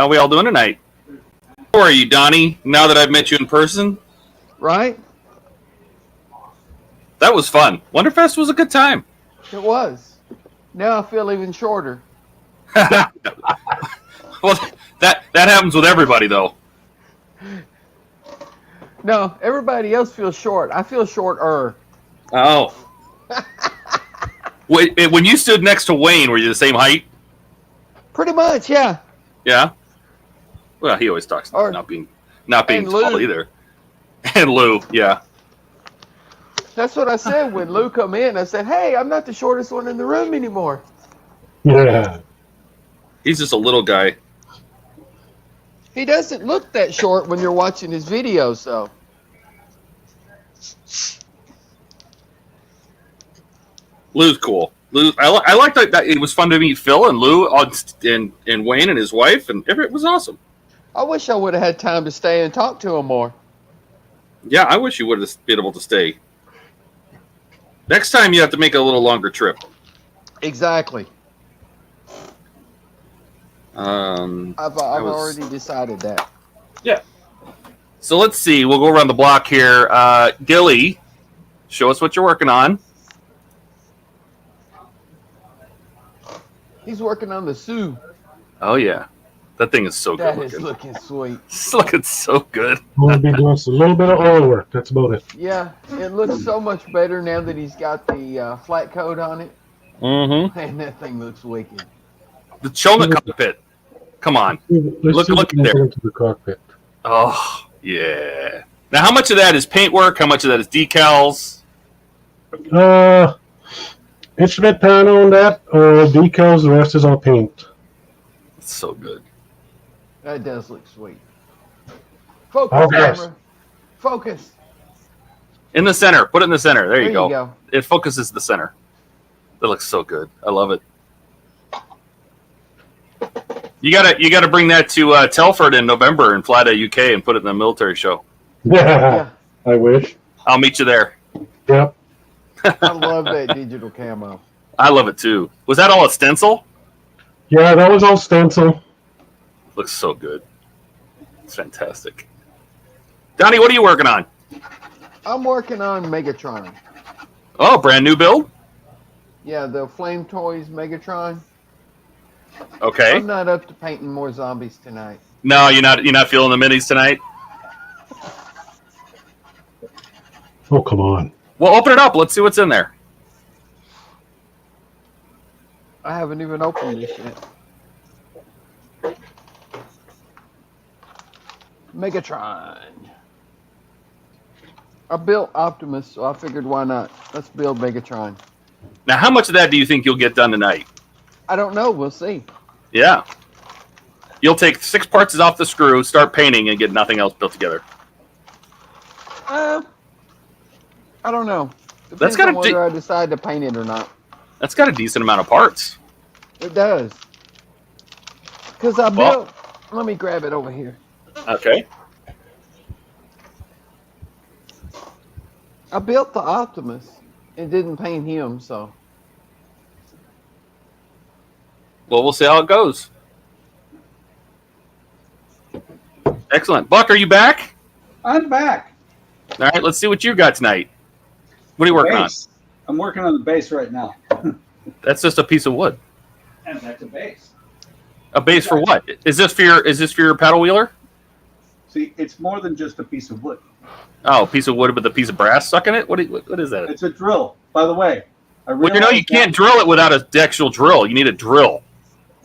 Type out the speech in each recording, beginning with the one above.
How are we all doing tonight? How are you, Donnie, now that I've met you in person? Right? That was fun. Wonderfest was a good time. It was. Now I feel even shorter. Well, that happens with everybody, though. No, everybody else feels short. I feel shorter. Oh. When you stood next to Wayne, were you the same height? Pretty much, yeah. Yeah. Well, he always talks about not being tall either. And Lou, yeah. That's what I said when Lou come in. I said, "Hey, I'm not the shortest one in the room anymore." Yeah. He's just a little guy. He doesn't look that short when you're watching his videos, though. Lou's cool. Lou, I liked that it was fun to meet Phil and Lou and Wayne and his wife, and it was awesome. I wish I would have had time to stay and talk to him more. Yeah, I wish you would have been able to stay. Next time you have to make a little longer trip. Exactly. I've already decided that. Yeah. So let's see. We'll go around the block here. Gilly, show us what you're working on. He's working on the SCHUH. Oh, yeah. That thing is so good. That is looking sweet. It's looking so good. We'll be doing a little bit of oil work. That's about it. Yeah, it looks so much better now that he's got the flat coat on it. Mm-hmm. And that thing looks wicked. Show the cockpit. Come on. Look there. Into the cockpit. Oh, yeah. Now, how much of that is paint work? How much of that is decals? Instrument panel on that, decals. The rest is all paint. It's so good. That does look sweet. Focus, camera. Focus. In the center. Put it in the center. There you go. go. It focuses the center. That looks so good. I love it. You gotta bring that to Telford in November and fly to UK and put it in the military show. Yeah. I wish. I'll meet you there. Yep. I love that digital camo. I love it too. Was that all a stencil? Yeah, that was all stencil. Looks so good. It's fantastic. Donnie, what are you working on? I'm working on Megatron. Oh, brand new build? Yeah, the Flame Toys Megatron. Okay. I'm not up to painting more zombies tonight. No, you're not feeling the minis tonight? Oh, come on. Well, open it up. Let's see what's in there. I haven't even opened this yet. Megatron. I built Optimus, so I figured why not? Let's build Megatron. Now, how much of that do you think you'll get done tonight? I don't know. We'll see. Yeah. You'll take 6 parts off the screw, start painting, and get nothing else built together. I don't know. That's Depends got on whether I decide to paint it or not. That's got a decent amount of parts. It does. Because I built... Let me grab it over here. Okay. I built the Optimus and didn't paint him, so... Well, we'll see how it goes. Excellent. Buck, are you back? I'm back. All right, let's see what you got tonight. What are you working on? I'm working on the base right now. That's just a piece of wood. And that's a base. A base for what? Is this for your paddle wheeler? See, it's more than just a piece of wood. Oh, a piece of wood with a piece of brass stuck in it? What is that? It's a drill, by the way. Well, you can't drill it without an actual drill. You need a drill.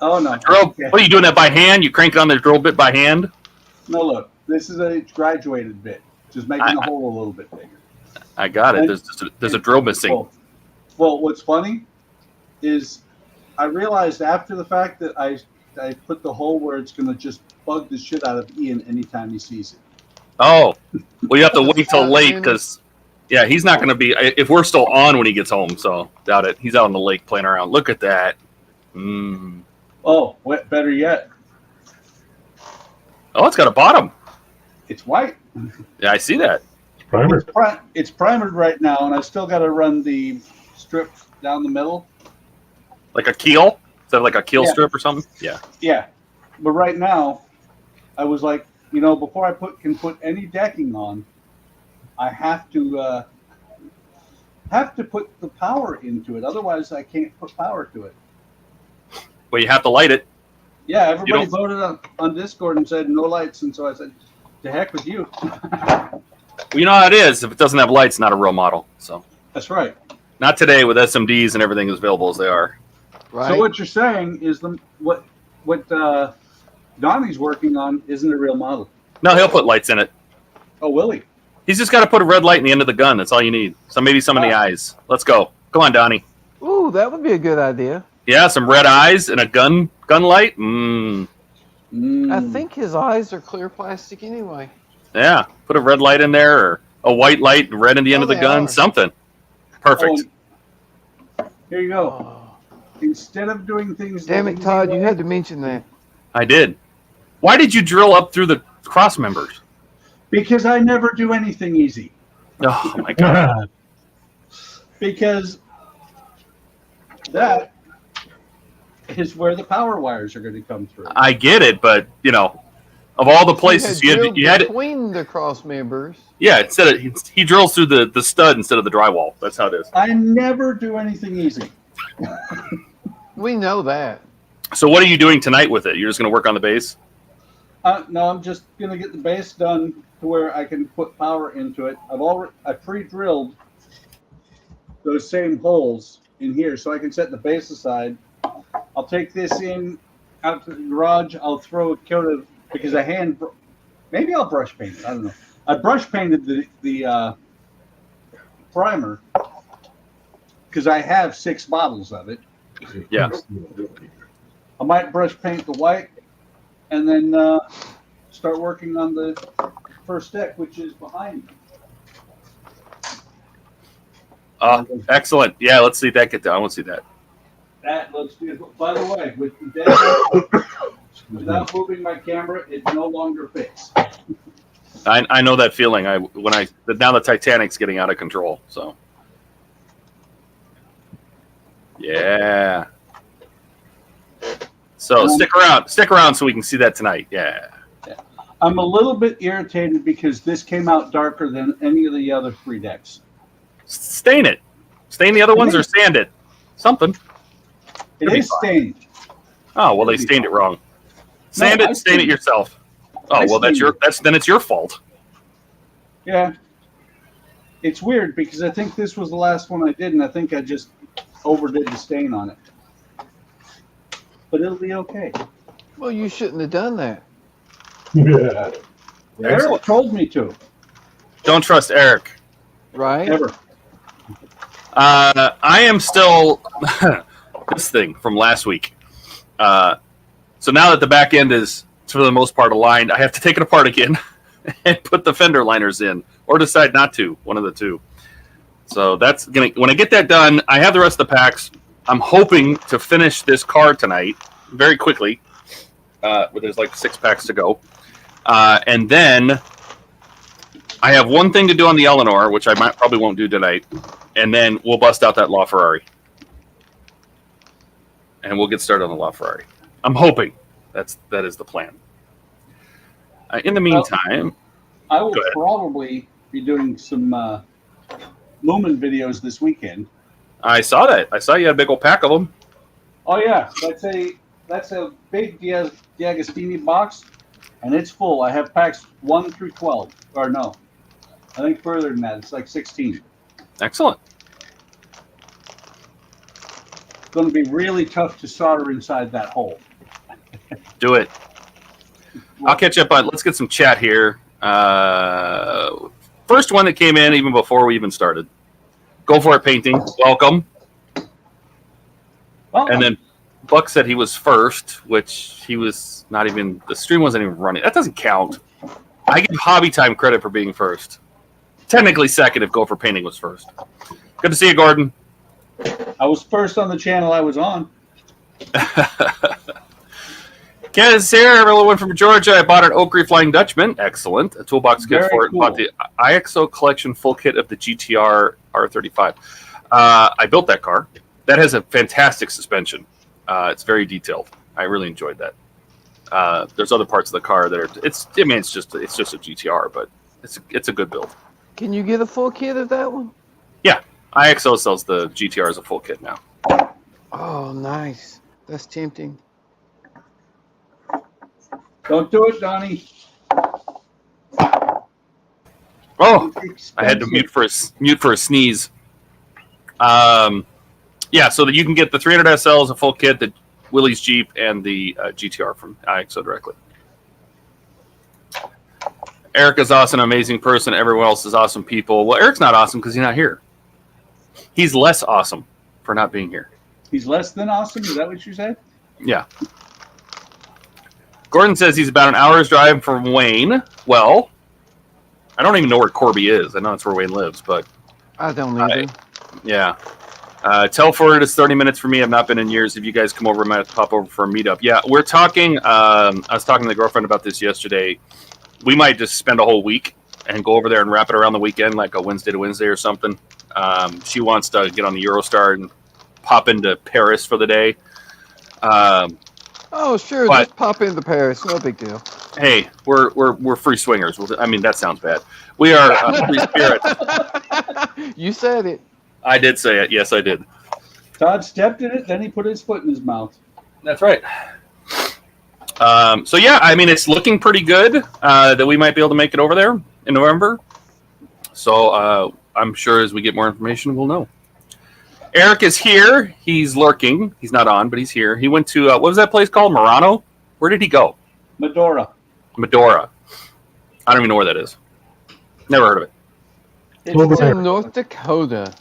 Oh, no. Drill. What are you doing that by hand? You crank on the drill bit by hand? No, look. This is a graduated bit. Just making the hole a little bit bigger. I got it. There's a drill missing. Well, what's funny is I realized after the fact that I put the hole where it's going to just bug the shit out of Ian anytime he sees it. Oh. Well, you have to wait till late because, yeah, he's not going to be, if we're still on when he gets home, so doubt it. He's out on the lake playing around. Look at that. Oh, better yet. Oh, it's got a bottom. It's white. Yeah, I see that. Primered. It's primered right now, and I still got to run the strip down the middle. Like a keel? Is that like a keel strip or something? Yeah. Yeah. But right now, I was like, you know, before I can put any decking on, I have to put the power into it. Otherwise, I can't put power to it. Well, you have to light it. Yeah, everybody voted on Discord and said no lights, and so I said, to heck with you. Well, you know how it is. If it doesn't have lights, not a real model. So That's right. not today with SMDs and everything as available as they are. Right. So what you're saying is what Donnie's working on isn't a real model. No, he'll put lights in it. Oh, will he? He's just got to put a red light in the end of the gun. That's all you need. So maybe some in the eyes. Let's go. Come on, Donnie. Ooh, that would be a good idea. Yeah, some red eyes and a gun light. I think his eyes are clear plastic anyway. Yeah, put a red light in there or a white light and red in the end of the they gun. are. Something. Perfect. Here you go. Oh. Instead of doing things. Damn the it, easy Todd, you way- had to mention that. I did. Why did you drill up through the cross members? Because I never do anything easy. Oh, my God. Because that is where the power wires are going to come through. I get it, but, you know, of all the places you had between the cross members. yeah, instead of he drills through the stud instead of the drywall. That's how it is. I never do anything easy. We know that. So what are you doing tonight with it? You're just going to work on the base? No, I'm just going to get the base done to where I can put power into it. I pre-drilled those same holes in here so I can set the base aside. I'll take this out to the garage. I'll throw a coat of, because maybe I'll brush paint it. I don't know. I brush painted the primer because I have 6 bottles of it. Yeah. I might brush paint the white and then start working on the first deck, which is behind me. Excellent. Yeah, let's see that get done. I want to see that. That looks beautiful. By the way, with the deck, without moving my camera, it no longer fits. I know that feeling. Now the Titanic's getting out of control. So yeah. So stick around so we can see that tonight. Yeah. I'm a little bit irritated because this came out darker than any of the other 3 decks. Stain it. Stain the other ones or sand it. Something. It It'll be is fine. stained. Oh well, they stained it wrong. Sand it, stain it yourself. Oh well, then it's your fault. Yeah. It's weird because I think this was the last one I did, and I think I just overdid the stain on it. But it'll be okay. Well, you shouldn't have done that. Yeah. Eric told me to. Don't trust Eric. Right? Ever. I am still this thing from last week. So now that the back end is for the most part aligned, I have to take it apart again and put the fender liners in, or decide not to. One of the two. So that's gonna. When I get that done, I have the rest of the packs. I'm hoping to finish this car tonight very quickly. There's like 6 packs to go, and then I have one thing to do on the Eleanor, which I probably won't do tonight, and then we'll bust out that LaFerrari, and we'll get started on the LaFerrari. I'm hoping that is the plan. In the meantime, I will probably be doing some Lumen videos this weekend. I saw that. I saw you had a big old pack of them. Oh yeah, that's a big D'Agostini box, and it's full. I have packs 1 through 12, or no, I think further than that. It's like 16. Excellent. It's going to be really tough to solder inside that hole. Do it. I'll catch up on. Let's get some chat here. First one that came in even before we even started. Go for it, painting. Welcome. Well, And then Buck said he was first, which he was not even. The stream wasn't even running. That doesn't count. I give Hobby Time credit for being first. Technically second if Go for Painting was first. Good to see you, Gordon. I was first on the channel I was on. Kaz here, everyone from Georgia. I bought an Oaktree Flying Dutchman. Excellent. A toolbox kit Very for it. cool. Bought the IXO collection full kit of the GTR R35. I built that car. That has a fantastic suspension. It's very detailed. I really enjoyed that. There's other parts of the car that are. It's just a GTR, but it's a good build. Can you get a full kit of that one? Yeah, IXO sells the GTR as a full kit now. Oh, nice. That's tempting. Don't do it, Donnie. Oh, I had to mute for a sneeze. Yeah, so that you can get the 300 SL as a full kit, the Willys Jeep, and the GTR from IXO directly. Eric is awesome, amazing person. Everyone else is awesome people. Well, Eric's not awesome because he's not here. He's less awesome for not being here. He's less than awesome? Is that what you said? Yeah. Gordon says he's about an hour's drive from Wayne. Well, I don't even know where Corby is. I know it's where Wayne lives, but... I don't either. Yeah. Telford is 30 minutes for me. I've not been in years. If you guys come over, I might have to pop over for a meetup. Yeah, we're talking... I was talking to the girlfriend about this yesterday. We might just spend a whole week and go over there and wrap it around the weekend, like a Wednesday to Wednesday or something. She wants to get on the Eurostar and pop into Paris for the day. Oh, sure. But- Just pop into Paris. No big deal. Hey, we're free swingers. I mean, that sounds bad. We are free spirits. You said it. I did say it. Yes, I did. Todd stepped in it, then he put his foot in his mouth. That's right. So yeah, I mean, it's looking pretty good that we might be able to make it over there in November. So I'm sure as we get more information, we'll know. Eric is here. He's lurking. He's not on, but he's here. He went to what was that place called? Murano? Where did he go? Medora. Medora. I don't even know where that is. Never heard of it. It's in North Dakota.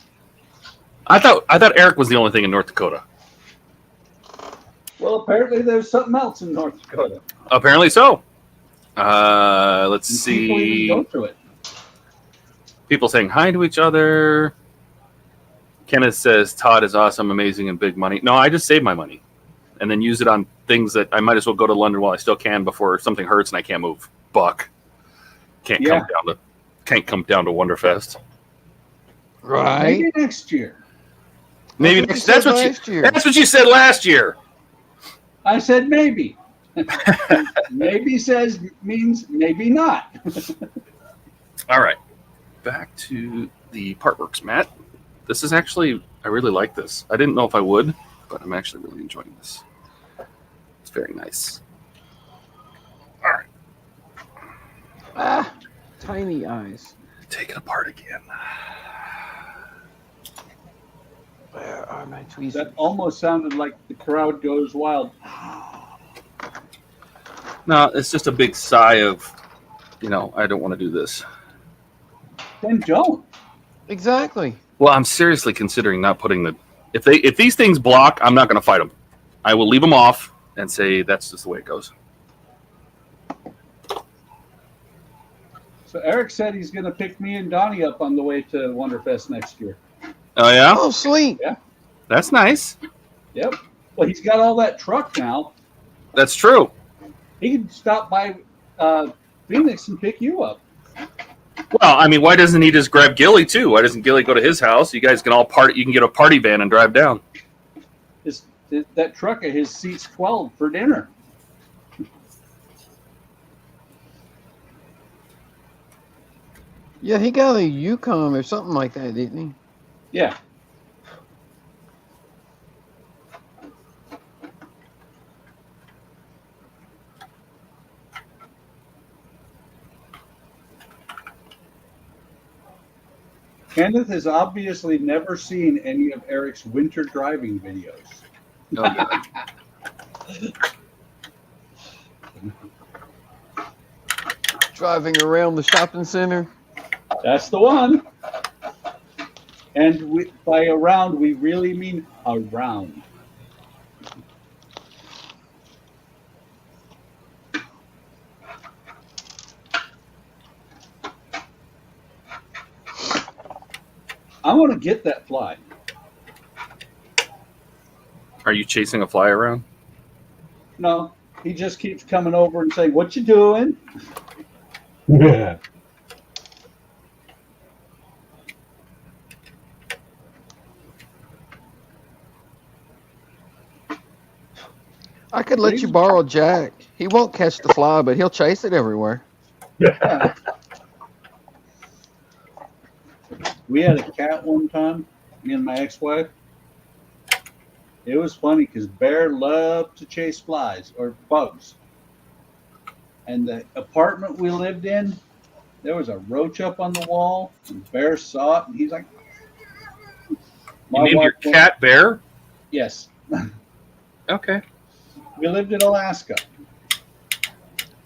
I thought Eric was the only thing in North Dakota. Well, apparently there's something else in North Dakota. Apparently so. Let's And people even see. go to it. People saying hi to each other. Kenneth says Todd is awesome, amazing, and big money. No, I just save my money and then use it on things that I might as well go to London while I still can before something hurts and I can't move. Buck can't come down to Wonderfest. Right? Maybe next year. Maybe That's next. what you said last year. That's what you said last year. I said maybe. Maybe means maybe not. All right, back to the Partworks, Matt. This is actually, I really like this. I didn't know if I would, but I'm actually really enjoying this. It's very nice. All right. Ah, tiny eyes. Take it apart again. Where are my tweezers? That almost sounded like the crowd goes wild. No, it's just a big sigh of, I don't want to do this. Then don't. Exactly. Well, I'm seriously considering not putting the... If these things block, I'm not going to fight them. I will leave them off and say that's just the way it goes. So Eric said he's going to pick me and Donnie up on the way to Wonderfest next year. Oh, yeah? Oh, sweet. That's nice. Yep. Well, he's got all that truck now. That's true. He can stop by Phoenix and pick you up. Well, I mean, why doesn't he just grab Gilly, too? Why doesn't Gilly go to his house? You guys can all party. You can get a party van and drive down. That truck of his seats 12 for dinner. Yeah, he got a Yukon or something like that, didn't he? Yeah. Kenneth has obviously never seen any of Eric's winter driving videos. Oh, yeah. Driving around the shopping center. That's the one. And by around, we really mean around. I want to get that fly. Are you chasing a fly around? No, he just keeps coming over and saying, "What you doing?" Yeah. I could let you borrow Jack. He won't catch the fly, but he'll chase it everywhere. Yeah. We had a cat one time, me and my ex-wife. It was funny because Bear loved to chase flies or bugs. And the apartment we lived in, there was a roach up on the wall, and Bear saw it, and he's like, You named your wife went- cat Bear? Yes. Okay. We lived in Alaska.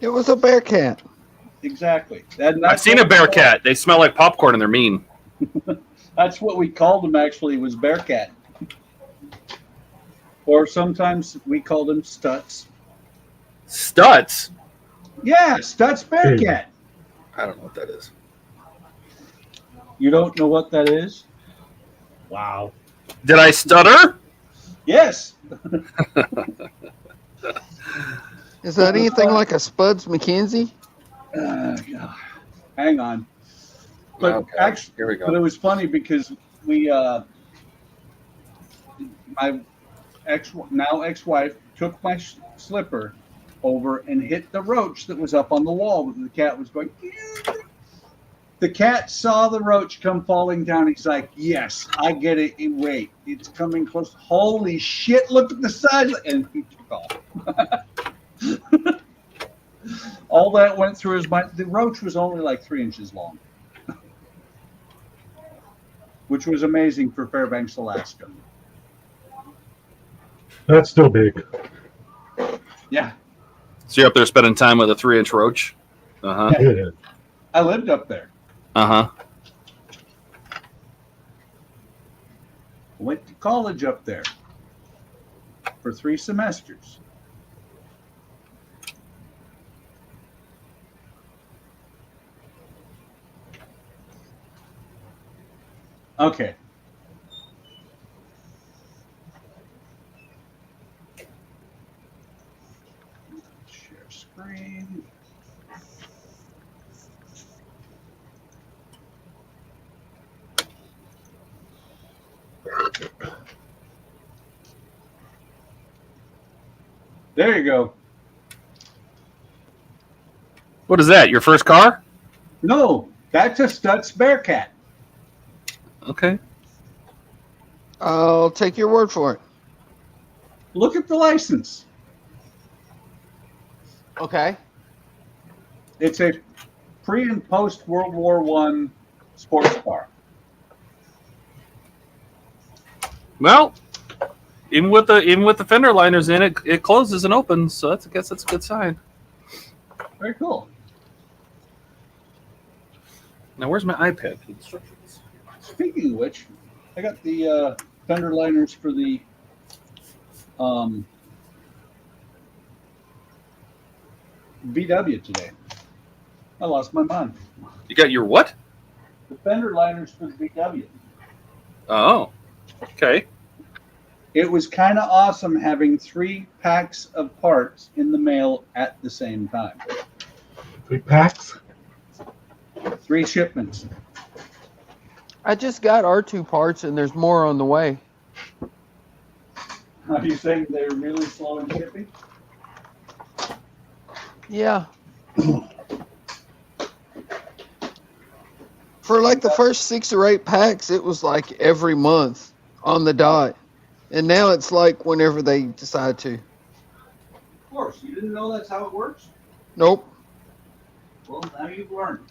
It was a bear cat. Exactly. I've seen a bear cat. They smell like popcorn and they're mean. That's what we called him, actually, was Bearcat. Or sometimes we called him Stutz. Stutz? Yeah, Stutz Bearcat. I don't know what that is. You don't know what that is? Wow. Did I stutter? Yes. Is that anything like a Spuds McKenzie? Yeah. Hang on. But Okay, actually, here we go. but it was funny because we, my ex-wife took my slipper over and hit the roach that was up on the wall. The cat was going. Ew. The cat saw the roach come falling down. He's like, "Yes, I get it. Wait, it's coming close. Holy shit! Look at the size!" And he took off. All that went through his mind. The roach was only like 3 inches long, which was amazing for Fairbanks, Alaska. That's still big. Yeah, So you're up there spending time with a 3-inch roach? Uh-huh. Yeah. I lived up there. Uh-huh. Went to college up there for 3 semesters. Okay. Share screen. There you go. What is that? Your first car? No, that's a Stutz Bearcat. Okay. I'll take your word for it. Look at the license. Okay. It's a pre and post World War I sports car. Well, even with the fender liners in it, it closes and opens, so I guess that's a good sign. Very cool. Now where's my iPad instructions? Speaking of which, I got the fender liners for the VW today. I lost my mind. You got your what? The fender liners for the VW. Oh. Okay. It was kind of awesome having 3 packs of parts in the mail at the same time. 3 packs? 3 shipments. I just got R2 parts and there's more on the way. Are you saying they're really slow in shipping? Yeah. For like the first 6 or 8 packs, it was like every month on the dot. And now it's like whenever they decide to. Of course. You didn't know that's how it works? Nope. Well, now you've learned.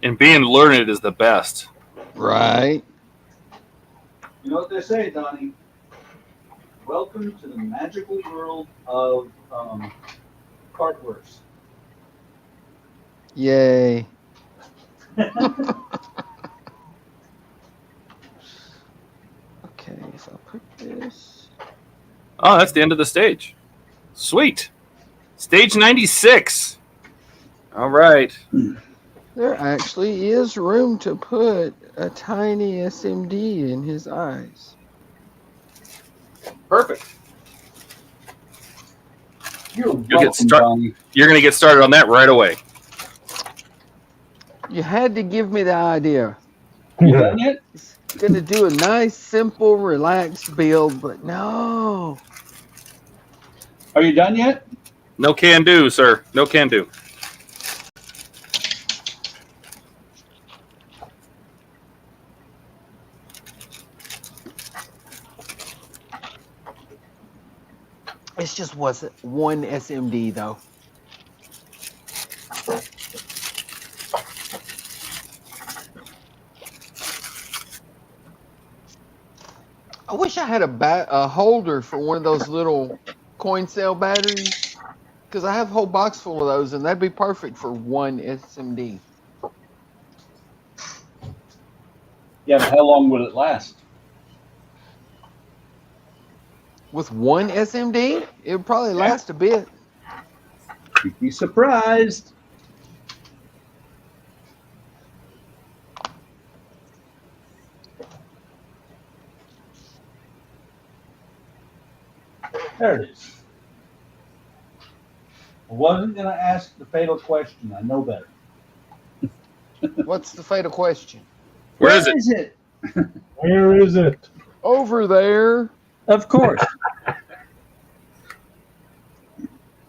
And being learned is the best. Right. You know what they say, Donnie? Welcome to the magical world of Cartworks. Yay. Okay, if I put this. Oh, that's the end of the stage. Sweet. Stage 96. All right. There actually is room to put a tiny SMD in his eyes. Perfect. You're You're going to get started on that right away. You had to give me the idea. You done it? Gonna do a nice, simple, relaxed build, but no. Are you done yet? No can do, sir. No can do. It's just wasn't one SMD though. I wish I had a holder for one of those little coin cell batteries, because I have a whole box full of those, and that'd be perfect for one SMD. Yeah, but how long would it last? With one SMD, it would probably last a bit. You'd be surprised. There it is. I wasn't going to ask the fatal question. I know better. What's the fatal question? Where is it? Where is it? Over there. Of course.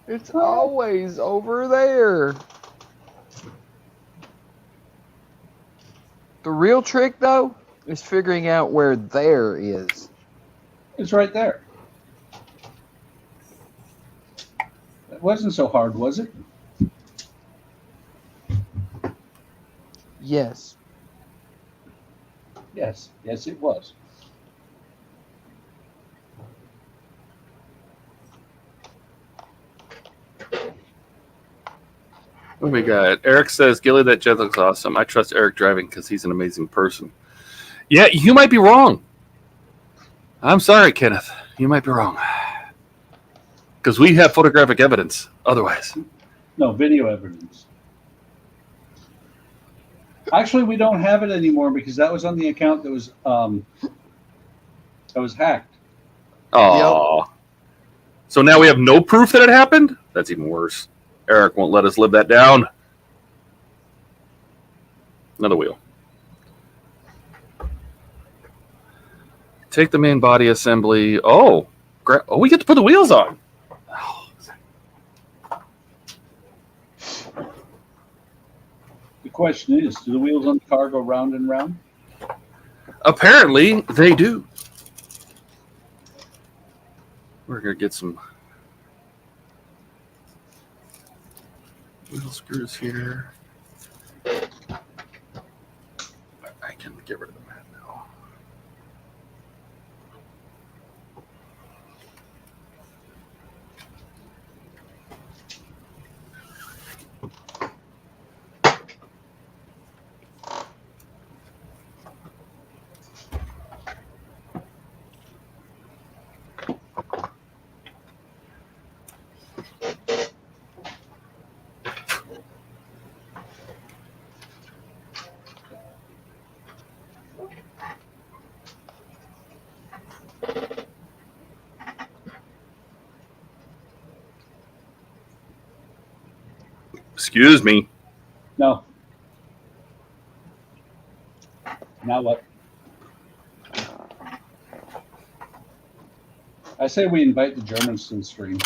It's always over there. The real trick, though, is figuring out where there is. It's right there. It wasn't so hard, was it? Yes. Yes. Yes, it was. What do we got? Eric says, Gilly, that jet looks awesome. I trust Eric driving because he's an amazing person. Yeah, you might be wrong. I'm sorry, Kenneth. You might be wrong. Because we have photographic evidence otherwise. No, video evidence. Actually, we don't have it anymore because that was on the account that was hacked. Oh. Yep. So now we have no proof that it happened? That's even worse. Eric won't let us live that down. Another wheel. Take the main body assembly. Oh, we get to put the wheels on. Oh. The question is, do the wheels on the car go round and round? Apparently, they do. We're going to get some wheel screws here. I can get rid of the mat now. Excuse me. No. Now what? I say we invite the Germans to the stream.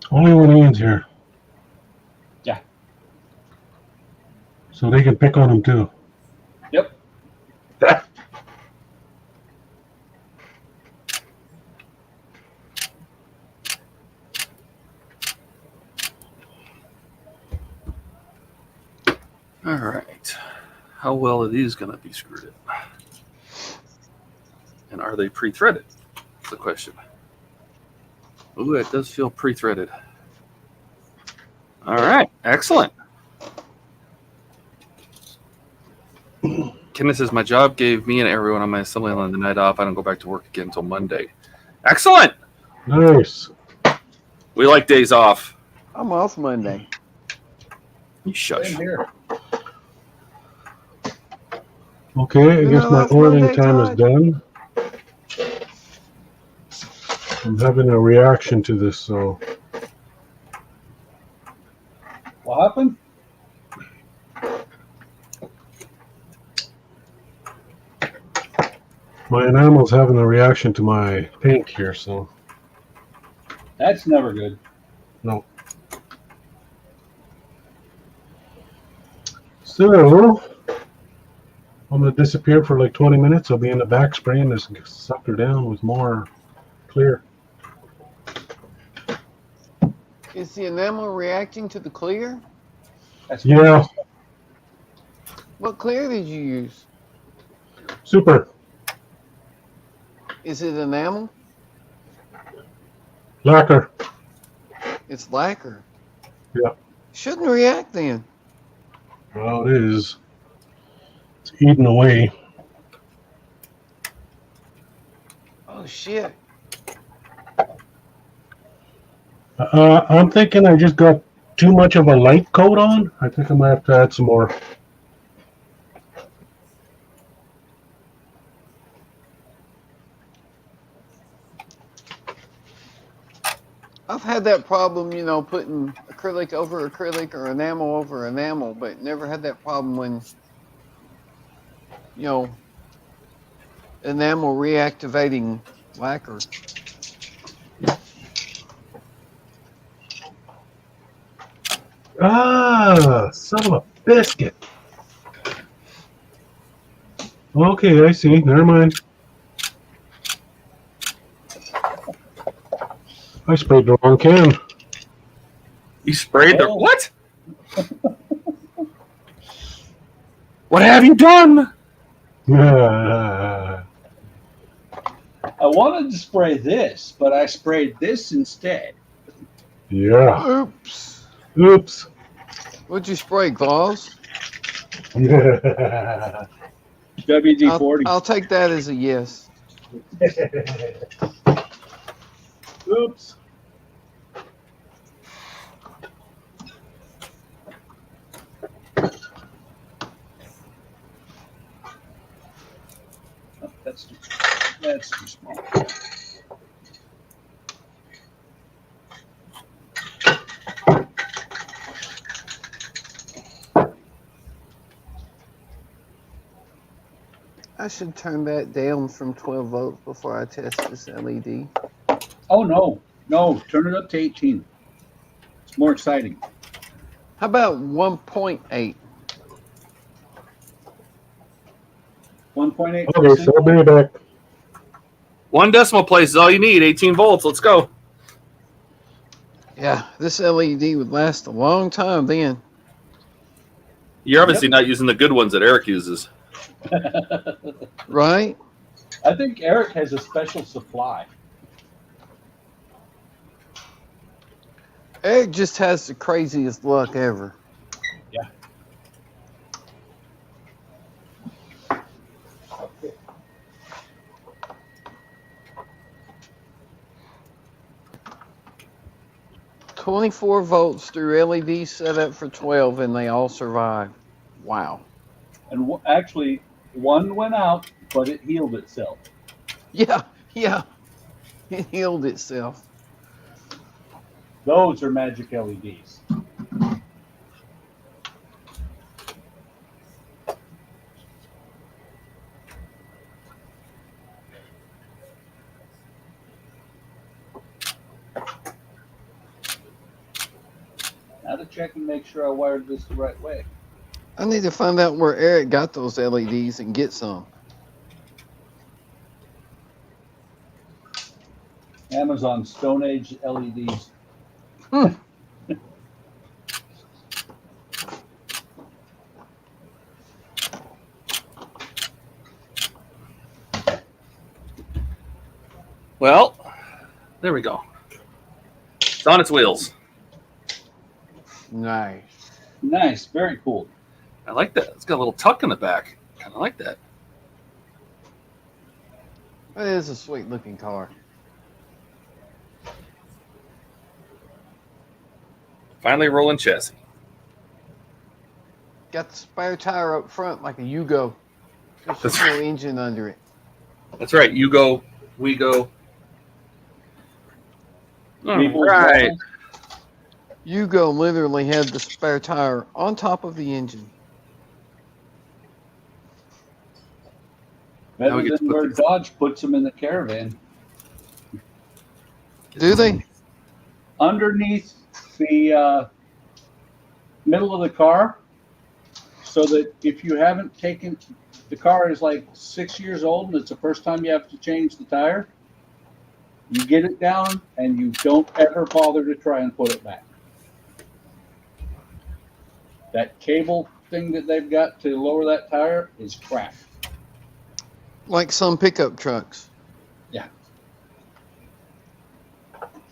Only when Ian's here. Yeah. So they can pick on him too. Yep. All right. How well are these going to be screwed in? And are they pre-threaded? That's the question. Ooh, it does feel pre-threaded. All right. Excellent. Kenneth says, my job gave me and everyone on my assembly line the night off. I don't go back to work again until Monday. Excellent. Nice. We like days off. I'm off Monday. You shush. Same here. Okay, I guess my last ordering Monday, time is Todd? done. I'm having a reaction to this, so What happened? My enamel's having a reaction to my paint here, so That's never good. no. So I'm gonna disappear for like 20 minutes. I'll be in the back spraying this sucker down with more clear. Is the enamel reacting to the clear? That's Yeah, What clear did you use? super Is it enamel? lacquer. It's lacquer. Yeah. Shouldn't react then. Well, it is. It's eating away. Oh shit. I'm thinking I just got too much of a light coat on. I think I might have to add some more. I've had that problem, you know, putting acrylic over acrylic or enamel over enamel, but never had that problem when, you know, enamel reactivating lacquer. Ah, son of a biscuit. Okay, I see. Never mind. I sprayed the wrong can. You sprayed the Oh. what? What have you done? Yeah. I wanted to spray this, but I sprayed this instead. Oops. Oops. What'd you spray, Claus? Yeah. WD-40. I'll take that as a yes. Oops. Oh, that's too small. I should turn that down from 12 volts before I test this LED. Oh no, no, turn it up to 18. It's more exciting. How about 1.8? 1.8. Okay, so I'll bring it back. 1 decimal place is all you need. 18 volts. Let's go. Yeah, this LED would last a long time then. You're obviously not using the good ones that Eric uses. Right? I think Eric has a special supply. Eric just has the craziest luck ever. Yeah. Okay. 24 volts through LED set up for 12 and they all survive. Wow. And actually, one went out, but it healed itself. Yeah, yeah. It healed itself. Those are magic LEDs. Now to check and make sure I wired this the right way. I need to find out where Eric got those LEDs and get some. Amazon Stone Age LEDs. Well, there we go. It's on its wheels. Nice. Nice, very cool. I like that. It's got a little tuck in the back. Kind of like that. That is a sweet looking car. Finally rolling chassis. Got the spare tire up front like a Yugo. There's no engine under it. That's right. You go, we go. People's All right. walls. Yugo literally had the spare tire on top of the engine. Better we get to than put where these- Dodge puts them in the caravan. Do they? Underneath the middle of the car, so that if you haven't taken, the car is like 6 years old and it's the first time you have to change the tire, you get it down and you don't ever bother to try and put it back. That cable thing that they've got to lower that tire is crap. Like some pickup trucks.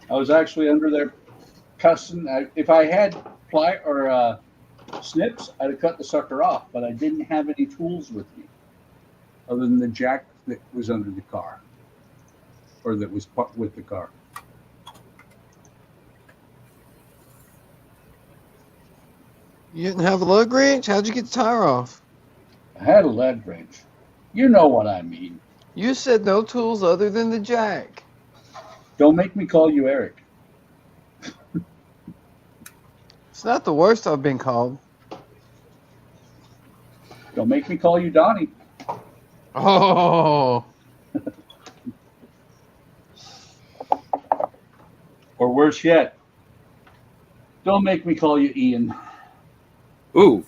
I was actually under there cussing. If I had ply or snips, I'd have cut the sucker off, but I didn't have any tools with me other than the jack that was under the car, or that was with the car. You didn't have a lug wrench? How'd you get the tire off? I had a lead wrench. You know what I mean. You said no tools other than the jack. Don't make me call you Eric. It's not the worst I've been called. Don't make me call you Donnie. Oh, Or worse yet, don't make me call you Ian. Ooh,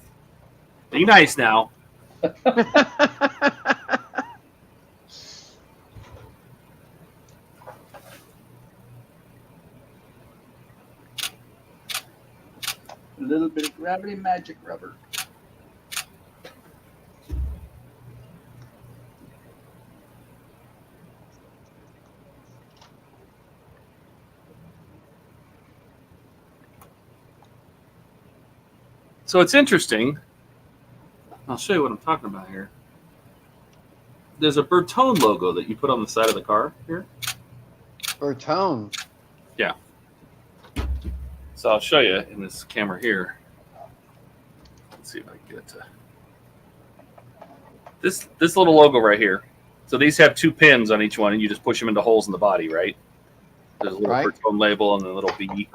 be nice now. A little bit of gravity magic rubber. So it's interesting. I'll show you what I'm talking about here. There's a Bertone logo that you put on the side of the car here. or tone. So I'll show you in this camera here. Let's see if I can get it to this little logo right here. So these have 2 pins on each one, and you just push them into holes in the body, right? There's a little Right. Bertone label and a little B,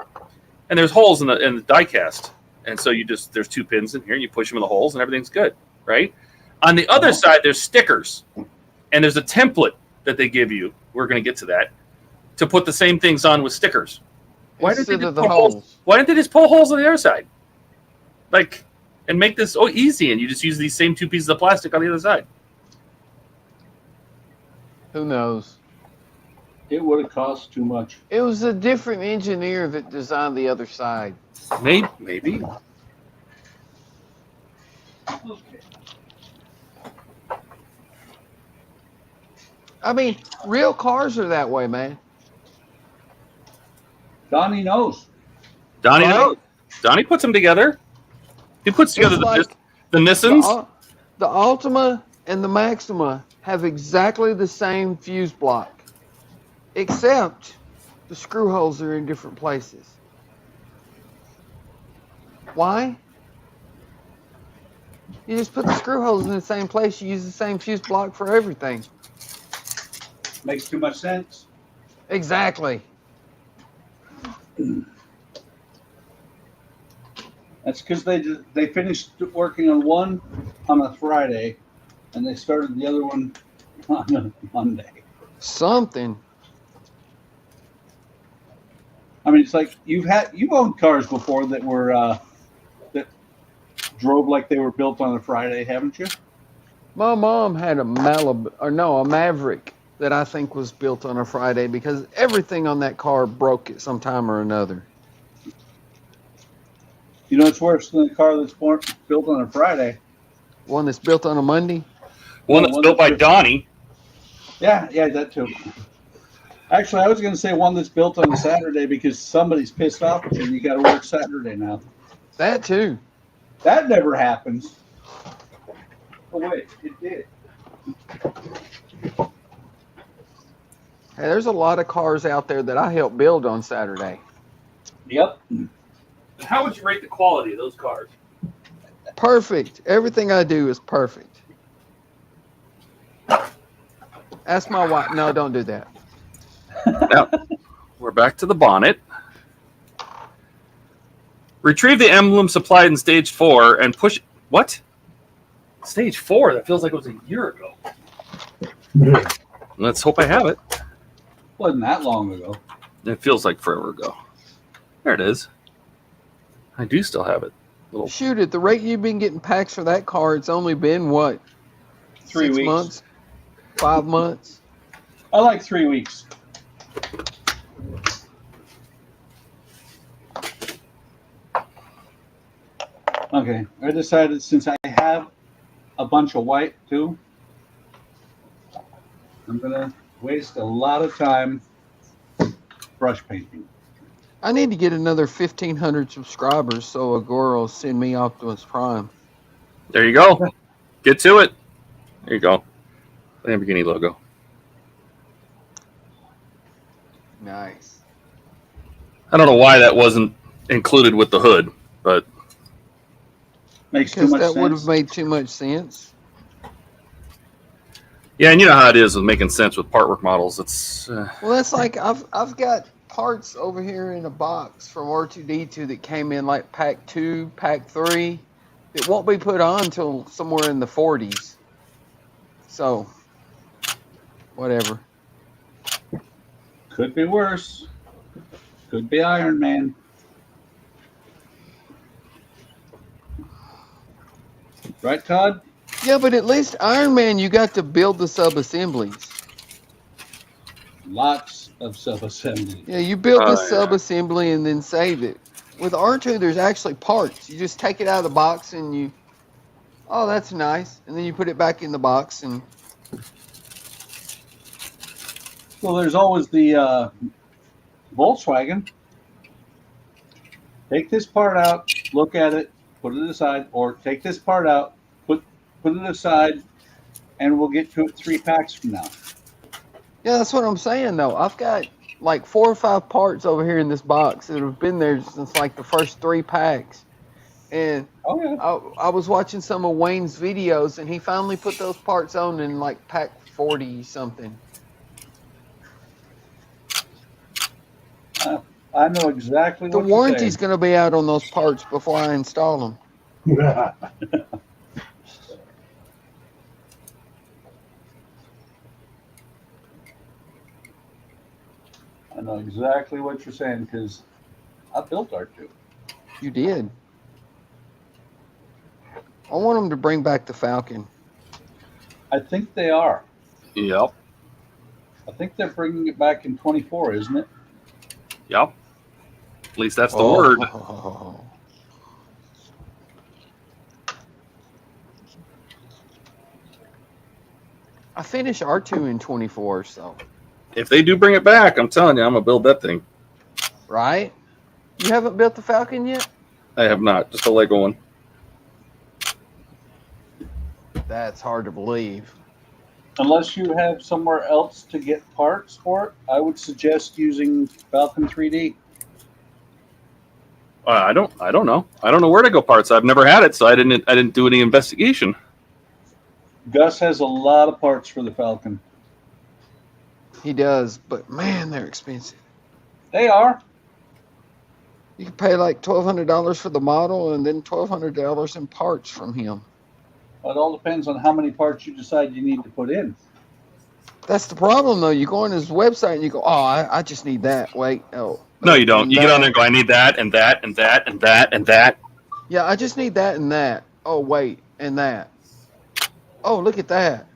and there's holes in the die cast, and so there's 2 pins in here, and you push them in the holes, and everything's good, right? On the other side, there's stickers, and there's a template that they give you. We're going to get to that to put the same things on with stickers. Why did they Instead just of the put holes? holes. Why didn't they just pull holes on the other side? Like, and make this easy, and you just use these same 2 pieces of plastic on the other side. Who knows? It would have cost too much. It was a different engineer that designed the other side. Maybe. Okay. I mean, real cars are that way, man. Donnie knows. Donnie Right. knows. Donnie puts them together. He puts together It's like the Nissans. The Altima and the Maxima have exactly the same fuse block, except the screw holes are in different places. Why? You just put the screw holes in the same place. You use the same fuse block for everything. Makes too much sense. Exactly. That's because they finished working on one on a Friday, and they started the other one on a Monday. Something. I mean, it's like you've owned cars before that were that drove like they were built on a Friday, haven't you? My mom had a Maverick that I think was built on a Friday because everything on that car broke at some time or another. You know, it's worse than a car that's built on a Friday. One that's built on a Monday. One that's built by Donnie. Yeah, that too. Actually, I was going to say one that's built on a Saturday because somebody's pissed off at you and you got to work Saturday now. That too. That never happens. Oh, wait, it did. Hey, there's a lot of cars out there that I helped build on Saturday. Yep. How would you rate the quality of those cars? Perfect. Everything I do is perfect. Ask my wife. No, don't do that. Now, we're back to the bonnet. Retrieve the emblem supplied in stage 4 and push. What? Stage 4? That feels like it was a year ago. Yeah. Let's hope I have it. Wasn't that long ago. It feels like forever ago. There it is. I do still have it. Little. Shoot, at the rate you've been getting packs for that car, it's only been what? 3 6 weeks. months? 5 months? I like 3 weeks. Okay, I decided since I have a bunch of white too, I'm gonna waste a lot of time brush painting. I need to get another 1,500 subscribers so Agora will send me Optimus Prime. There you go. Get to it. There you go. Lamborghini logo. Nice. I don't know why that wasn't included with the hood, but Makes too Because much that would have sense. made too much sense. yeah, and you know how it is with making sense with part work models. It's Well, that's like I've got parts over here in a box from R2D2 that came in like pack 2, pack 3. It won't be put on till somewhere in the 40s. So, whatever. Could be worse. Could be Iron Man. Right, Todd? Yeah, but at least Iron Man, you got to build the sub-assemblies. Lots of sub-assembly. Yeah, you build this Oh, yeah. sub-assembly and then save it. With R2, there's actually parts. You just take it out of the box and you... Oh, that's nice. And then you put it back in the box and... Well, there's always the Volkswagen. Take this part out, look at it, put it aside, or take this part out, put it aside, and we'll get to it 3 packs from now. Yeah, that's what I'm saying, though. I've got like 4 or 5 parts over here in this box that have been there since like the first 3 packs. And Oh, yeah. I was watching some of Wayne's videos, and he finally put those parts on in like pack 40 something. I know exactly The what you're warranty's saying. going to be out on those parts before I install them. I know exactly what you're saying because I built R2. You did. I want them to bring back the Falcon. I think they are. yep, I think they're bringing it back in 24, isn't it? yep. At least that's the word. I finished R2 in 24, so. If they do bring it back, I'm telling you, I'm gonna build that thing. Right? You haven't built the Falcon yet? I have not, just a Lego one. That's hard to believe. Unless you have somewhere else to get parts for it, I would suggest using Falcon 3D. I don't know. I don't know where to go parts. I've never had it, so I didn't do any investigation. Gus has a lot of parts for the Falcon. He does, but man, they're expensive. They are. You can pay like $1,200 for the model and then $1,200 in parts from him. It all depends on how many parts you decide you need to put in. That's the problem, though. You go on his website and you go, "Oh, I just need that." Wait, oh. No, you don't. You that. get on there and go, I need that and that and that and that and that. Yeah, I just need that and that. Oh, wait, and that. Oh, look at that.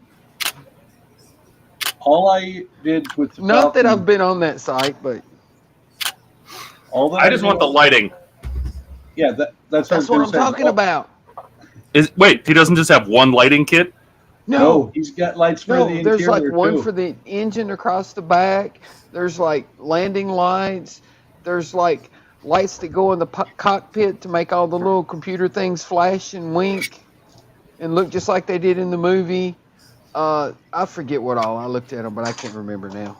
All I did with the Not that Falcon, I've been on that site, but all that I just did- want the lighting. Yeah, that's that's what I'm talking about. Wait, he doesn't just have one lighting kit? No, he's got lights for the No, interior there's like one too. for the engine across the back. There's like landing lights. There's like lights that go in the cockpit to make all the little computer things flash and wink and look just like they did in the movie. I forget what all. I looked at them, but I can't remember now.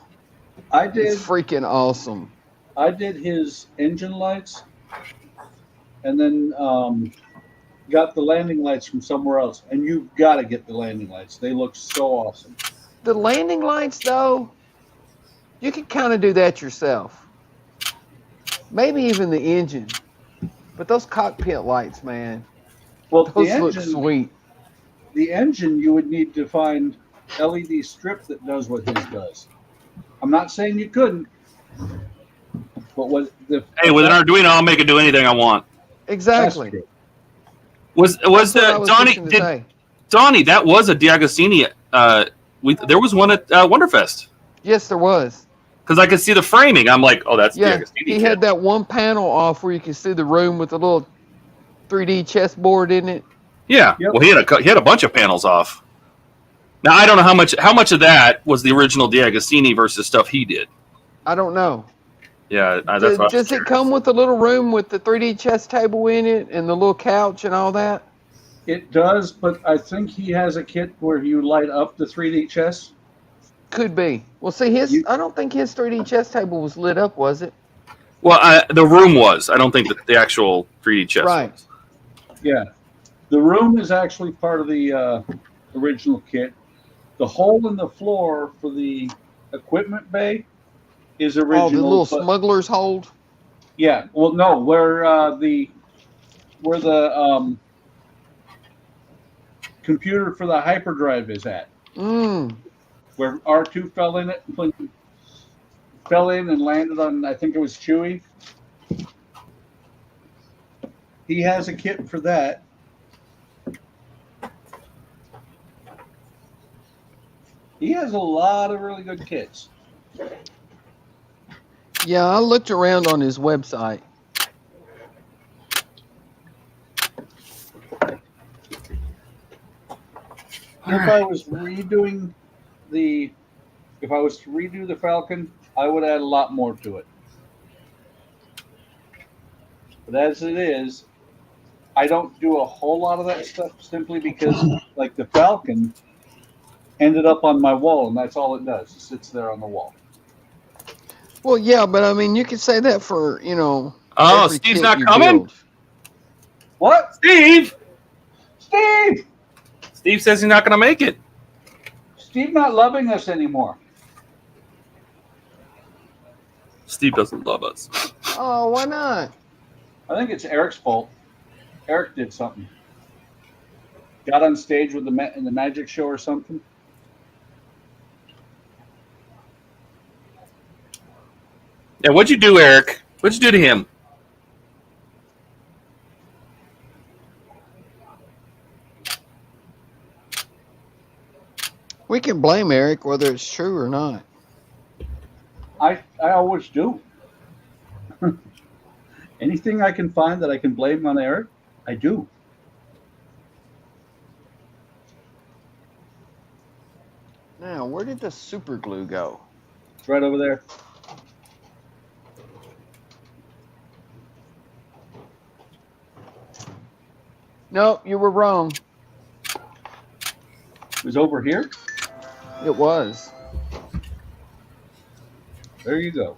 I did. It's freaking awesome. I did his engine lights, and then got the landing lights from somewhere else. And you've got to get the landing lights. They look so awesome. The landing lights, though, you can kind of do that yourself. Maybe even the engine. But those cockpit lights, man, Well, those look sweet. the engine you would need to find LED strip that does what his does. I'm not saying you couldn't, but what the Hey, with an Arduino, I'll make it do anything I want. Exactly. Was That's what I the was Donnie? fixing to say. Donnie, that was a D'Agostini. There was one at Wonderfest Yes, there was. because I could see the framing. I'm like, oh, that's Yeah, D'Agostini. he kit. had that one panel off where you can see the room with the little 3D chessboard in it. Yeah. Yep. Well, he had a bunch of panels off. Now I don't know how much of that was the original D'Agostini versus stuff he did. I don't know. Yeah, that's what Does it come with a little room with the 3D chess table in it and the little couch and all that? It does, but I think he has a kit where you light up the 3D chess. Could be. Well, see, I don't think his 3D chess table was lit up, was it? Well, the room was. I don't think that the actual 3D chess Right. was. Yeah, the room is actually part of the original kit. The hole in the floor for the equipment bay is original. Oh, the little smuggler's hold. Yeah. Well, no, where the computer for the hyperdrive is at. Where R2 fell in and landed on, I think it was Chewie. He has a kit for that. He has a lot of really good kits. Yeah, I looked around on his website. If I was to redo the Falcon, I would add a lot more to it. But as it is, I don't do a whole lot of that stuff simply because, like, the Falcon ended up on my wall, and that's all it does. It sits there on the wall. Well, yeah, but I mean, you could say that for, Oh, every Steve's kit not you coming? build. What? Steve Steve says he's not going to make it. Steve not loving us anymore. Steve doesn't love us. Oh, why not? I think it's Eric's fault. Eric did something. Got on stage with in the magic show or something. Yeah, what'd you do, Eric? What'd you do to him? We can blame Eric whether it's true or not. I always do. Anything I can find that I can blame on Eric, I do. Now, where did the super glue go? It's right over there. No, you were wrong. It was over here. It was. There you go.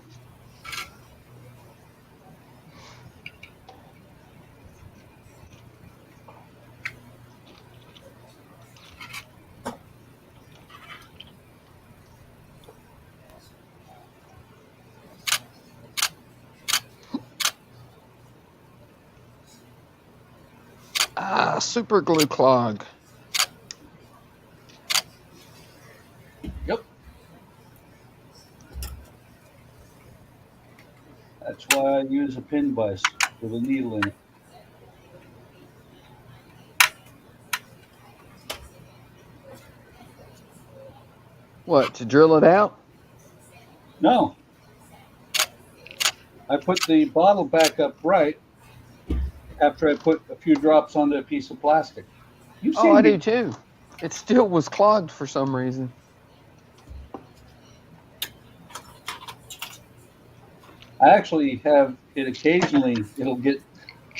Ah, super glue clog. Yep. That's why I use a pin vise with a needle in it. What, to drill it out? No. I put the bottle back up right after I put a few drops onto a piece of plastic. You've Oh, I do too. It still was clogged for some reason. I actually have it occasionally, it'll get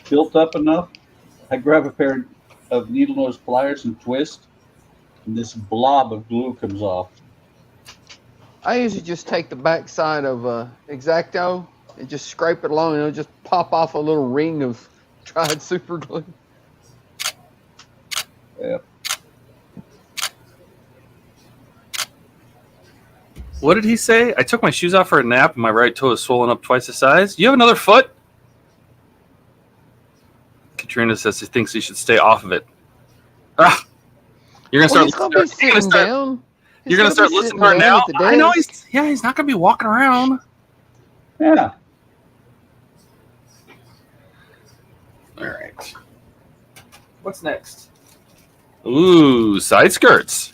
built up enough. I grab a pair of needle nose pliers and twist, and this blob of glue comes off. I usually just take the back side of X-Acto and just scrape it along, and it'll just pop off a little ring of dried super glue. Yep. What did he say? I took my shoes off for a nap and my right toe is swollen up twice the size. You have another foot? Katrina says he thinks he should stay off of it. Ah, you're gonna Well, start. he's gonna be sitting down. He's You're gonna gonna start be listening sitting to her down now? at the I know desk. he's not gonna be walking around. Yeah. All right. What's next? Ooh, side skirts.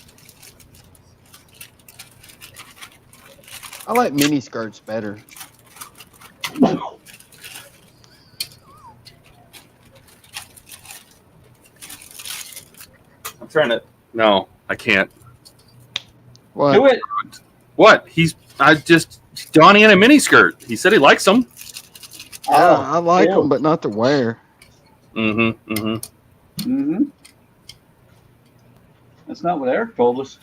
I like mini skirts better. I'm trying to. No, I can't. What? Do it. What? I just Donnie in a mini skirt. He said he likes them. Yeah, I like ew. them, but not to wear. Mm-hmm. Mm-hmm. Mm-hmm. That's not what Eric told us.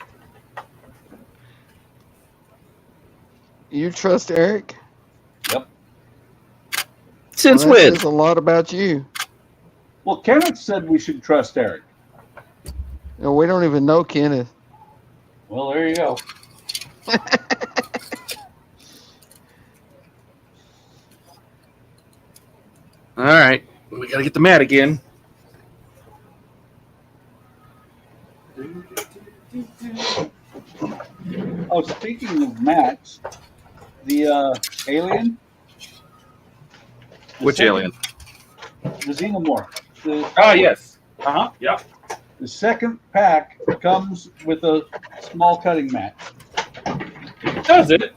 You trust Eric? Yep. Since Well, that when? says a lot about you. Well, Kenneth said we should trust Eric. You know, we don't even know Kenneth. Well, there you go. All right, we gotta get the mat again. Oh, speaking of Max, the alien. Which alien? The Xenomorph. Oh yes. Uh huh. Yep. The second pack comes with a small cutting mat. Does it?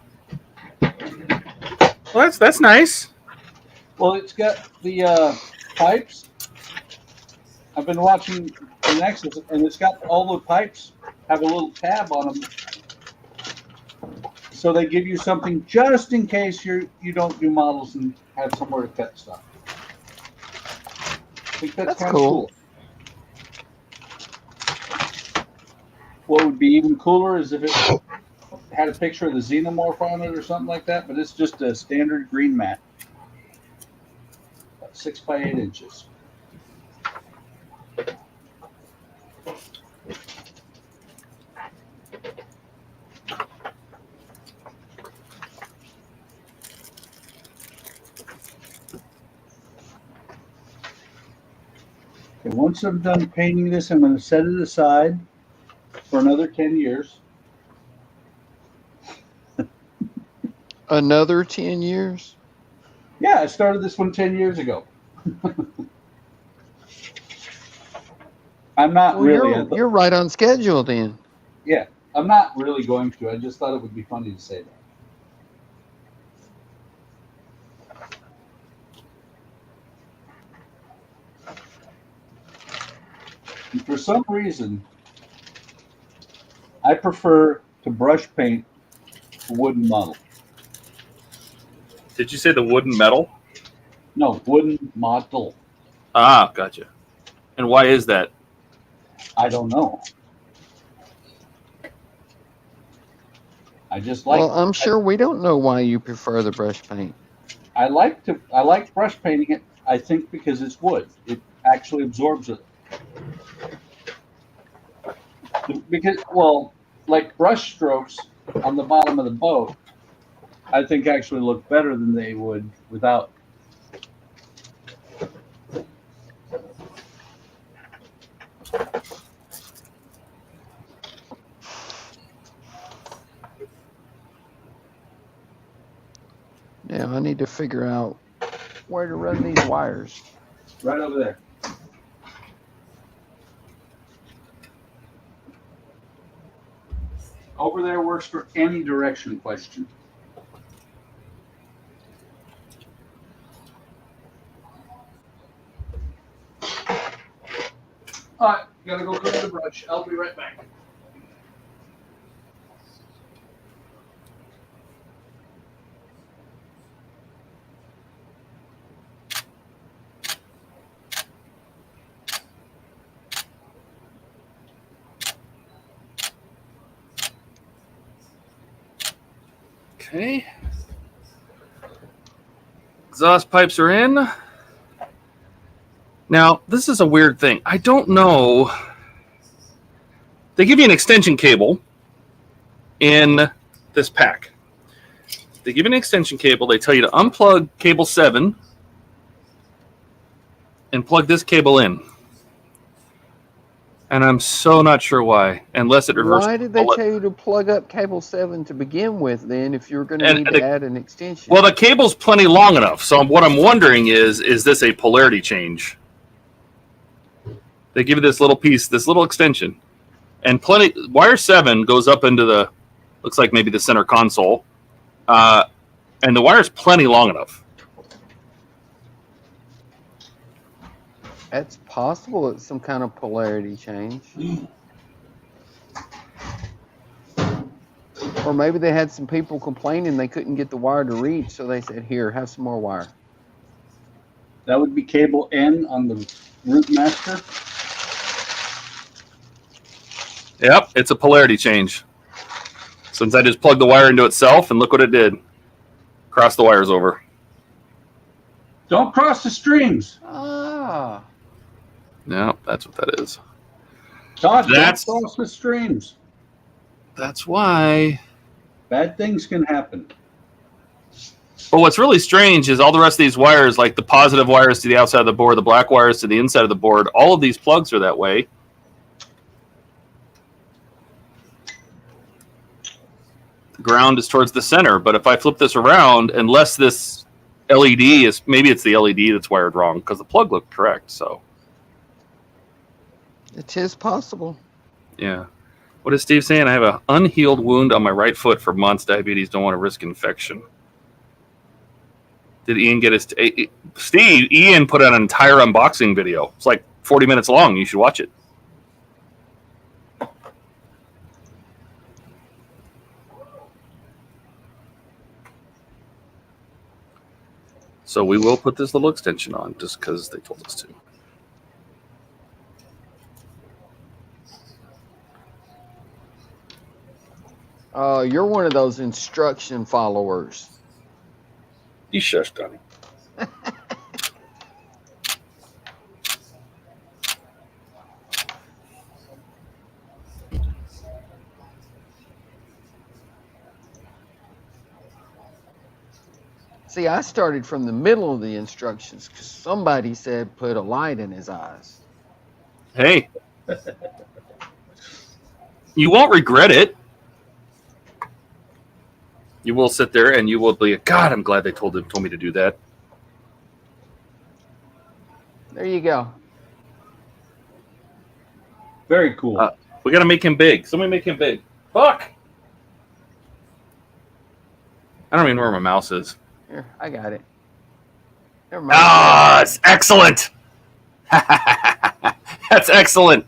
Well, that's nice. Well, it's got the pipes. I've been watching the Nexus, and it's got all the pipes have a little tab on them, so they give you something just in case you don't do models and have somewhere to cut stuff. I think that's kind of cool. cool. What would be even cooler is if it had a picture of the Xenomorph on it or something like that, but it's just a standard green mat. About 6 by 8 inches. And once I'm done painting this, I'm going to set it aside for another 10 years. Another 10 years? Yeah, I started this one 10 years ago. I'm not Well, really. you're right on schedule then. Yeah, I'm not really going to. I just thought it would be funny to say that. And for some reason, I prefer to brush paint a wooden model. Did you say the wooden metal? No, wooden model. Ah, gotcha. And why is that? I don't know. I just like. Well, I'm sure we don't know why you prefer the brush paint. I like brush painting it. I think because it's wood, it actually absorbs it. Because like brush strokes on the bottom of the boat, I think actually look better than they would without. Now I need to figure out where to run these wires. Right over there. Over there works for any direction question. All right, gotta go clean the brush. I'll be right back. Okay. Exhaust pipes are in. Now, this is a weird thing. I don't know. They give you an extension cable in this pack. They give you an extension cable. They tell you to unplug cable 7 and plug this cable in. And I'm so not sure why, unless it reverses. Why did they tell you to plug up cable 7 to begin with, then, if you're going to need to add an extension? Well, the cable's plenty long enough. So what I'm wondering is this a polarity change? They give you this little piece, this little extension, and plenty. Wire 7 goes up into the, looks like maybe the center console, and the wire's plenty long enough. That's possible. It's some kind of polarity change. Or maybe they had some people complaining they couldn't get the wire to reach, so they said, here, have some more wire. That would be cable N on the root master. Yep, it's a polarity change. Since I just plugged the wire into itself, and look what it did. Cross the wires over. Don't cross the streams. Ah. Yeah, that's what that is. Todd, That's- don't cross the streams. That's why. Bad things can happen. But what's really strange is all the rest of these wires, like the positive wires to the outside of the board, the black wires to the inside of the board, all of these plugs are that way. The ground is towards the center, but if I flip this around, unless this LED is, maybe it's the LED that's wired wrong, because the plug looked correct, so. It is possible. Yeah. What is Steve saying? I have an unhealed wound on my right foot for months. Diabetes, don't want to risk infection. Did Ian get his... Steve, Ian put out an entire unboxing video. It's like 40 minutes long. You should watch it. So we will put this little extension on just because they told us to. You're one of those instruction followers. You shush, Donnie. See, I started from the middle of the instructions because somebody said put a light in his eyes. Hey. You won't regret it. You will sit there and you will be, God, I'm glad they told me to do that. There you go. Very cool. We got to make him big. Somebody make him big. Fuck! I don't even know where my mouse is. Here, I got it. Never mind. Ah, it's excellent! That's excellent.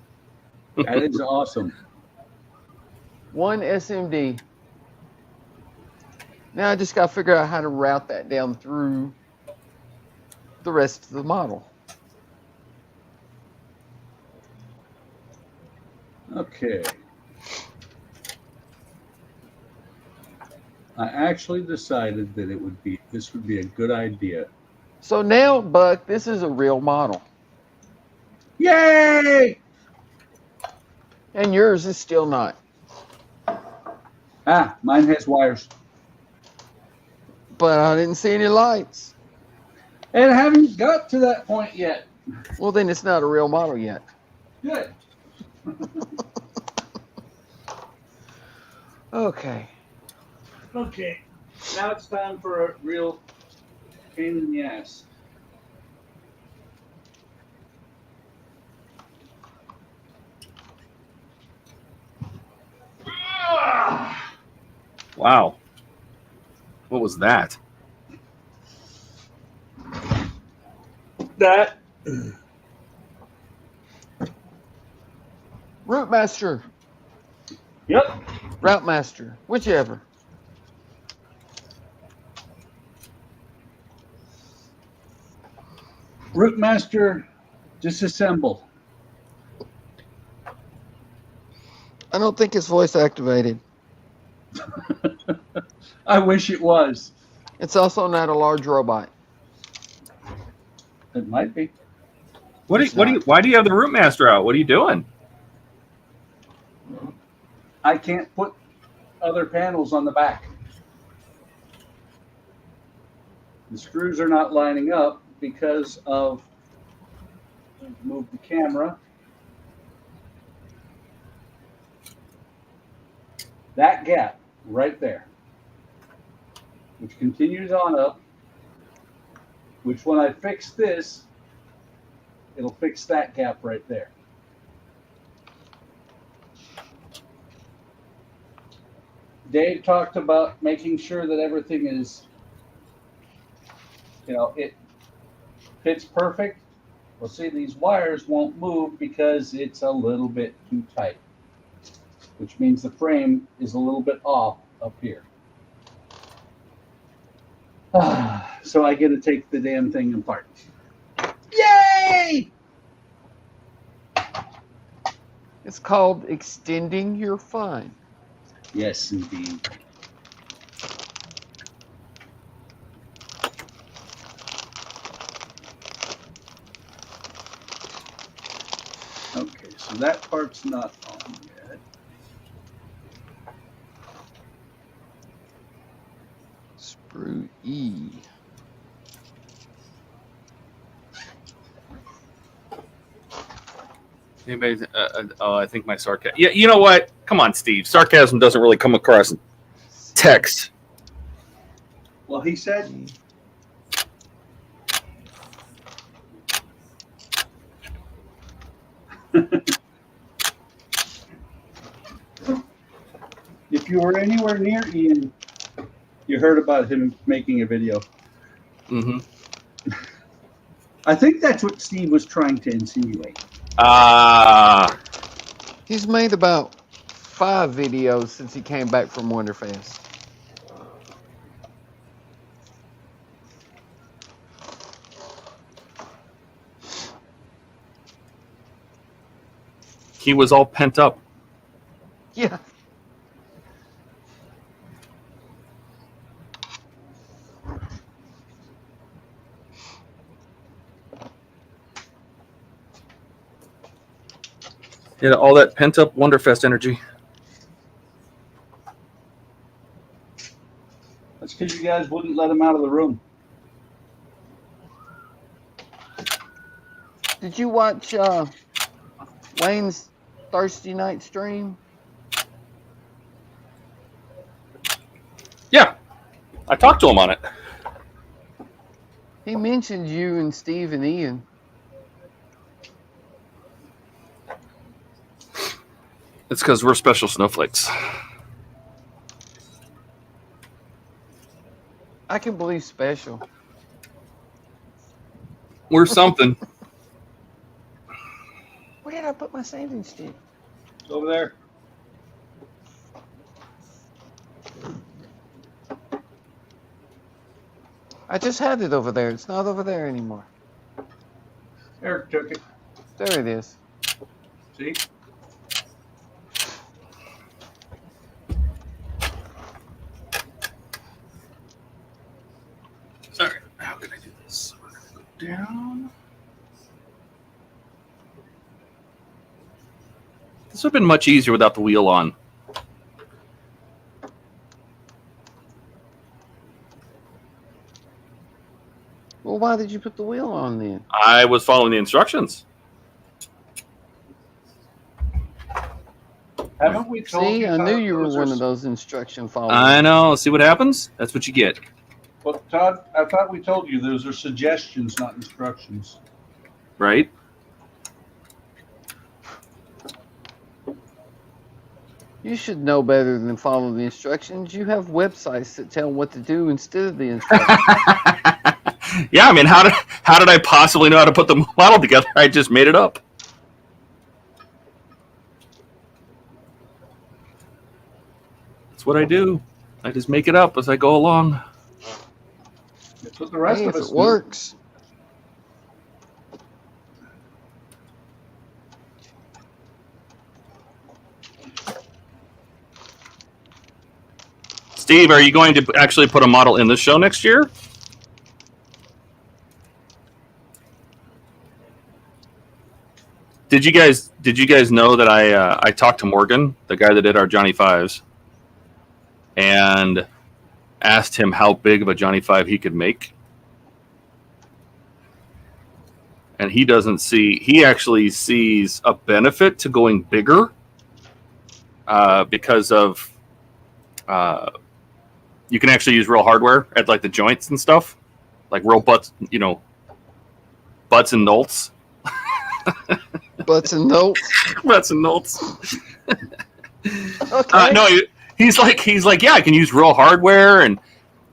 That is awesome. One SMD. Now I just got to figure out how to route that down through the rest of the model. Okay. I actually decided that this would be a good idea. So now, Buck, this is a real model. Yay! And yours is still not. Ah, mine has wires. But I didn't see any lights. And I haven't got to that point yet. Well, then it's not a real model yet. Good. Okay. Okay. Now it's time for a real pain in the ass. Wow. What was that? That. Route Master. Yep. Route Master. Whichever. Root master, disassemble. I don't think it's voice activated. I wish it was. It's also not a large robot. It might be. Why do you have the root master out? What are you doing? I can't put other panels on the back. The screws are not lining up because of, move the camera. that gap right there, which continues on up, which when I fix this, it'll fix that gap right there. Dave talked about making sure that everything is, it fits perfect. Well, see, these wires won't move because it's a little bit too tight, which means the frame is a little bit off up here. So I get to take the damn thing apart. Yay! It's called extending your fun. Yes, indeed. Okay, so that part's not on yet. Sprue E. Anybody? I think my sarcasm. Yeah, you know what? Come on, Steve. Sarcasm doesn't really come across in text. Well, he said. If you were anywhere near Ian, you heard about him making a video. Mm-hmm. I think that's what Steve was trying to insinuate. He's made about 5 videos since he came back from Wonderfest. He was all pent up. Yeah. Yeah, all that pent up Wonderfest energy. That's because you guys wouldn't let him out of the room. Did you watch Wayne's Thursday night stream? Yeah, I talked to him on it. He mentioned you and Steve and Ian. It's because we're special snowflakes. I can believe special. We're something. Where did I put my sanding stick? It's over there. I just had it over there. It's not over there anymore. Eric took it. There it is. See? All right, how can I do this? We're gonna go down. This would have been much easier without the wheel on. Well, why did you put the wheel on then? I was following the instructions. Haven't we told See, you? I Todd, knew you were those one are- of those instruction followers. I know. See what happens? That's what you get. Well, Todd, I thought we told you those are suggestions, not instructions. Right? You should know better than follow the instructions. You have websites that tell what to do instead of the instructions. Yeah, I mean, how did I possibly know how to put the model together? I just made it up. That's what I do. I just make it up as I go along. That's what the rest Hey, of if us it do. works. Steve, are you going to actually put a model in the show next year? Did you guys know that I talked to Morgan, the guy that did our Johnny Fives, and asked him how big of a Johnny Five he could make? And he doesn't see. He actually sees a benefit to going bigger because of you can actually use real hardware at like the joints and stuff, like real butts, butts and nolts. Butts and notes. Butts and nolts. Okay. No, he's like, yeah, I can use real hardware, and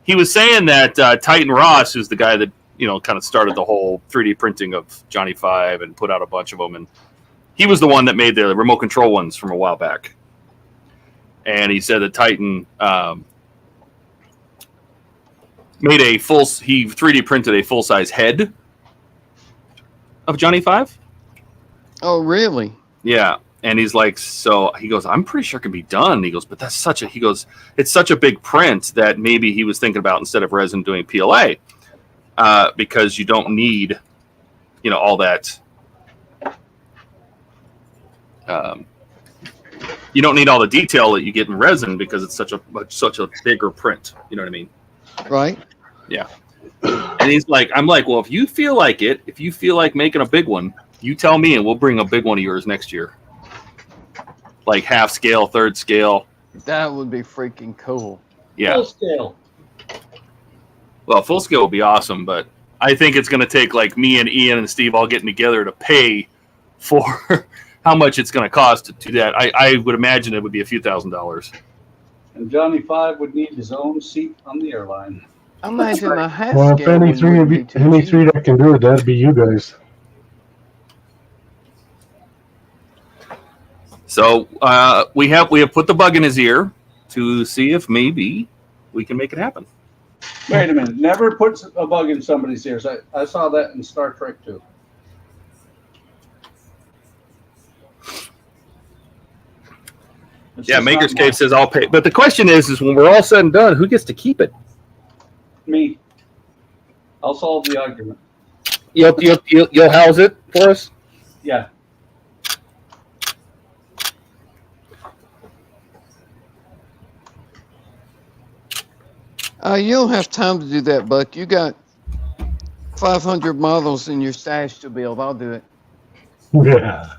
he was saying that Titan Ross, who's the guy that kind of started the whole 3D printing of Johnny 5 and put out a bunch of them, and he was the one that made the remote control ones from a while back. And he said that Titan made he 3D printed a full size head of Johnny 5. Oh, really? Yeah. And he's like, so he goes, I'm pretty sure it can be done. He goes, but it's such a big print that maybe he was thinking about instead of resin doing PLA, because you don't need, all that. You don't need all the detail that you get in resin because it's such a bigger print. You know what I mean? Right. Yeah. And he's like, I'm like, well, if you feel like making a big one, you tell me and we'll bring a big one of yours next year. Like half scale, third scale. That would be freaking cool. Yeah. Full scale. Well, full scale would be awesome, but I think it's going to take like me and Ian and Steve all getting together to pay for how much it's going to cost to do that. I would imagine it would be a few $1,000s. And Johnny 5 would need his own seat on the airline. Imagine a half Well, if scale. any three that can do it, that'd be you guys. So we have put the bug in his ear to see if maybe we can make it happen. Wait a minute. Never puts a bug in somebody's ears. I saw that in Star Trek too. It's Yeah, just Maker's not Cave says I'll pay. But the question is when we're all said and done, who gets to keep it? me. I'll solve the argument. You'll house it for us? Yeah. You don't have time to do that, Buck. You got 500 models in your stash to build. I'll do it. Yeah.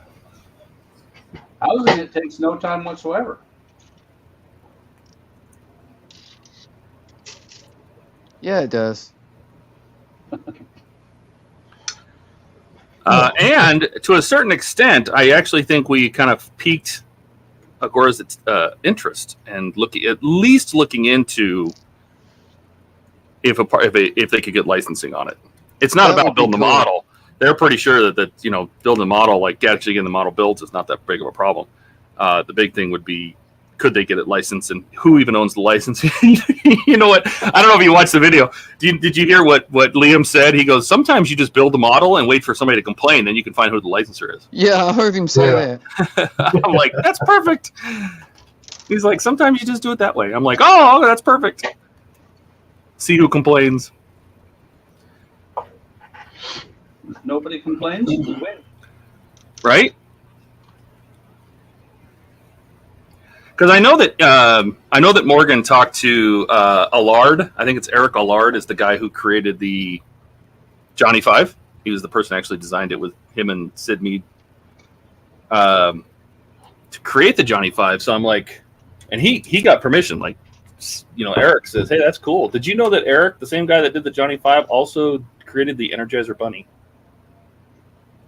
Housing it takes no time whatsoever. Yeah, it does. And to a certain extent, I actually think we kind of piqued Agora's interest and at least looking into if they could get licensing on it. It's not That would about be building the cool. model. They're pretty sure that building the model, like actually getting the model built, is not that big of a problem. The big thing would be, could they get it licensed, and who even owns the license? You know what? I don't know if you watched the video. Did you hear what Liam said? He goes, sometimes you just build the model and wait for somebody to complain, then you can find who the licensor is. Yeah, I heard him say Yeah. that. I'm like, that's perfect. He's like, sometimes you just do it that way. I'm like, oh, that's perfect. See who complains. If nobody complains, we win. Right? Because I know that Morgan talked to Allard. I think it's Eric Allard is the guy who created the Johnny 5. He was the person who actually designed it with him and Sid Mead to create the Johnny 5. So I'm like, and he got permission. Like, Eric says, hey, that's cool. Did you know that Eric, the same guy that did the Johnny 5, also created the Energizer Bunny?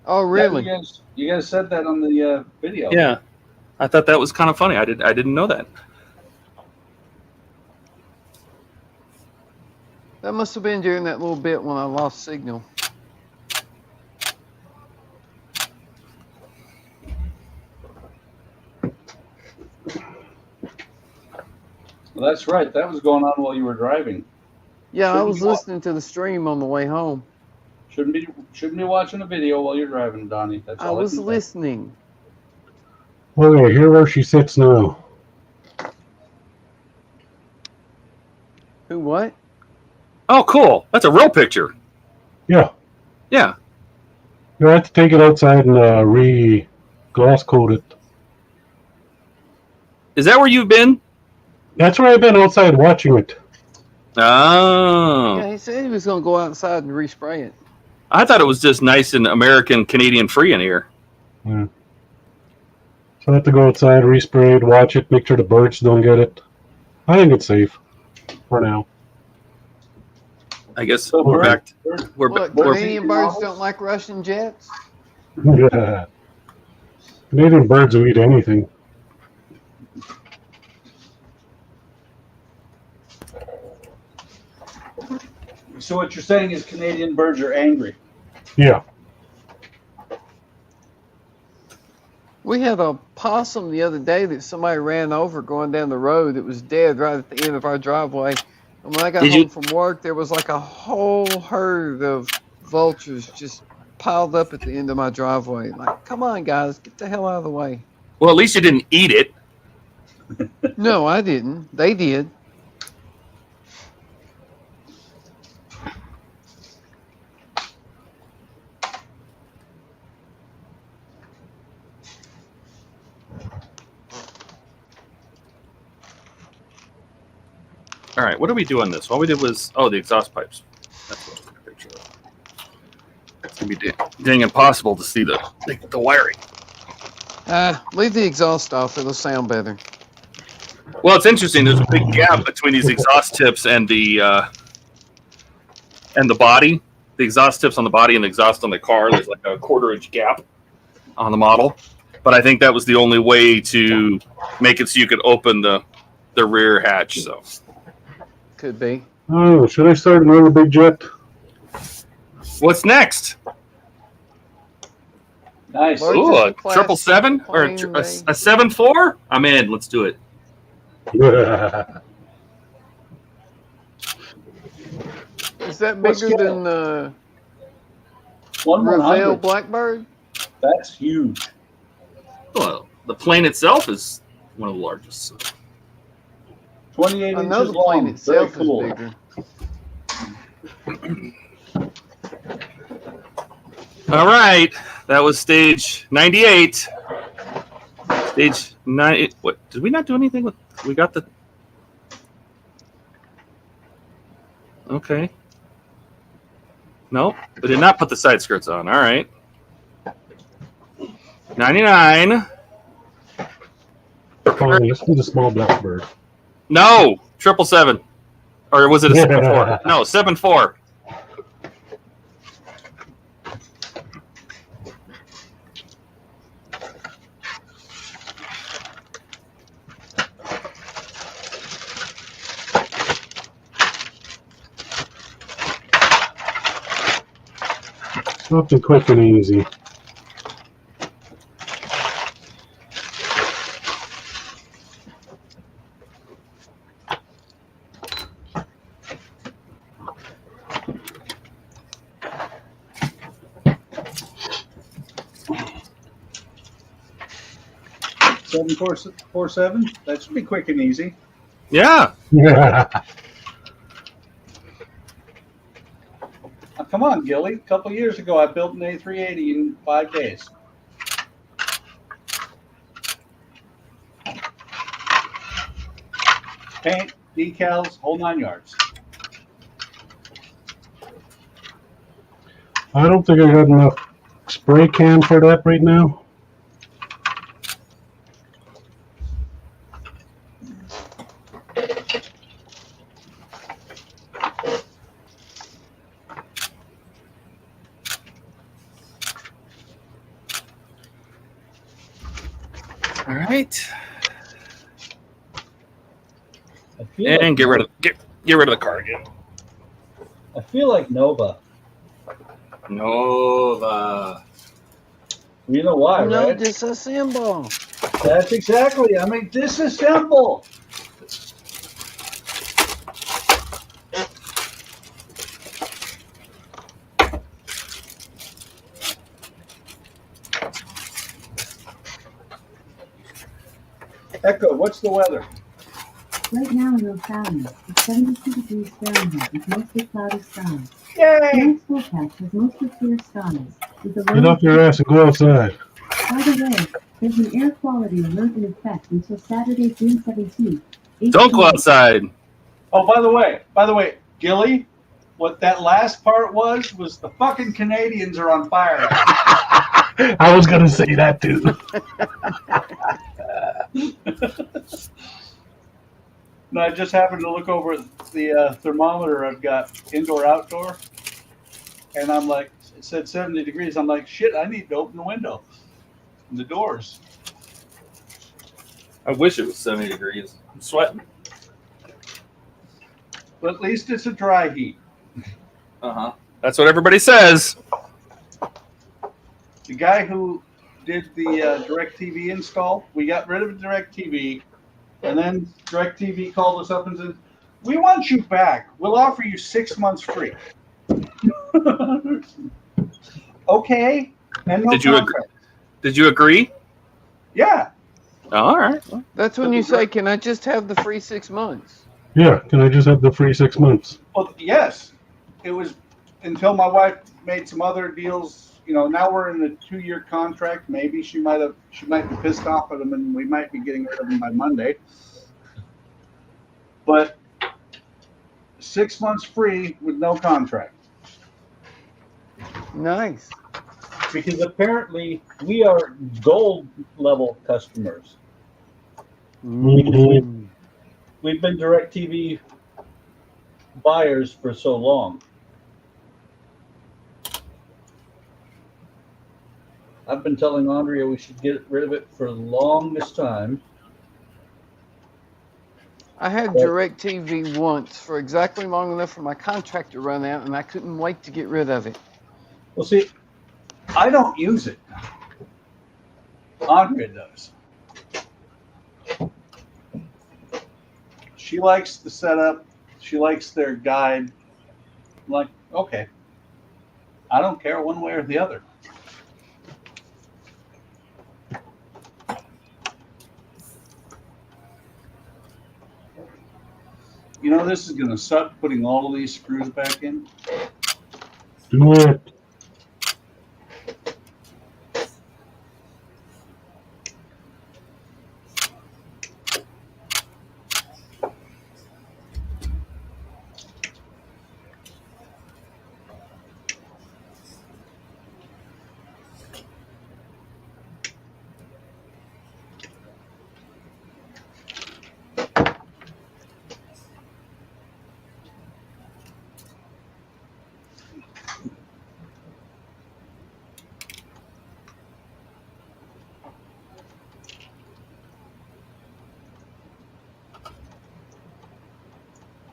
Oh, really? Yeah, you guys said that on the video. Yeah. I thought that was kind of funny. I didn't know that. That must have been during that little bit when I lost signal. Well, that's right. That was going on while you were driving. Yeah, I Shouldn't was you- listening to the stream on the way home. Shouldn't be watching a video while you're driving, Donnie. That's I all was can say. listening. Okay, here where she sits now. Who, what? Oh, cool. That's a real picture. Yeah. Yeah. You have to take it outside and re-gloss coat it. Is that where you've been? That's where I've been outside watching it. Oh. Yeah, he said he was going to go outside and respray it. I thought it was just nice and American Canadian free in here. Yeah. So I have to go outside, respray it, watch it, make sure the birds don't get it. I think it's safe for now. I guess So we're back. We're What, we're Canadian birds don't like Russian jets? Yeah. Canadian birds will eat anything. So what you're saying is Canadian birds are angry. Yeah. We had a possum the other day that somebody ran over going down the road that was dead right at the end of our driveway. And when I got Did home you- from work, there was like a whole herd of vultures just piled up at the end of my driveway. Like, come on, guys, get the hell out of the way. Well, at least you didn't eat it. No, I didn't. They did. All right, what did we do on this? All we did was, oh, the exhaust pipes. That's what I took a picture of. It's gonna be dang impossible to see the wiring. Leave the exhaust off. It'll sound better. Well, it's interesting. There's a big gap between these exhaust tips and the body. The exhaust tips on the body and the exhaust on the car. There's like a 1/4-inch gap on the model. But I think that was the only way to make it so you could open the rear hatch. So. Could be. Oh, should I start another big jet? What's next? Nice. Large- Ooh, a class 777 or a plane, 7.4? I'm in. Let's do it. Is that What's bigger good? than 1/100. Revell Blackbird? That's huge. Well, the plane itself is one of the largest. So. 28 I know inches the plane long. itself Very cool. is bigger. All right, that was stage 98. Stage 9. What did we not do anything with? We got the. Okay. Nope, we did not put the side skirts on. All right. 99. Fine, let's do the small blackbird. No, 777. Or was it a 7.4? No, 7.4. Something quick and easy. Seven four seven. That should be quick and easy. Yeah. Yeah. Now, come on, Gilly. A couple years ago, I built an A380 in 5 days. Paint, decals, whole 9 yards. I don't think I got enough spray can for that right now. All right. I feel And like, get rid of the car again. I feel like Nova. Nova. You know why, No, right? disassemble. That's exactly. I mean, disassemble. Echo, what's the weather? Right now in Rhode Island, it's 72 degrees Fahrenheit with mostly cloudy skies. Yay! Tonight's forecast has mostly clear skies. With a Get off your ass and go outside. By the way, there's an air quality alert in effect until Saturday, June 17th. 8 Don't go p.m. outside. Oh, by the way, Gilly, what that last part was the fucking Canadians are on fire. I was gonna say that too. And I just happened to look over the thermometer I've got indoor outdoor, and I'm like, it said 70 degrees. I'm like, shit, I need to open the window and the doors. I wish it was 70 degrees. I'm sweating. But at least it's a dry heat. Uh-huh. That's what everybody says. The guy who did the DirecTV install, we got rid of DirecTV, and then DirecTV called us up and said, "We want you back. We'll offer you 6 months free." Okay. And no Did you agree? contract. Did you agree? Yeah. Oh, all right. That's when you say, "Can I just have the free 6 months?" Yeah, can I just have the free 6 months? Well, yes. It was until my wife made some other deals. You know, now we're in a 2-year contract. Maybe she might be pissed off at him, and we might be getting rid of him by Monday. But 6 months free with no contract. Nice. Because apparently we are gold level customers. Mhm. We've been DirecTV buyers for so long. I've been telling Andrea we should get rid of it for the longest time. I had DirecTV once for exactly long enough for my contract to run out, and I couldn't wait to get rid of it. Well, see, I don't use it. Andrea does. She likes the setup. She likes their guide. I'm like, okay. I don't care one way or the other. You know, this is going to suck putting all of these screws back in. Do it.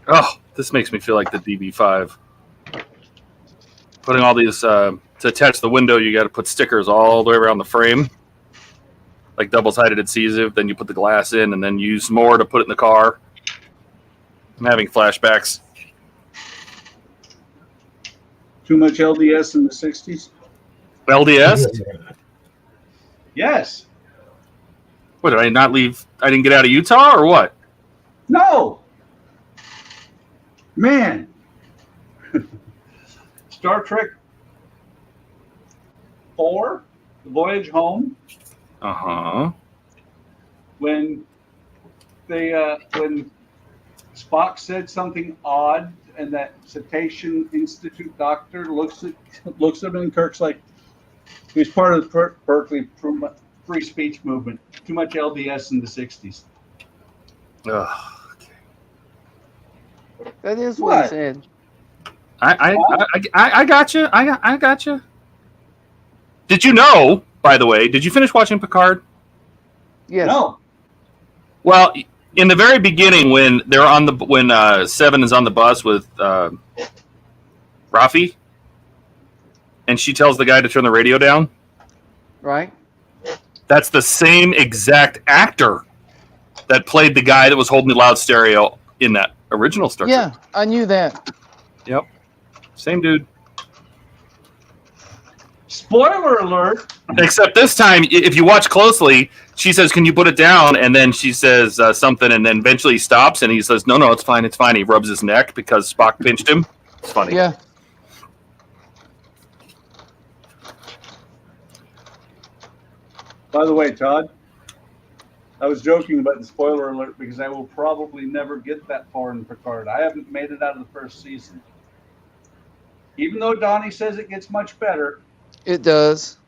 Oh, this makes me feel like the DB5. Putting all these to attach the window, you got to put stickers all the way around the frame, like double-sided adhesive. Then you put the glass in, and then use more to put it in the car. I'm having flashbacks. Too much LDS in the 60s? LDS? Yes. What, did I not leave? I didn't get out of Utah, or what? No. Man. Star Trek 4, The Voyage Home, Uh-huh. when Spock said something odd, and that Cetacean Institute doctor looks at him, and Kirk's like, he was part of the Berkeley free speech movement. Too much LDS in the 60s. Ugh. That is what he What? said. I got you. I got you. Did you know, by the way, did you finish watching Picard? Yes. No. Well, in the very beginning, when they're on when Seven is on the bus with Rafi, and she tells the guy to turn the radio down, Right? that's the same exact actor that played the guy that was holding the loud stereo in that original Star Trek. Yeah, I knew that. Yep. Same dude. Spoiler alert. Except this time, if you watch closely, she says, "Can you put it down?" And then she says something, and then eventually he stops, and he says, "No, it's fine, it's fine." He rubs his neck because Spock pinched him. It's funny. Yeah. By the way, Todd, I was joking about the spoiler alert because I will probably never get that far in Picard. I haven't made it out of the first season. Even though Donnie says it gets much better, It does.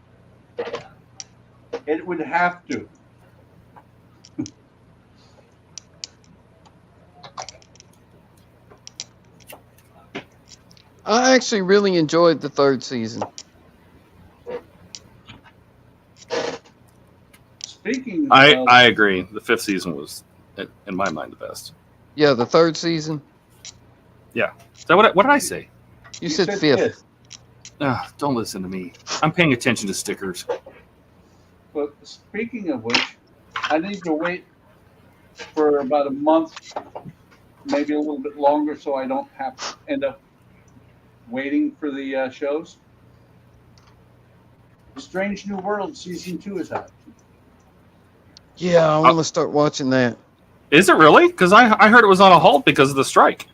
it would have to. I actually really enjoyed the third season. Speaking of, I agree. The 5th season was, in my mind, the best. Yeah, the third season. Is that what did I say? You said fifth. Don't listen to me. I'm paying attention to stickers. But speaking of which, I need to wait for about a month, maybe a little bit longer, so I don't have to end up waiting for the shows. Strange New World Season 2 is out. Yeah, I want to start watching that. Is it really? Because I heard it was on a halt because of the strike.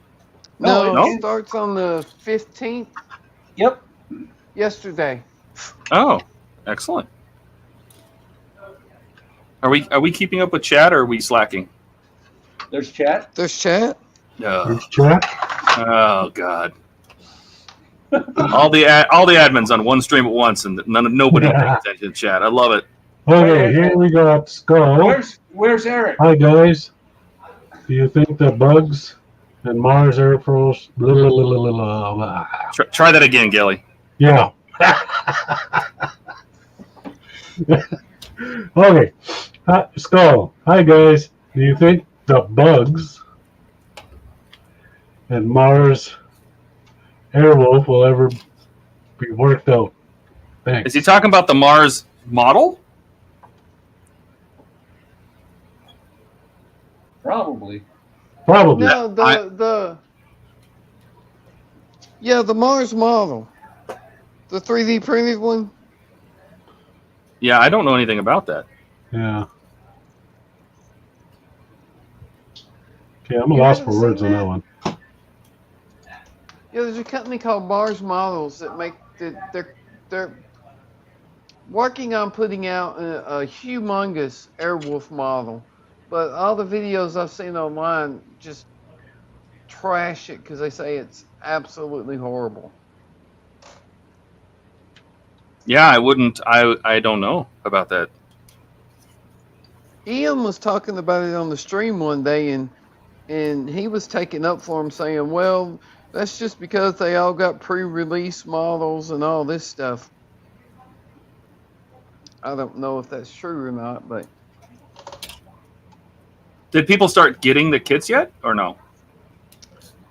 No, No? it starts on the 15th. Yep. Yesterday. Oh, excellent. Are we keeping up with chat or are we slacking? There's chat. There's chat. No. There's chat. Oh God. all the admins on one stream at once, and nobody pays attention to chat. I love it. Okay, here we got Skull. Where's Eric? Hi guys. Do you think the bugs and Mars Air Force? Blah, blah, blah, blah, blah, blah. Try that again, Gilly. Yeah. Okay. Skull. Hi guys. Do you think the bugs and Mars Airwolf will ever be worked out? Thanks. Is he talking about the Mars model? Probably. Probably. No, the Mars model, the 3D printed one. Yeah, I don't know anything about that. Yeah. Okay, I'm lost for words on that one. Yeah, there's a company called Mars Models that make they're working on putting out a humongous Airwolf model, but all the videos I've seen online just trash it because they say it's absolutely horrible. Yeah, I wouldn't. I don't know about that. Ian was talking about it on the stream one day, and he was taking up for him, saying, "Well, that's just because they all got pre-release models and all this stuff." I don't know if that's true or not, but Did people start getting the kits yet, or no?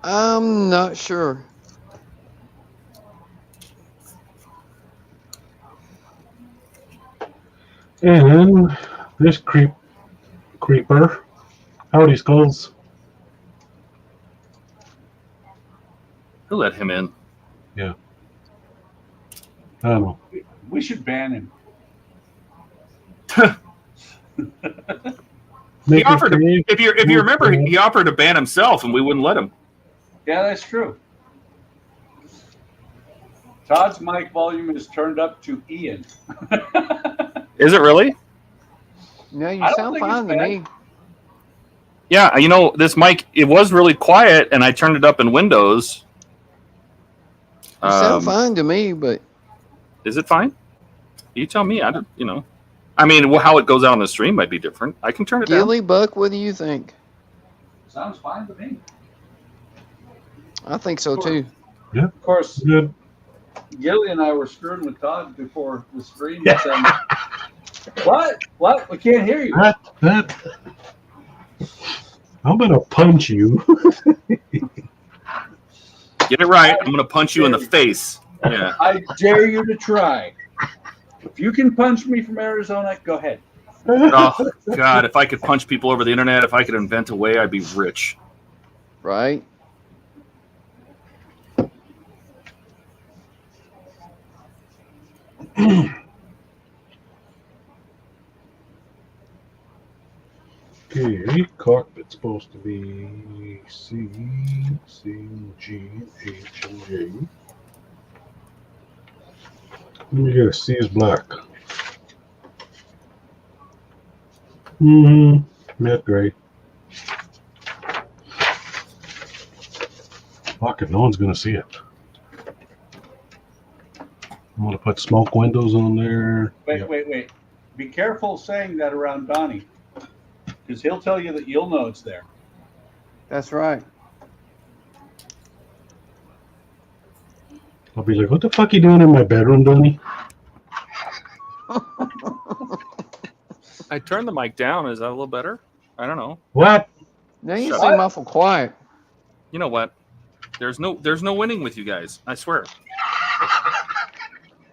I'm not sure. And this creeper. Howdy, Skulls. Who let him in? Yeah. I don't know. We should ban him. He offered to, if you remember, he offered to ban himself, and we wouldn't let him. Yeah, that's true. Todd's mic volume is turned up to Ian. Is it really? No, you I don't sound think fine it's to bad. me. Yeah, you know, this mic, it was really quiet, and I turned it up in Windows. You sound fine to me, but Is it fine? You tell me. I don't, you know. I mean, how it goes out on the stream might be different. I can turn it down. Gilly, Buck, what do you think? Sounds fine to me. I think so too. Of course, Good. Gilly and I were screwing with Todd before the stream and saying, What? We can't hear you. That. I'm gonna punch you. Get it right. I'm going to punch you in the face. Yeah. I dare you to try. If you can punch me from Arizona, go ahead. Oh, God, if I could punch people over the internet, if I could invent a way, I'd be rich. Right? Okay, cockpit's supposed to be C, G, H, and J. Let me get a C is black. Mid gray. Fuck it, no one's gonna see it. I'm gonna put smoke windows on there. Wait. Be careful saying that around Donnie, because he'll tell you that you'll know it's there. That's right. I'll be like, what the fuck you doing in my bedroom, Donnie? I turned the mic down. Is that a little better? I don't know. What? Now you Shut seem up. awful quiet. You know what? There's no winning with you guys. I swear.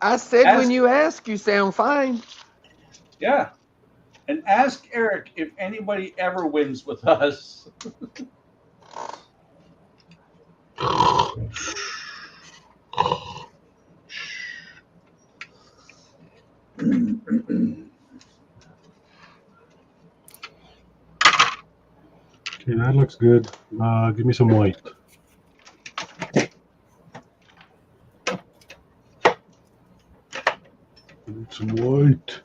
I said Ask- when you ask, you sound fine. Yeah. And ask Eric if anybody ever wins with us. Okay, that looks good. Give me some white. Need some white.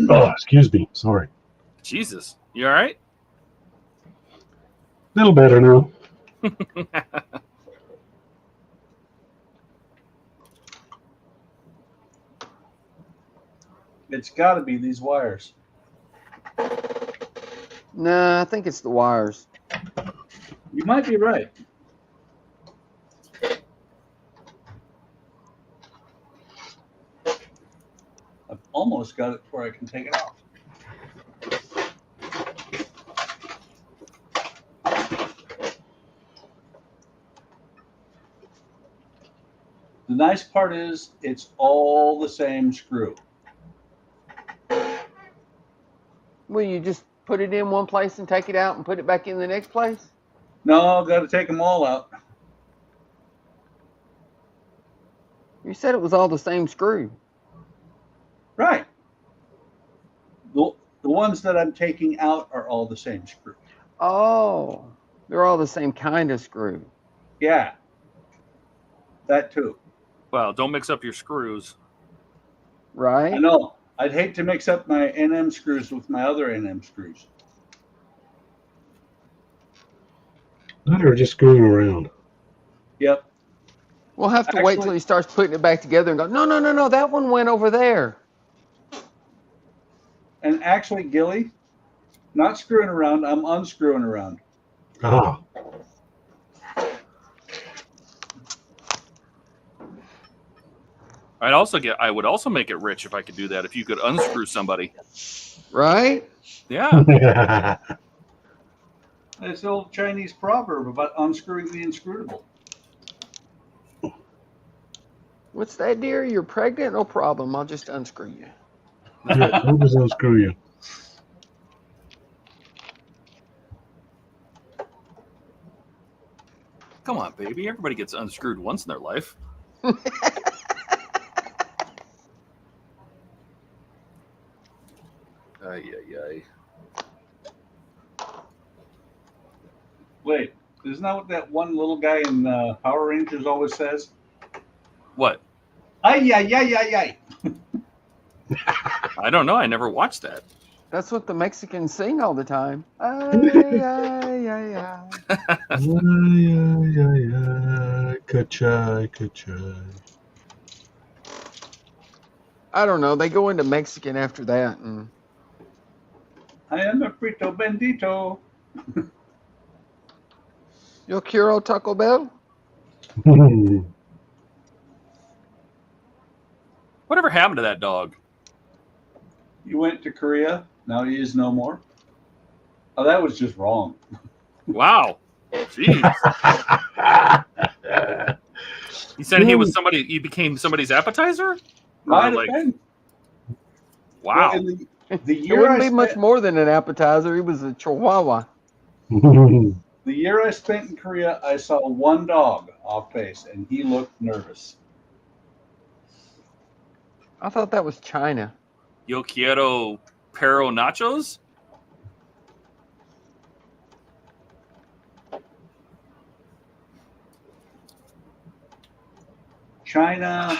Oh, excuse me. Sorry. Jesus, you all right? Little better now. It's got to be these wires. Nah, I think it's the wires. You might be right. I've almost got it to where I can take it off. The nice part is it's all the same screw. Well, you just put it in one place and take it out and put it back in the next place? No, got to take them all out. You said it was all the same screw. Right. The ones that I'm taking out are all the same screw. Oh, they're all the same kind of screw. Yeah. That too. Well, don't mix up your screws. Right? I know. I'd hate to mix up my NM screws with my other NM screws. Now they're just screwing around. Yep. We'll have to wait till he starts putting it back together and go, no, that one went over there. And actually, Gilly, not screwing around, I'm unscrewing around. Ah. I would also make it rich if I could do that. If you could unscrew somebody. Right? Yeah. It's the old Chinese proverb about unscrewing the inscrutable. What's that, dear? You're pregnant? No problem. I'll just unscrew you. Yeah, I'll just unscrew you. Come on, baby. Everybody gets unscrewed once in their life. Ay, ay, ay. Wait, isn't that what that one little guy in Power Rangers always says? What? Ay, ay, ay, ay, ay. I don't know. I never watched that. That's what the Mexicans sing all the time. Ay, ay, ay, ay. Ay, ay, ay, ay. Kachai, kachai. I don't know. They go into Mexican after that. And I am a frito bendito. Yo quiero Taco Bell? Whatever happened to that dog? You went to Korea. Now he is no more. Oh, that was just wrong. Wow. Jeez. You said he was somebody. He became somebody's appetizer. Might have like- been. Wow. Well, in the It year wouldn't I be much spent, more than an appetizer. He was a chihuahua. the year I spent in Korea, I saw one dog off base, and he looked nervous. I thought that was China. Yo quiero perro nachos. China,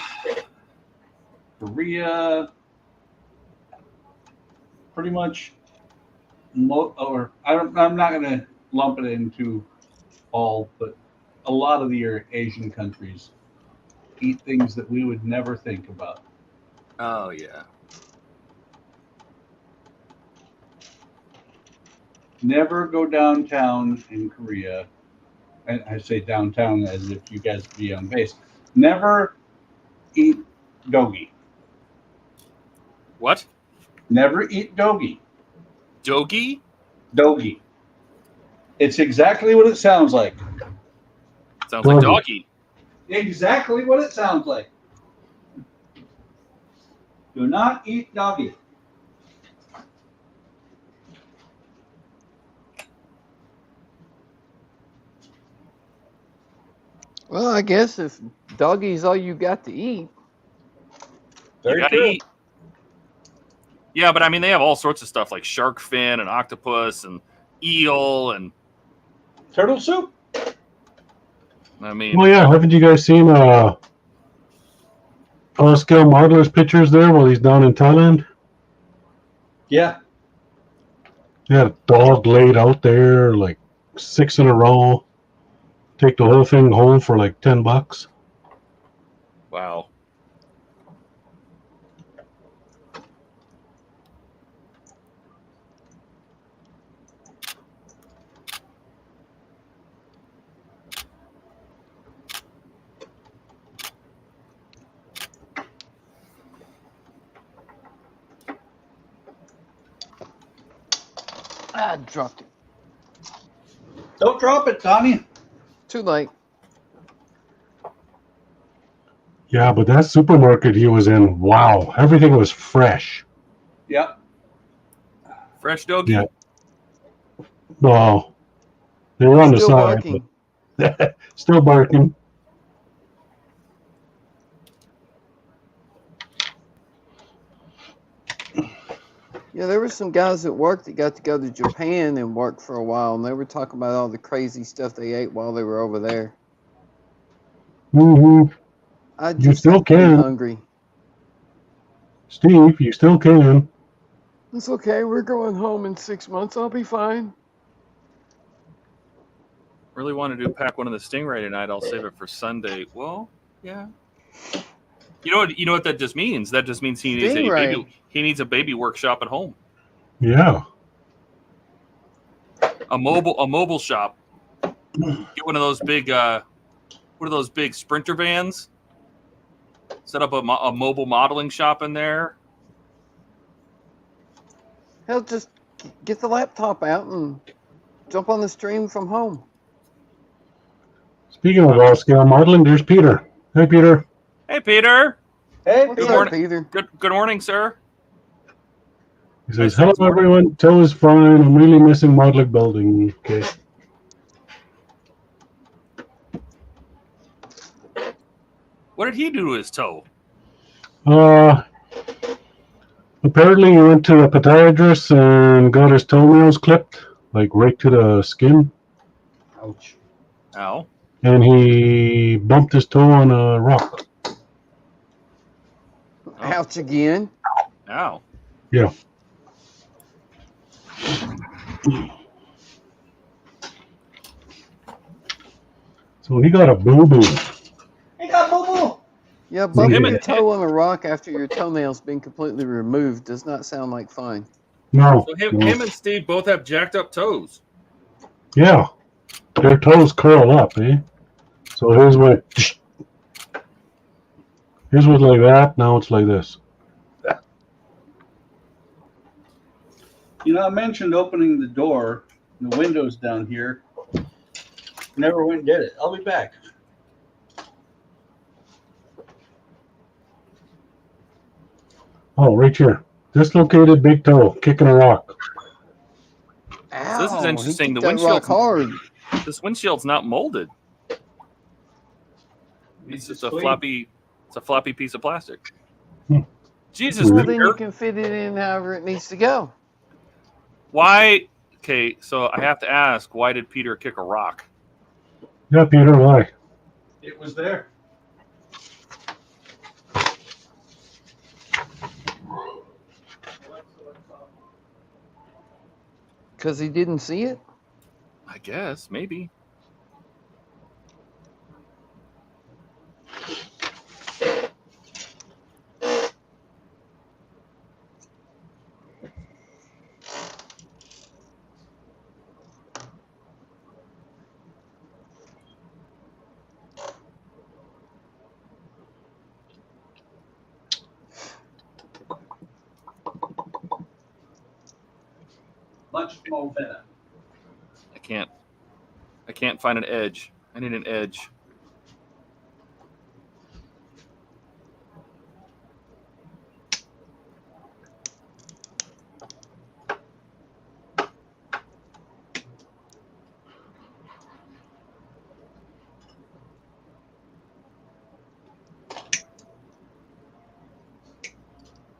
Korea, pretty much. I'm not going to lump it into all, but a lot of the Asian countries eat things that we would never think about. Oh yeah. Never go downtown in Korea. And I say downtown as if you guys be on base. Never eat dogi. What? Never eat dogi. Dogi? Dogi. It's exactly what it sounds like. Sounds like Doggy. doggy. Exactly what it sounds like. Do not eat doggy. Well, I guess if doggy's all you got to eat. You Very gotta true. eat. Yeah, but I mean, they have all sorts of stuff like shark fin and octopus and eel and Turtle soup. I mean, Well, yeah. Haven't you guys seen scale modelers pictures there while he's down in Thailand? Yeah. Yeah, dog laid out there, like 6 in a row. Take the whole thing home for like $10. wow. I dropped it. Don't drop it, Donnie. Too late. Yeah, but that supermarket he was in, wow, everything was fresh. Yep. Fresh doggy? Yeah. Well, they were on the Still side, barking. but still barking. Yeah, there were some guys at work that got to go to Japan and work for a while, and they were talking about all the crazy stuff they ate while they were over there. Mm-hmm. I You just still got pretty can. hungry. Steve, you still can. It's okay. We're going home in 6 months. I'll be fine. Really want to do pack one of the Stingray tonight. I'll save it for Sunday. Well, yeah. You know what that just means? That just means he needs a baby workshop at home. Yeah. A mobile shop. Get one of those big Sprinter vans. Set up a mobile modeling shop in there. Hell, just get the laptop out and jump on the stream from home. Speaking of scale modeling, there's Peter. Hey, Peter. Hey, Peter. Hey, What's Good up, morning. Peter? Good morning, sir. He says, Nice hello, this morning. everyone. Toe is fine. I'm really missing modeling building. Okay. What did he do to his toe? Apparently he went to a podiatrist and got his toenails clipped, like right to the skin. ouch. Ow. And he bumped his toe on a rock. Ouch again. Ow. Yeah. So he got a boo-boo. Hey, got boo-boo. Yeah, bumping him your toe on a rock after your toenail's been completely removed does not sound like fun. No. So him no. and Steve both have jacked up toes. Yeah. Their toes curl up, eh? So his went like that, now it's like this. You know, I mentioned opening the door, and the windows down here. Never went and did it. I'll be back. Oh, right here. Dislocated big toe, kicking a rock. Ow, So this is interesting. He The kicked that rock windshield's hard. This windshield's not molded. It's just a floppy piece of plastic. Hmm. Jesus, Well, then you Peter. can fit it in however it needs to go. Why? Okay, so I have to ask, why did Peter kick a rock? Yeah, Peter, why? It was there. Because he didn't see it? I guess, maybe. Much more better. I can't find an edge. I need an edge.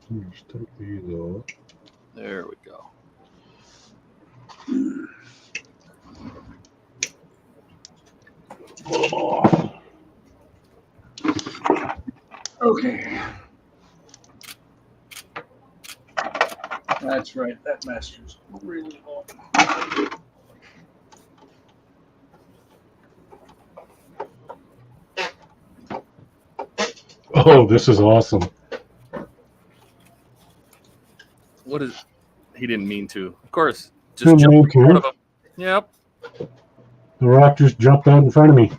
Let's take these off. There we go. Pull them off. Okay. That's right. That master's really long. Oh, this is awesome. What is? He didn't mean to. Of course, Didn't just jump mean in front to. of him. Yep. The rock just jumped out in front of me.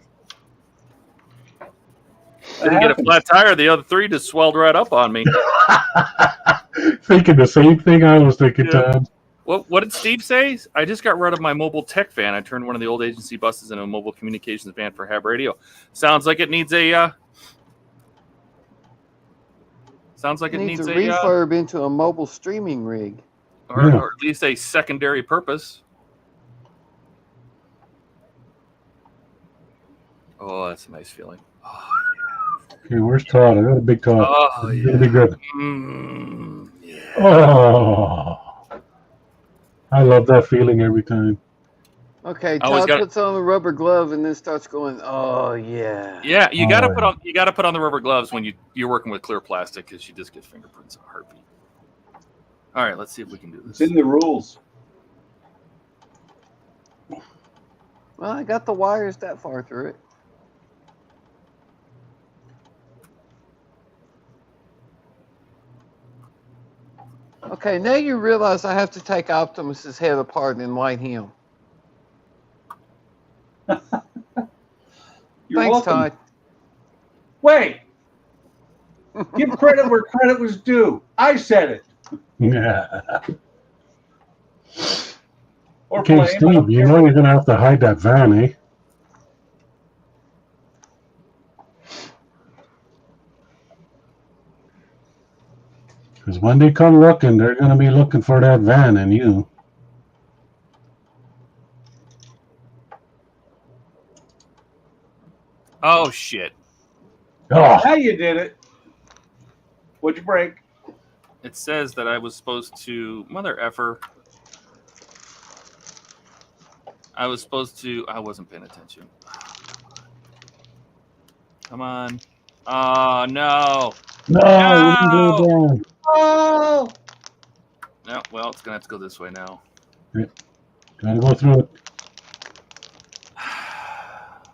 Didn't get a flat tire. The other three just swelled right up on me. Thinking the same thing I was thinking, Yeah. Todd. What did Steve say? I just got rid of my mobile tech van. I turned one of the old agency buses into a mobile communications van for Hab Radio. Sounds like it needs a. Sounds like it needs a a refurb into a mobile streaming rig. or, Yeah. or at least a secondary purpose. Oh, that's a nice feeling. Oh, Okay, where's Todd? I got a big Todd. oh It's yeah. gonna be good. Yeah. Oh, I love that feeling every time. Okay, I always Todd gotta- puts on a rubber glove and then starts going, "Oh yeah." Yeah, you gotta Oh, put on the rubber gloves when you're working with clear plastic because you just get fingerprints in a heartbeat. All right, let's see if we can do It's this. in the rules. Well, I got the wires that far through it. Okay, now you realize I have to take Optimus's head apart and light him. You're Thanks, welcome. Todd. Wait. Give credit where credit was due. I said it. Yeah. Or Okay, blame. I Steve, don't you care. know you're gonna have to hide that van, eh? Because when they come looking, they're gonna be looking for that van and you. Oh shit! Oh, Now you did it. What'd you break? It says that I was supposed to mother effer. I wasn't paying attention. Come on. Oh no. no, No! it didn't go down. Oh! No, well, it's gonna have to go this way now. Gotta go through it.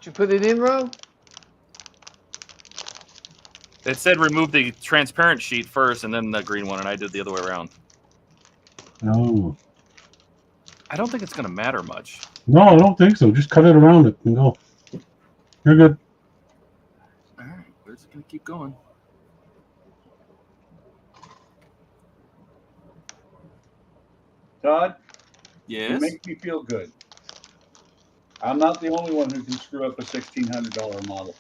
Did you put it in, Ro? It said remove the transparent sheet first and then the green one, and I did the other way around. No. I don't think it's gonna matter much. No, I don't think so. Just cut it around it and go. You're good. All right, where's it gonna keep going? Todd, you Yes. make me feel good. I'm not the only one who can screw up a $1,600 model.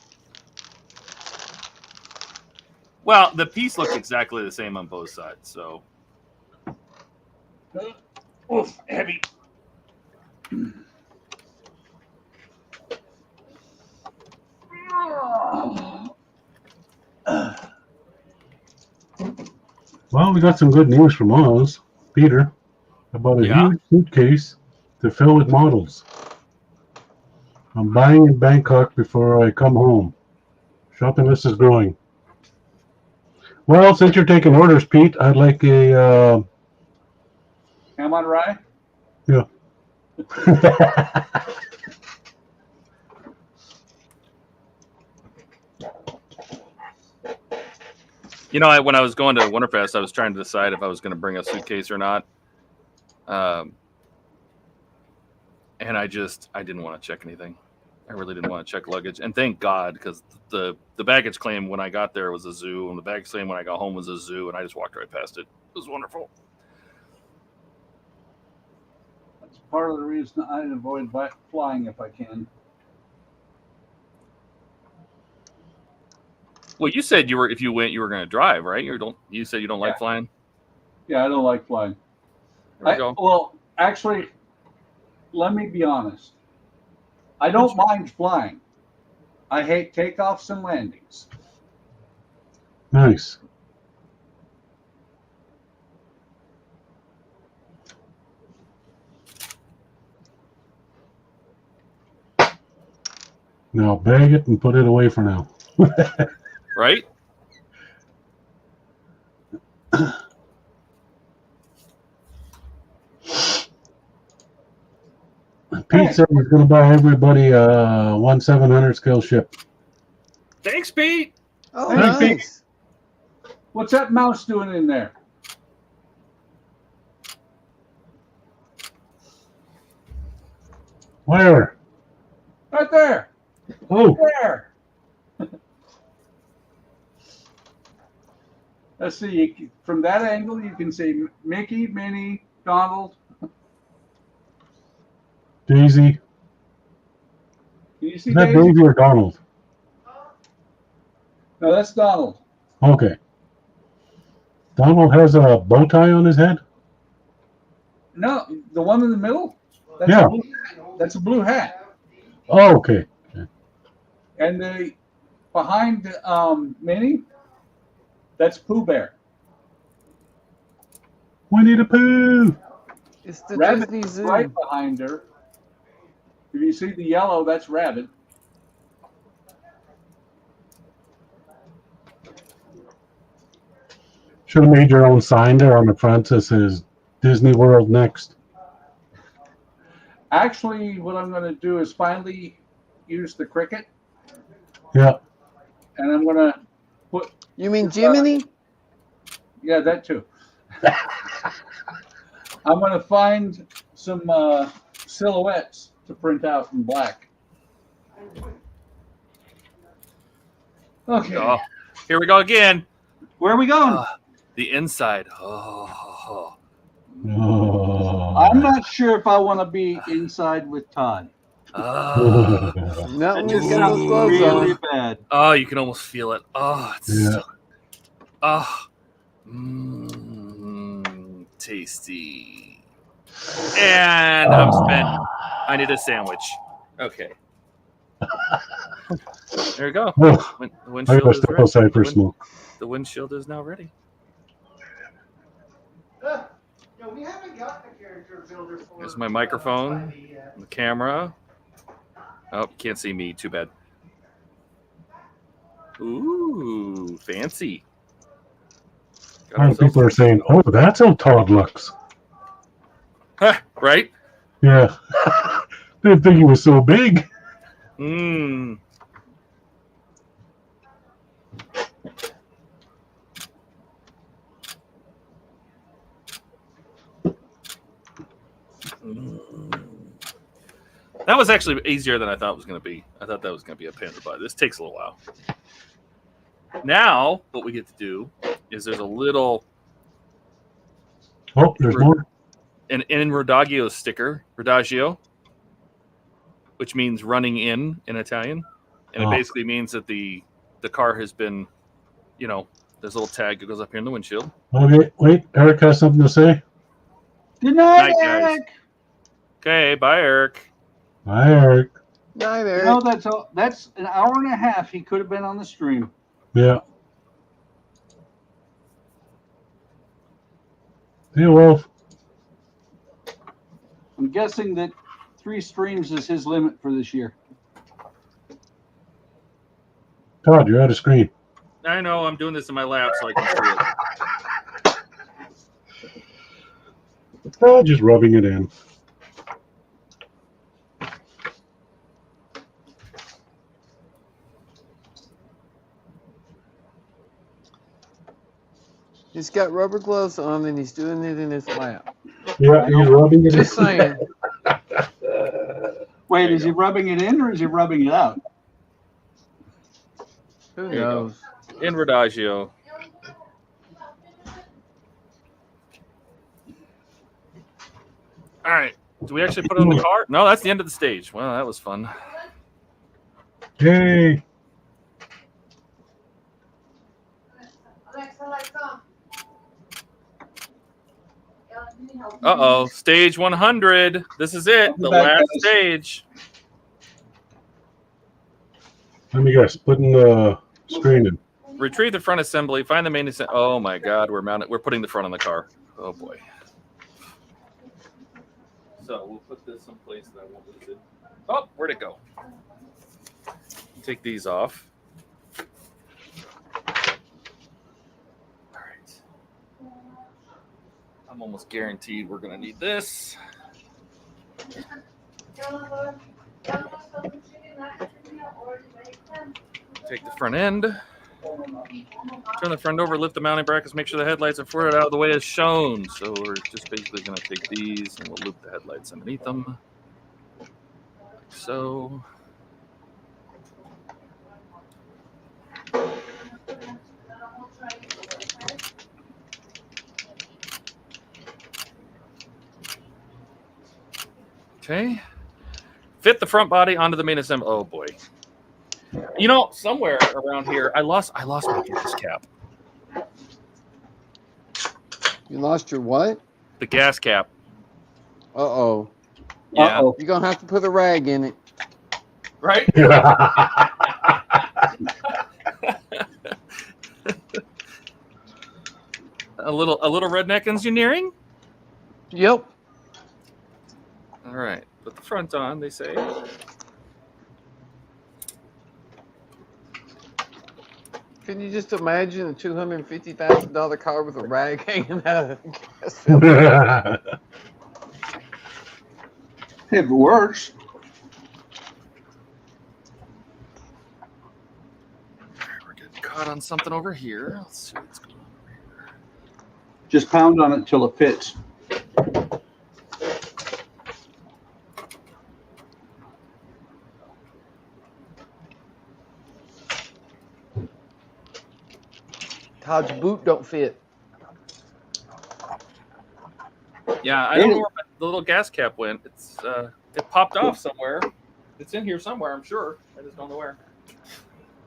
Well, the piece looks exactly the same on both sides, so. Oof, heavy. Well, we got some good news from Oz, Peter, about a Yeah. huge suitcase to fill with models. I'm buying in Bangkok before I come home. Shopping list is growing. Well, since you're taking orders, Pete, I'd like a. Ham on rye? You know, when I was going to Winterfest, I was trying to decide if I was going to bring a suitcase or not. And I didn't want to check anything. I really didn't want to check luggage. And thank God, because the baggage claim when I got there was a zoo, and the baggage claim when I got home was a zoo, and I just walked right past it. It was wonderful. part of the reason I avoid flying if I can. Well, you said you were if you went, you were going to drive, right? You said you don't like flying. Yeah, I don't like flying. There we go. Well, actually, let me be honest. I don't mind flying. I hate takeoffs and landings. Nice. Now bag it and put it away for now. Right? Pete said he's going to buy everybody a 1/700 scale ship. Thanks, Pete. Oh, Thanks, Pete. nice. What's that mouse doing in there? Where? Right there. Oh, There. Let's see. From that angle, you can see Mickey, Minnie, Donald. Daisy. Can you see Is that Daisy? Daisy or Donald? No, that's Donald. Okay. Donald has a bow tie on his head? No, the one in the middle? That's Yeah. That's a blue hat. Oh, okay. And the behind Minnie, that's Pooh Bear. Winnie the Pooh. It's the Rabbit Disney Zoo. right behind her. If you see the yellow, that's Rabbit. Should have made your own sign there on the front that says Disney World next. Actually, what I'm going to do is finally use the cricket, Yeah. and I'm going to put, You mean Jiminy? yeah, that too. I'm going to find some silhouettes to print out in black. Okay. Oh, here we go again. Where are we going? The inside. Oh. Oh. I'm not sure if I want to be inside with Todd. Oh. Not when you Just got sounds those gloves really on. bad. Oh, you can almost feel it. Oh, it's Yeah. so. Oh. Tasty. And I'm spent. I need a sandwich. Okay. There we go. Oh, The I windshield gotta is step ready. outside for a smoke. The windshield is now ready. No, we haven't gotten a character builder for. There's my microphone, the camera. Oh, you can't see me. Too bad. Ooh, fancy. Got A lot of people are saying, "Oh, that's how Todd looks." Huh, right? Yeah. Didn't think he was so big. Mmm. That was actually easier than I thought it was going to be. I thought that was going to be a pain in the butt. This takes a little while. Now, what we get to do is there's a little Oh, there's more. an in Rodagio sticker, Rodagio, which means running in Italian. And it Oh. basically means that the car has been, you know, there's a little tag that goes up here in the windshield. Okay, wait. Eric has something to say. Good night, Night, guys. Eric. Okay, bye, Eric. Hi, Eric. Night, Eric. No, that's an hour and a half he could have been on the stream. Yeah. See you, Wolf. I'm guessing that 3 streams is his limit for this year. Todd, you're out of screen. I know, I'm doing this in my lap so I can see it. Oh, just rubbing it in. He's got rubber gloves on and he's doing it in his lap. Yeah, he's rubbing it Just in. saying. Wait, is he rubbing it in or is he rubbing it out? Who There you go. knows? In Rodagio. All right. Do we actually put it on the car? No, that's the end of the stage. Well, that was fun. Yay! Uh-oh, stage 100. This is it, the last stage. Let me guess. Putting the screen in. Retrieve the front assembly. Find the main assembly. Oh my God, we're mounted. We're putting the front on the car. Oh boy. So we'll put this someplace that I won't lose it. Oh, where'd it go? Take these off. All right. I'm almost guaranteed we're gonna need this. Take the front end. Turn the front over, lift the mounting brackets, make sure the headlights are forward out of the way as shown. So we're just basically going to take these and we'll loop the headlights underneath them. Like so. Okay. Fit the front body onto the main assembly. Oh boy. You know, somewhere around here, I lost my gas cap. You lost your what? The gas cap. Uh-oh. Yeah. Uh-oh. You're going to have to put a rag in it. Right? a little redneck engineering? Yep. All right. Put the front on, they say. Can you just imagine a $250,000 car with a rag hanging out of the gas cylinder? If it works. We're getting caught on something over here. Let's see what's going on over here. Just pound on it until it fits. Todd's boot don't fit. Yeah, I don't know where the little gas cap went. It's it popped off somewhere. It's in here somewhere, I'm sure. I just don't know where.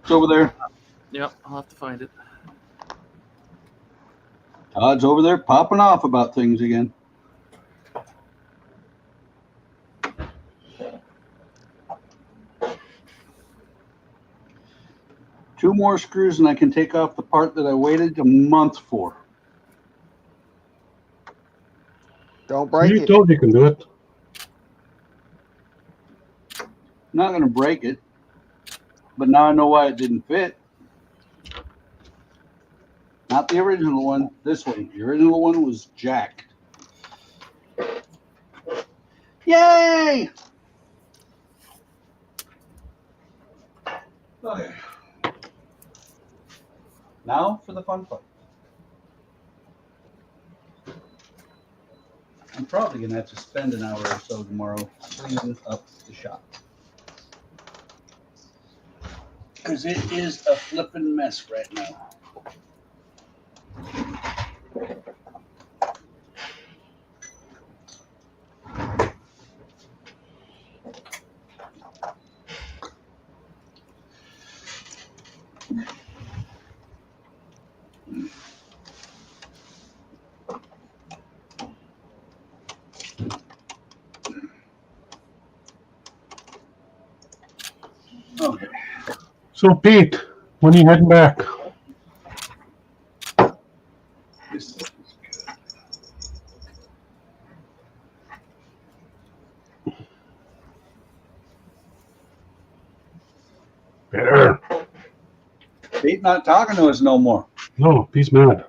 It's over there. Yep, I'll have to find it. Todd's over there popping off about things again. Two more screws and I can take off the part that I waited a month for. Don't break You it. told you can do it. Not going to break it, but now I know why it didn't fit. Not the original one, this one. The original one was jacked. Yay! Okay. Now for the fun part. I'm probably going to have to spend an hour or so tomorrow cleaning up the shop. Because it is a flippin' mess right now. Okay. So, Pete, when are you heading back? This is good. Better. Pete not talking to us no more. No, he's mad.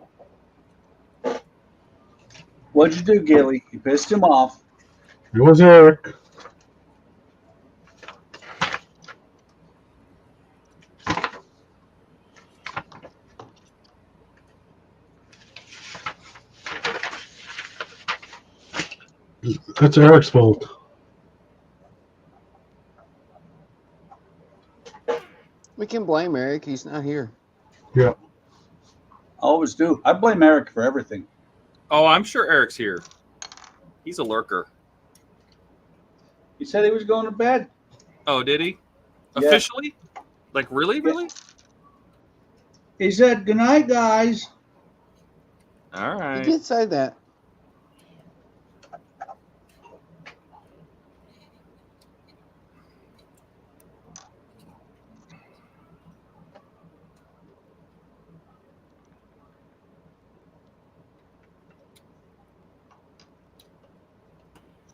What'd you do, Gilly? You pissed him off. It was Eric. That's Eric's fault. We can blame Eric. He's not here. Yeah. I always do. I blame Eric for everything. Oh, I'm sure Eric's here. He's a lurker. He said he was going to bed. Oh, did he? Yeah. Officially? Like, really? Really? He said, "Good night, guys." All He right. did say that.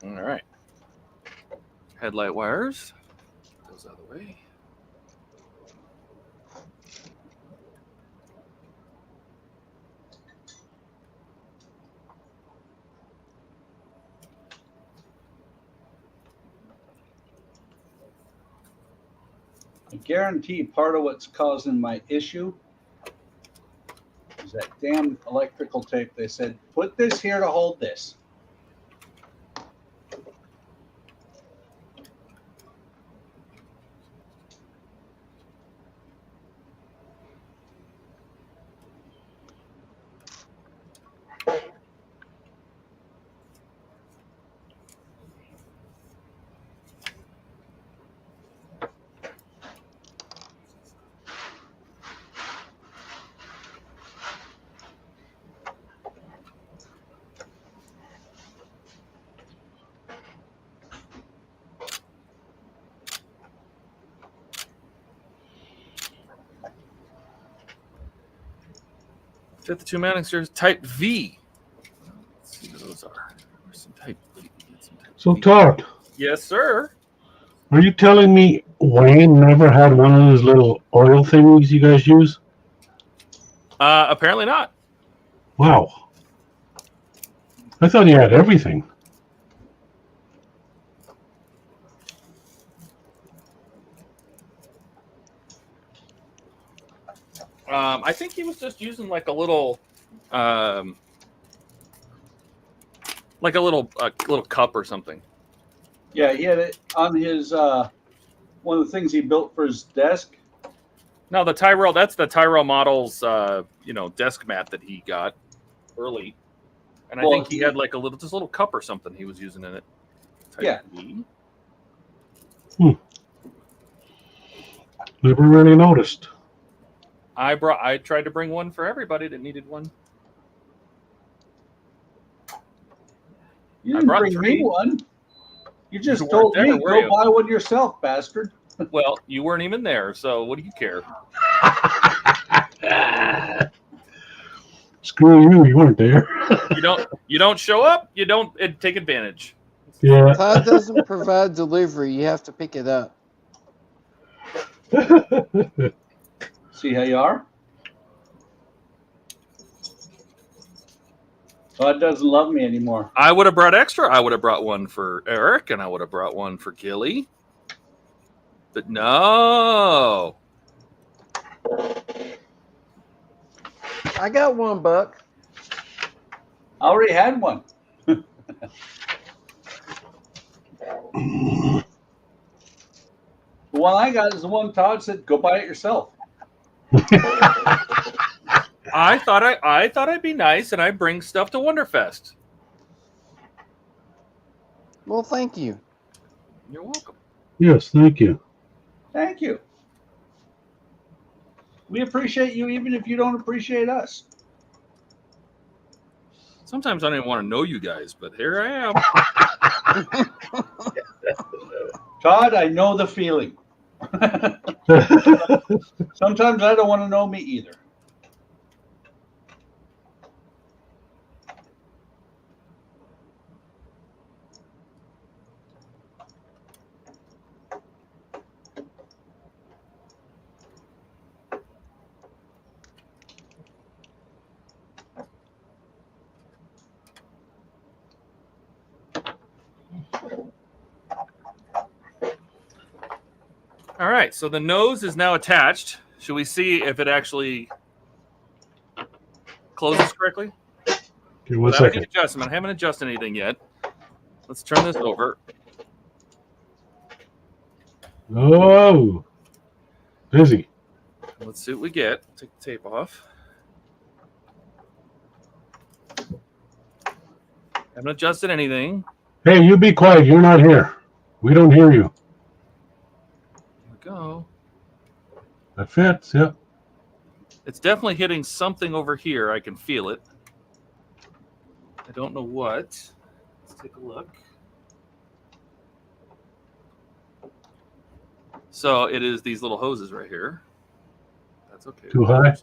All right. Headlight wires. Those out of the way. I guarantee part of what's causing my issue is that damn electrical tape. They said, put this here to hold this. Fit the two mounting screws. Type V. Let's see what those are. Where's some type V? Some type So V. Todd, Yes, sir. are you telling me Wayne never had one of those little oil thingies you guys use? Apparently not. Wow. I thought he had everything. I think he was just using like a little, little cup or something. Yeah, he had it on his one of the things he built for his desk. No, the Tyrell. That's the Tyrell Models, desk mat that he got early, and I Well, think he had like a little cup or something he was using in it. Type Yeah. V. Never really noticed. I tried to bring one for everybody that needed one. You I didn't brought bring 3. me one. You just You told weren't me, there, were go you? buy one yourself, bastard. Well, you weren't even there, so what do you care? Screw you, you weren't there. You don't show up, you don't take advantage. Yeah. Todd doesn't provide delivery. You have to pick it up. See how you are? God doesn't love me anymore. I would have brought extra. I would have brought one for Eric, and I would have brought one for Gilly. But no. I got one, Buck. I already had one. The one I got is the one Todd said, go buy it yourself. I thought I'd be nice and I'd bring stuff to Wonderfest. Well, thank you. You're welcome. Yes, thank you. Thank you. We appreciate you even if you don't appreciate us. Sometimes I don't even want to know you guys, but here I am. Todd, I know the feeling. Sometimes I don't want to know me either. All right, so the nose is now attached. Should we see if it actually closes correctly? Okay, one Without any second. adjustment. I haven't adjusted anything yet. Let's turn this over. Oh, busy. Let's see what we get. Take the tape off. Haven't adjusted anything. Hey, you be quiet. You're not here. We don't hear you. There we go. That fits, yep. It's definitely hitting something over here. I can feel it. I don't know what. Let's take a look. So it is these little hoses right here. That's okay. Too high?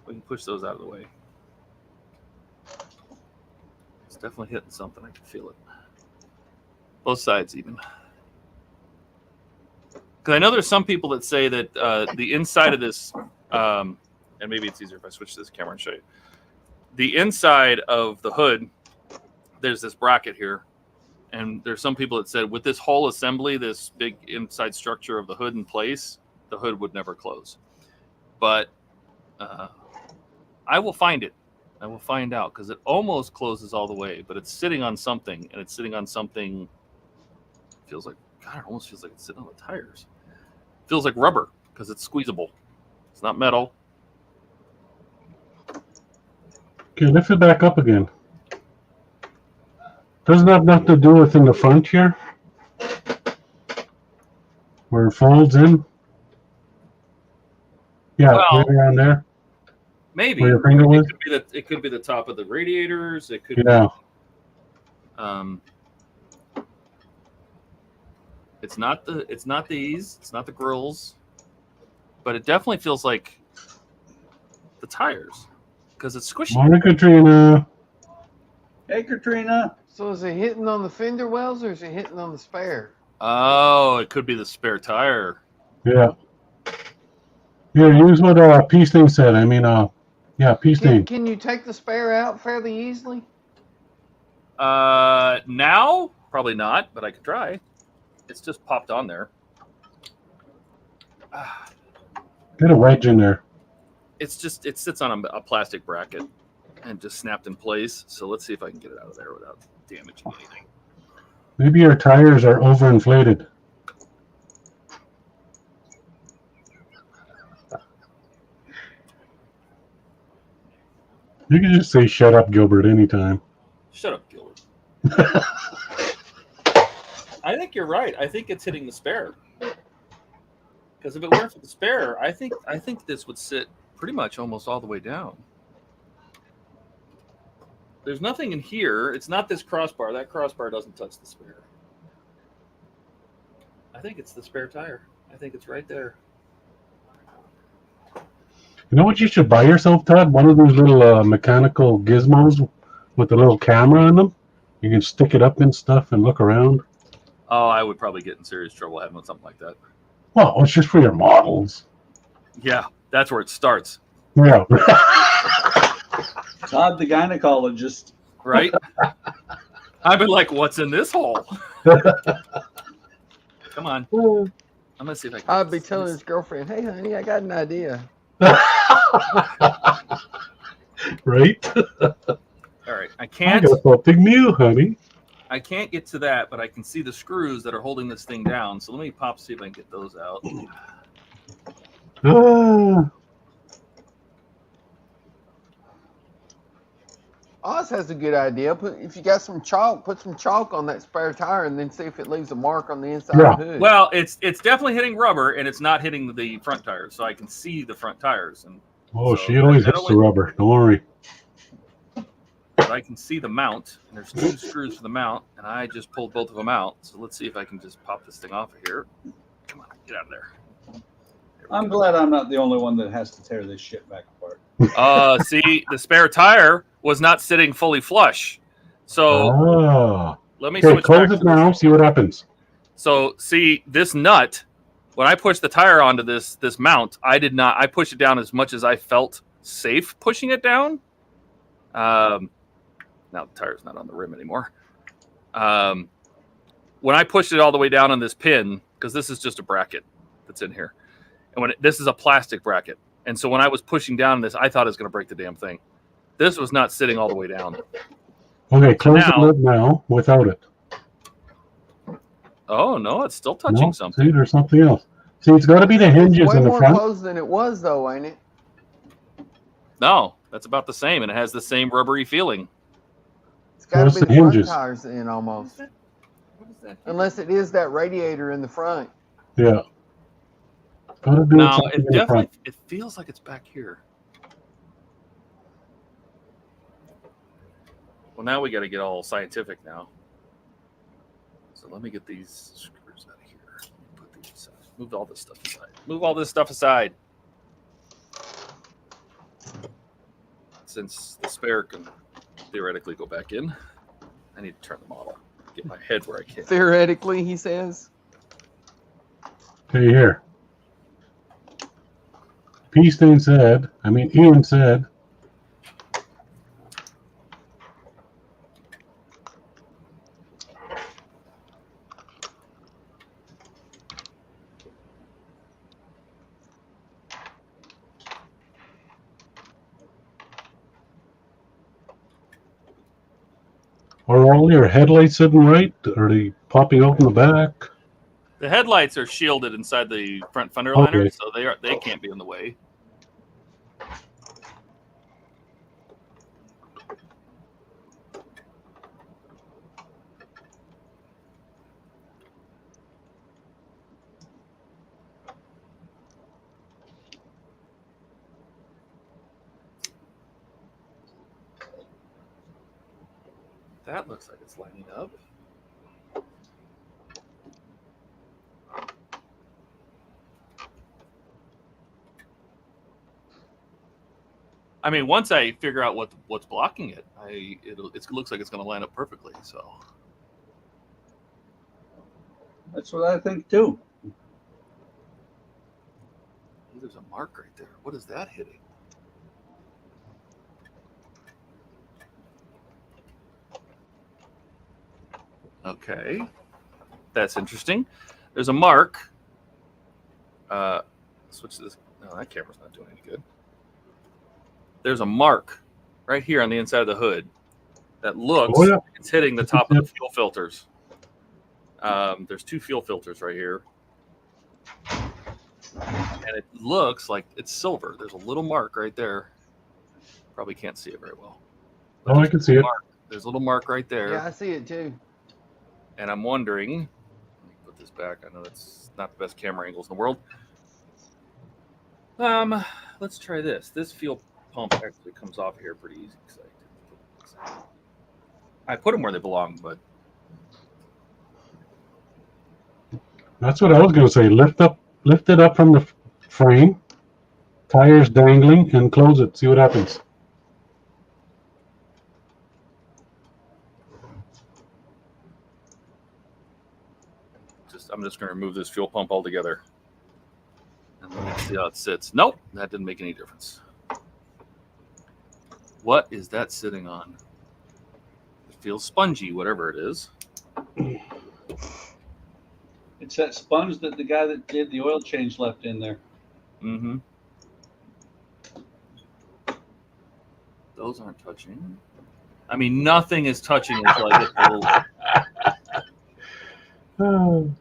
We can push those out of the way. It's definitely hitting something. I can feel it. Both sides even. Because I know there's some people that say that the inside of this, and maybe it's easier if I switch to this camera and show you. The inside of the hood, there's this bracket here. And there's some people that said with this whole assembly, this big inside structure of the hood in place, the hood would never close. But I will find it. I will find out because it almost closes all the way, but it's sitting on something, and it's sitting on something. Feels like, God, it almost feels like it's sitting on the tires. It feels like rubber because it's squeezable. It's not metal. Okay, lift it back up again. Doesn't have nothing to do with in the front here? Where it folds in? Yeah, Well, right around there. Maybe Where your finger was? it could be the top of the radiators. It could Yeah. be. It's not these. It's not the grills, but it definitely feels like the tires because it's squishy. Morning, Katrina. Hey, Katrina. So is it hitting on the fender wells or is it hitting on the spare? Oh, it could be the spare tire. Yeah. Here, use what PITSTAIN said. I mean, yeah, PITSTAIN. Can you take the spare out fairly easily? Now probably not, but I could try. It's just popped on there. Get a wedge in there. It's just it sits on a plastic bracket and just snapped in place. So let's see if I can get it out of there without damaging anything. Maybe your tires are overinflated. You can just say "Shut up, Gilbert" anytime. Shut up, Gilbert. I think you're right. I think it's hitting the spare. Because if it weren't for the spare, I think this would sit pretty much almost all the way down. There's nothing in here. It's not this crossbar. That crossbar doesn't touch the spare. I think it's the spare tire. I think it's right there. You know what you should buy yourself, Todd? One of those little mechanical gizmos with a little camera in them. You can stick it up in stuff and look around. Oh, I would probably get in serious trouble having something like that. Well, it's just for your models. Yeah, that's where it starts. Yeah. Todd, the gynecologist. Right? I've been like, what's in this hole? Come on. I'm going to see if I can. I'd be telling his girlfriend, hey, honey, I got an idea. Right? All right. I I can't. got something new, honey. I can't get to that, but I can see the screws that are holding this thing down. So let me see if I can get those out. Ah. Oz has a good idea. If you got some chalk, put some chalk on that spare tire and then see if it leaves a mark on the inside of the hood. Well, it's definitely hitting rubber, and it's not hitting the front tires, so I can see the front tires. And Oh, so she always hits the rubber. Don't worry. But I can see the mount, and there's 2 screws for the mount, and I just pulled both of them out. So let's see if I can just pop this thing off of here. Come on, get out of there. I'm glad I'm not the only one that has to tear this shit back apart. See, the spare tire was not sitting fully flush. So let me Okay, switch close back it now. See what happens. So see this nut, when I pushed the tire onto this mount, I pushed it down as much as I felt safe pushing it down. Now the tire's not on the rim anymore. When I pushed it all the way down on this pin, because this is just a bracket that's in here, and this is a plastic bracket, and so when I was pushing down this, I thought it was going to break the damn thing. This was not sitting all the way down. Okay, close the lid now without it. Oh no, it's still touching something. See, there's something else. See, it's got to be the hinges Way in the more front. closed than it was, though, ain't it? No, that's about the same, and it has the same rubbery feeling. It's got Where's to be the the front hinges? tires in almost. Unless it is that radiator in the front. Yeah. Gotta do No, something it in the definitely front. it feels like it's back here. Well, now we got to get all scientific now. So let me get these screws out of here. Put these aside. Move all this stuff aside. Move all this stuff aside. Since the spare can theoretically go back in, I need to turn the model. Get my head where I can. Theoretically, he says. Okay, here. PITSTAIN said, Ian said, are all your headlights sitting right? Are they popping out in the back? The headlights are shielded inside the front fender liner, Okay. so they can't be in the way. That looks like it's lining up. I mean, once I figure out what's blocking it, it looks like it's going to line up perfectly. So That's what I think too. there's a mark right there. What is that hitting? Okay, that's interesting. There's a mark. Switch this. No, that camera's not doing any good. There's a mark right here on the inside of the hood that looks like it's hitting the top of the fuel filters. There's two fuel filters right here. And it looks like it's silver. There's a little mark right there. Probably can't see it very well. Oh, I can see it. There's a little mark right there. Yeah, I see it too. And I'm wondering, let me put this back. I know it's not the best camera angles in the world. Let's try this. This fuel pump actually comes off here pretty easy. I put them where they belong, but That's what I was going to say. Lift it up from the frame, tires dangling, and close it. See what happens. I'm just going to remove this fuel pump altogether. And let me see how it sits. Nope, that didn't make any difference. What is that sitting on? It feels spongy, whatever it is. It's that sponge that the guy that did the oil change left in there. Mm-hmm. Those aren't touching. I mean, nothing is touching until I get the little...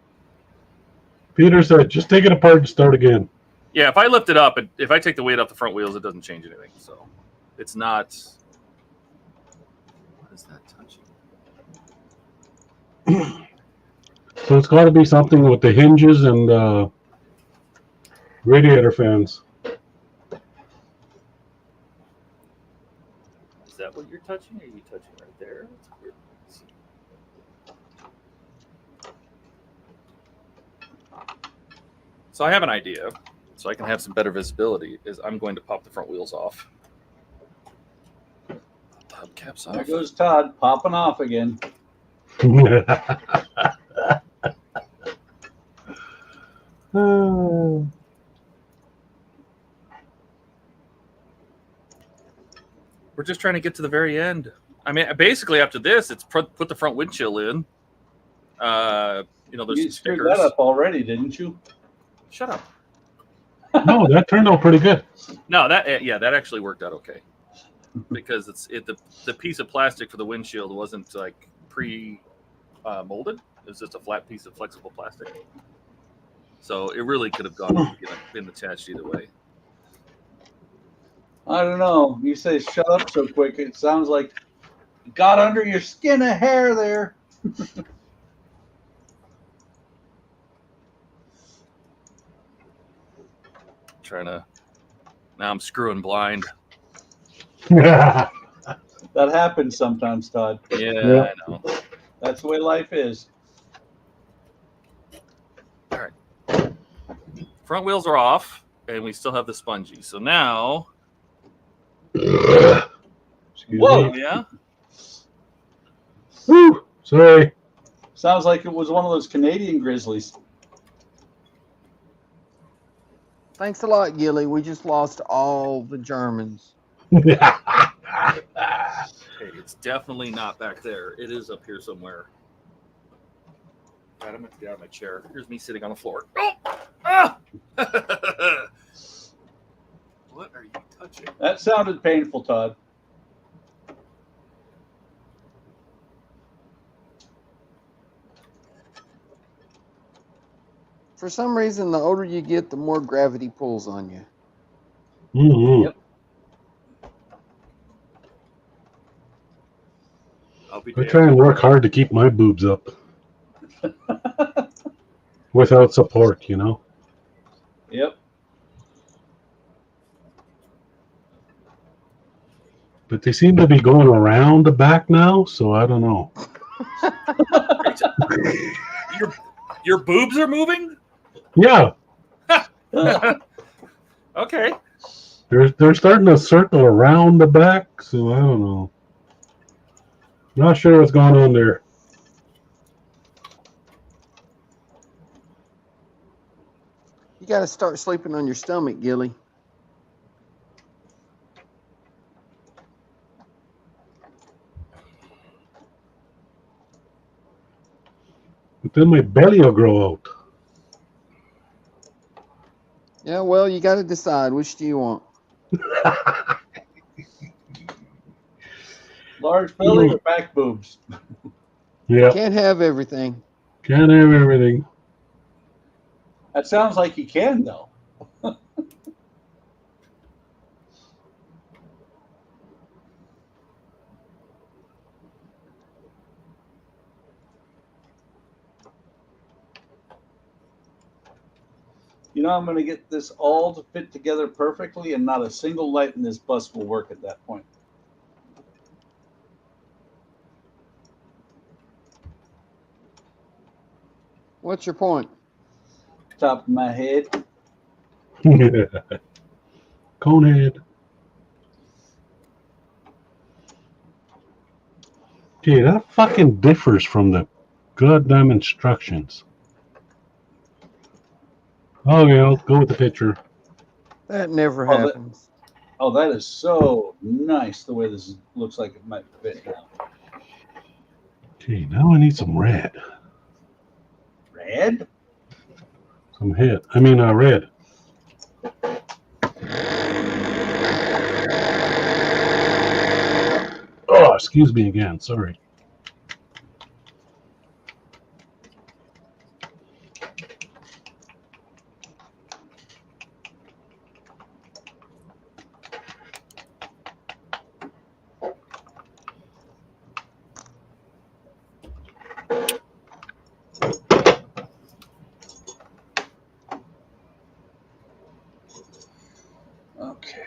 Peter said, just take it apart and start again. Yeah, if I lift it up, if I take the weight off the front wheels, it doesn't change anything. So it's not... What is that touching? So it's got to be something with the hinges and radiator fans. Is that what you're touching? Or are you touching right there? That's weird. So I have an idea, so I can have some better visibility, is I'm going to pop the front wheels off. Pop the hubcaps off. There goes Todd popping off again. We're just trying to get to the very end. I mean, basically after this, it's put the front windshield in. You know, there's You some screwed stickers. that up already, didn't you? Shut up. No, that turned out pretty good. No, that actually worked out okay, because the piece of plastic for the windshield wasn't like molded. It was just a flat piece of flexible plastic. So it really could have been attached either way. I don't know. You say shut up so quick. It sounds like it got under your skin a hair there. trying to. Now I'm screwing blind. Yeah. That happens sometimes, Todd. Yeah, Yeah. I know. That's the way life is. Front wheels are off, and we still have the spongy. So now, Excuse Whoa. me. yeah, Woo! Sorry. Sounds like it was one of those Canadian grizzlies. Thanks a lot, Gilly. We just lost all the Germans. okay, it's definitely not back there. It is up here somewhere. God, I'm gonna get out of my chair. Here's me sitting on the floor. Oh! Ah! What are you touching? That sounded painful, Todd. For some reason, the older you get, the more gravity pulls on you. Mm-hmm. Yep. I'll be I damned. try and work hard to keep my boobs up without support, you know. Yep. But they seem to be going around the back now, so I don't know. Your boobs are moving? Yeah, Okay. they're starting to circle around the back, so I don't know. Not sure what's going on there. You got to start sleeping on your stomach, Gilly. But then my belly will grow out. Yeah, well, you got to decide. Which do you want? Large belly or back boobs? Yeah, Can't have everything. can't have everything. That sounds like you can, though. You know, I'm going to get this all to fit together perfectly, and not a single light in this bus will work at that point. What's your point? Top of my head. Conehead. Okay, that fucking differs from the goddamn instructions. Okay, I'll go with the picture. That never Oh, that- happens. Oh, that is so nice the way this looks like it might fit now. Okay, now I need some red. Red? Some red. Oh, excuse me again. Sorry. Okay.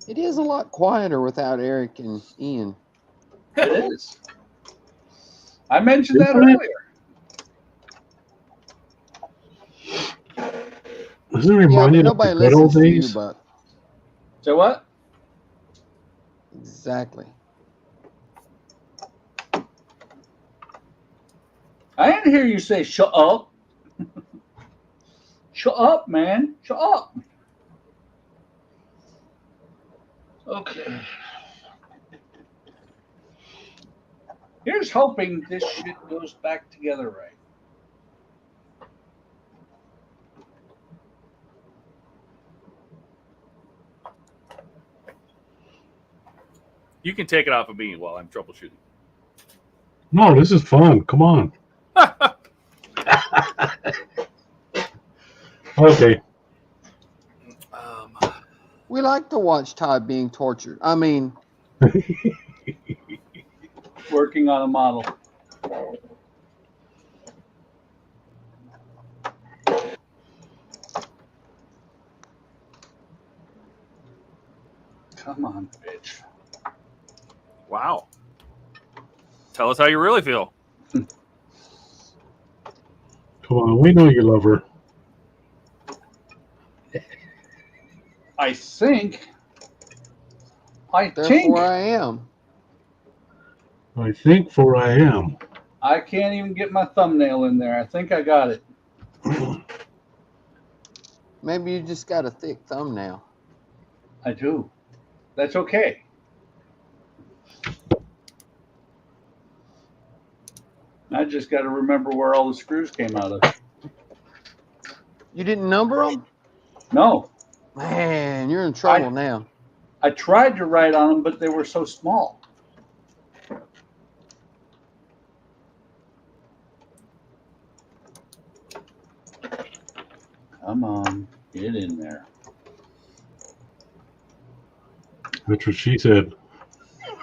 It is a lot quieter without Eric and Ian. It is. I mentioned that Isn't it? Doesn't it Yeah, remind but you of nobody the good old listens to you, days? Buck. So what? Exactly. I didn't hear you say shut up. Shut up, man. Shut up. Okay. Here's hoping this shit goes back together right. You can take it off of me while I'm troubleshooting. No, this is fun. Come on. Okay. We like to watch Todd being tortured. I mean, Working on a model. Come on, bitch. Wow. Tell us how you really feel. Come on, we know you love her. I think. therefore I am. I think for I am. I can't even get my thumbnail in there. I think I got it. Maybe you just got a thick thumbnail. I do. That's okay. I just got to remember where all the screws came out of. You didn't number them? No. Man, you're in trouble now. I tried to write on them, but they were so small. Come on, get in there. That's what she said.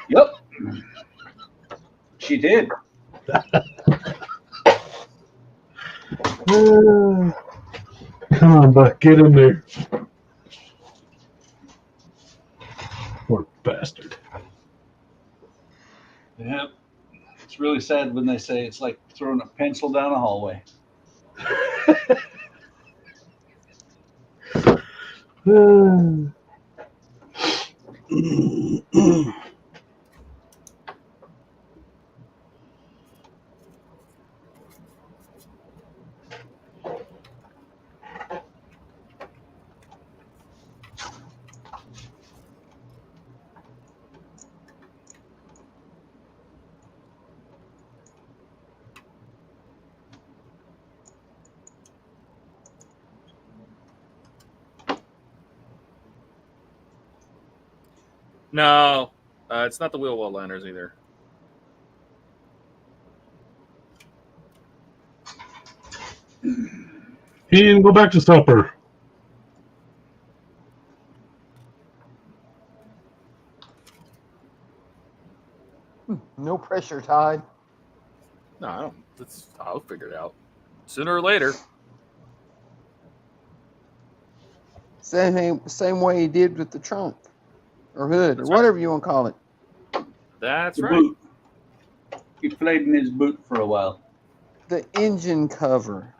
Yep. She did. Come on, Buck, get in there. Poor bastard. Yep. It's really sad when they say it's like throwing a pencil down a hallway. No, it's not the wheel well liners either. Ian, go back to supper. No pressure, Todd. No, I don't. I'll figure it out sooner or later. Same way he did with the trunk or hood That's or whatever you want to call it. That's The right. boot. He played in his boot for a while. The engine cover.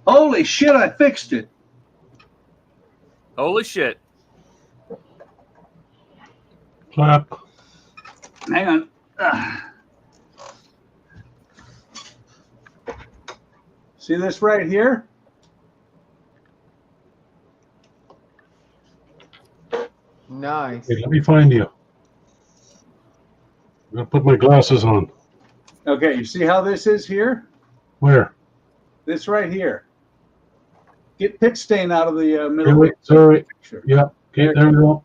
Holy shit, I fixed it. Holy shit. Clap. Hang on. See this right here? Nice. Hey, let me find you. I'm going to put my glasses on. Okay, you see how this is here? Where? This right here. Get pit stain out of the Hey, middle wait, sorry. picture. Yeah, okay, there we go.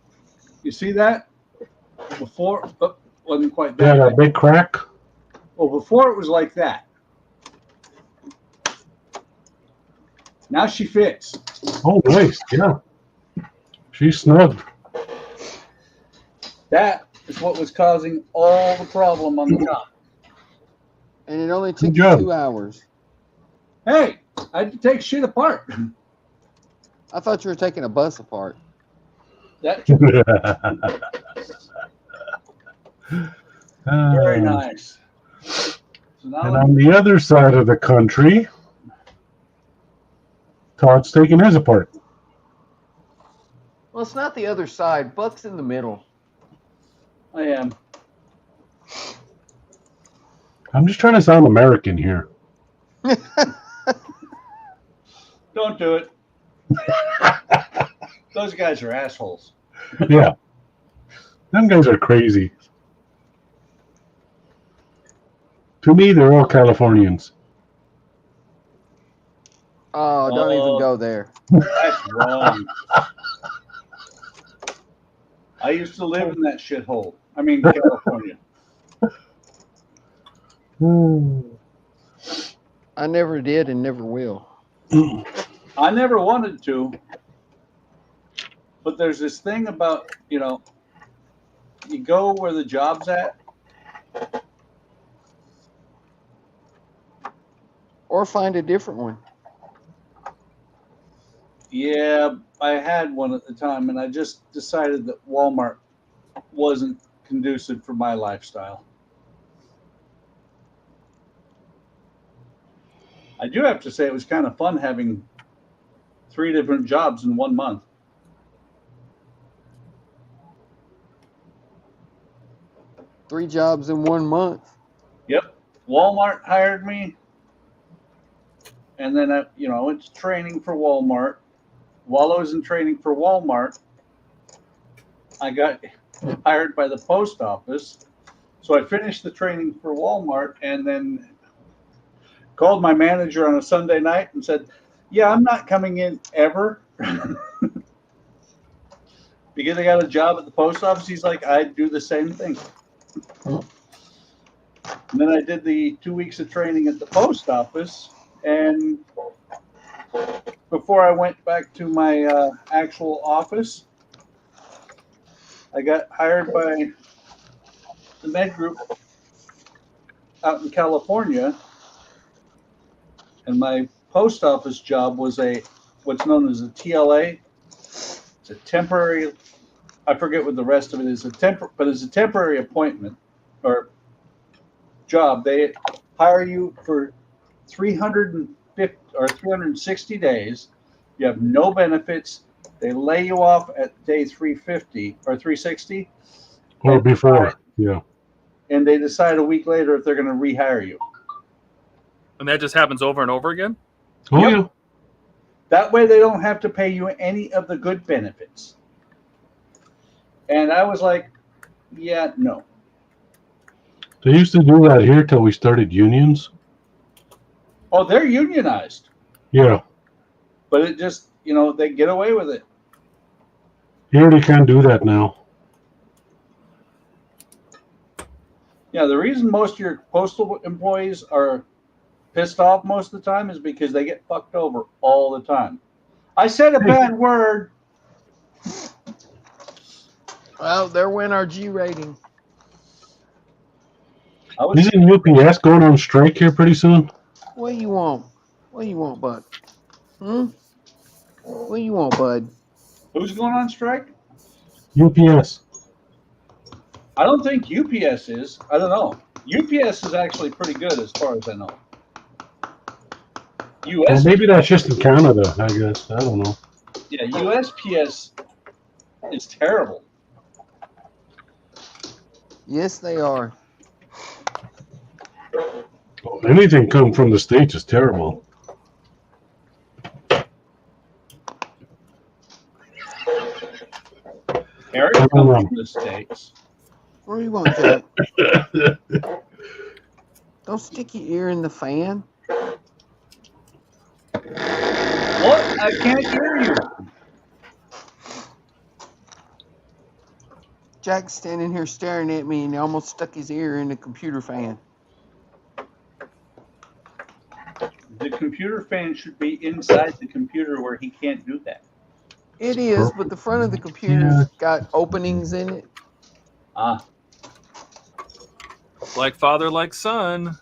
You see that? Before, wasn't quite Yeah, that. that big crack. Well, before it was like that. Now she fits. Oh, nice. Yeah. She's snug. That is what was causing all the problem on the top. And it only Good took you job. 2 hours. Hey, I had to take shit apart. I thought you were taking a bus apart. That Very Uh, nice. So now and on the other side of the country, Todd's taking his apart. Well, it's not the other side. Buck's in the middle. I am. I'm just trying to sound American here. Don't do it. Those guys are assholes. Yeah. Them guys are crazy. To me, they're all Californians. Oh, don't even go there. That's wrong. I used to live in that shithole. I mean, California. I never did and never will. I never wanted to, but there's this thing about, you know, you go where the job's at. Or find a different one. Yeah, I had one at the time, and I just decided that Walmart wasn't conducive for my lifestyle. I do have to say it was kind of fun having 3 different jobs in 1 month. Three jobs in 1 month. Yep. Walmart hired me. And then, you know, it's training for Walmart. While I was in training for Walmart, I got hired by the post office. So I finished the training for Walmart and then called my manager on a Sunday night and said, yeah, I'm not coming in ever. Because I got a job at the post office. He's like, I'd do the same thing. And then I did the 2 weeks of training at the post office. And before I went back to my actual office, I got hired by the med group out in California. And my post office job was what's known as a TLA. It's a temporary, I forget what the rest of it is, but it's a temporary appointment or job. They hire you for 350 or 360 days. You have no benefits. They lay you off at day 350 or 360. Or before, yeah. And they decide a week later if they're going to rehire you. And that just happens over and over again? Oh, Yep. yeah. That way they don't have to pay you any of the good benefits. And I was like, yeah, no. They used to do that here till we started unions. Oh, they're unionized. Yeah. But it just, you know, they get away with it. Here they can't do that now. Yeah, the reason most of your postal employees are pissed off most of the time is because they get fucked over all the time. I said a bad word. Well, there went our G rating. Isn't UPS going on strike here pretty soon? What do you want? What do you want, Buck? Hmm? What do you want, bud? Who's going on strike? UPS. I don't think UPS is. I don't know. UPS is actually pretty good as far as I know. Well, maybe that's just in Canada, I guess. I don't know. Yeah, USPS is terrible. Yes, they are. Anything come from the States is terrible. Eric comes from the States. What do you want, Jack? Don't stick your ear in the fan. What? I can't hear you. Jack's standing here staring at me and he almost stuck his ear in the computer fan. The computer fan should be inside the computer where he can't do that. It is, but the front of the computer's got openings in it. Ah. Like father, like son.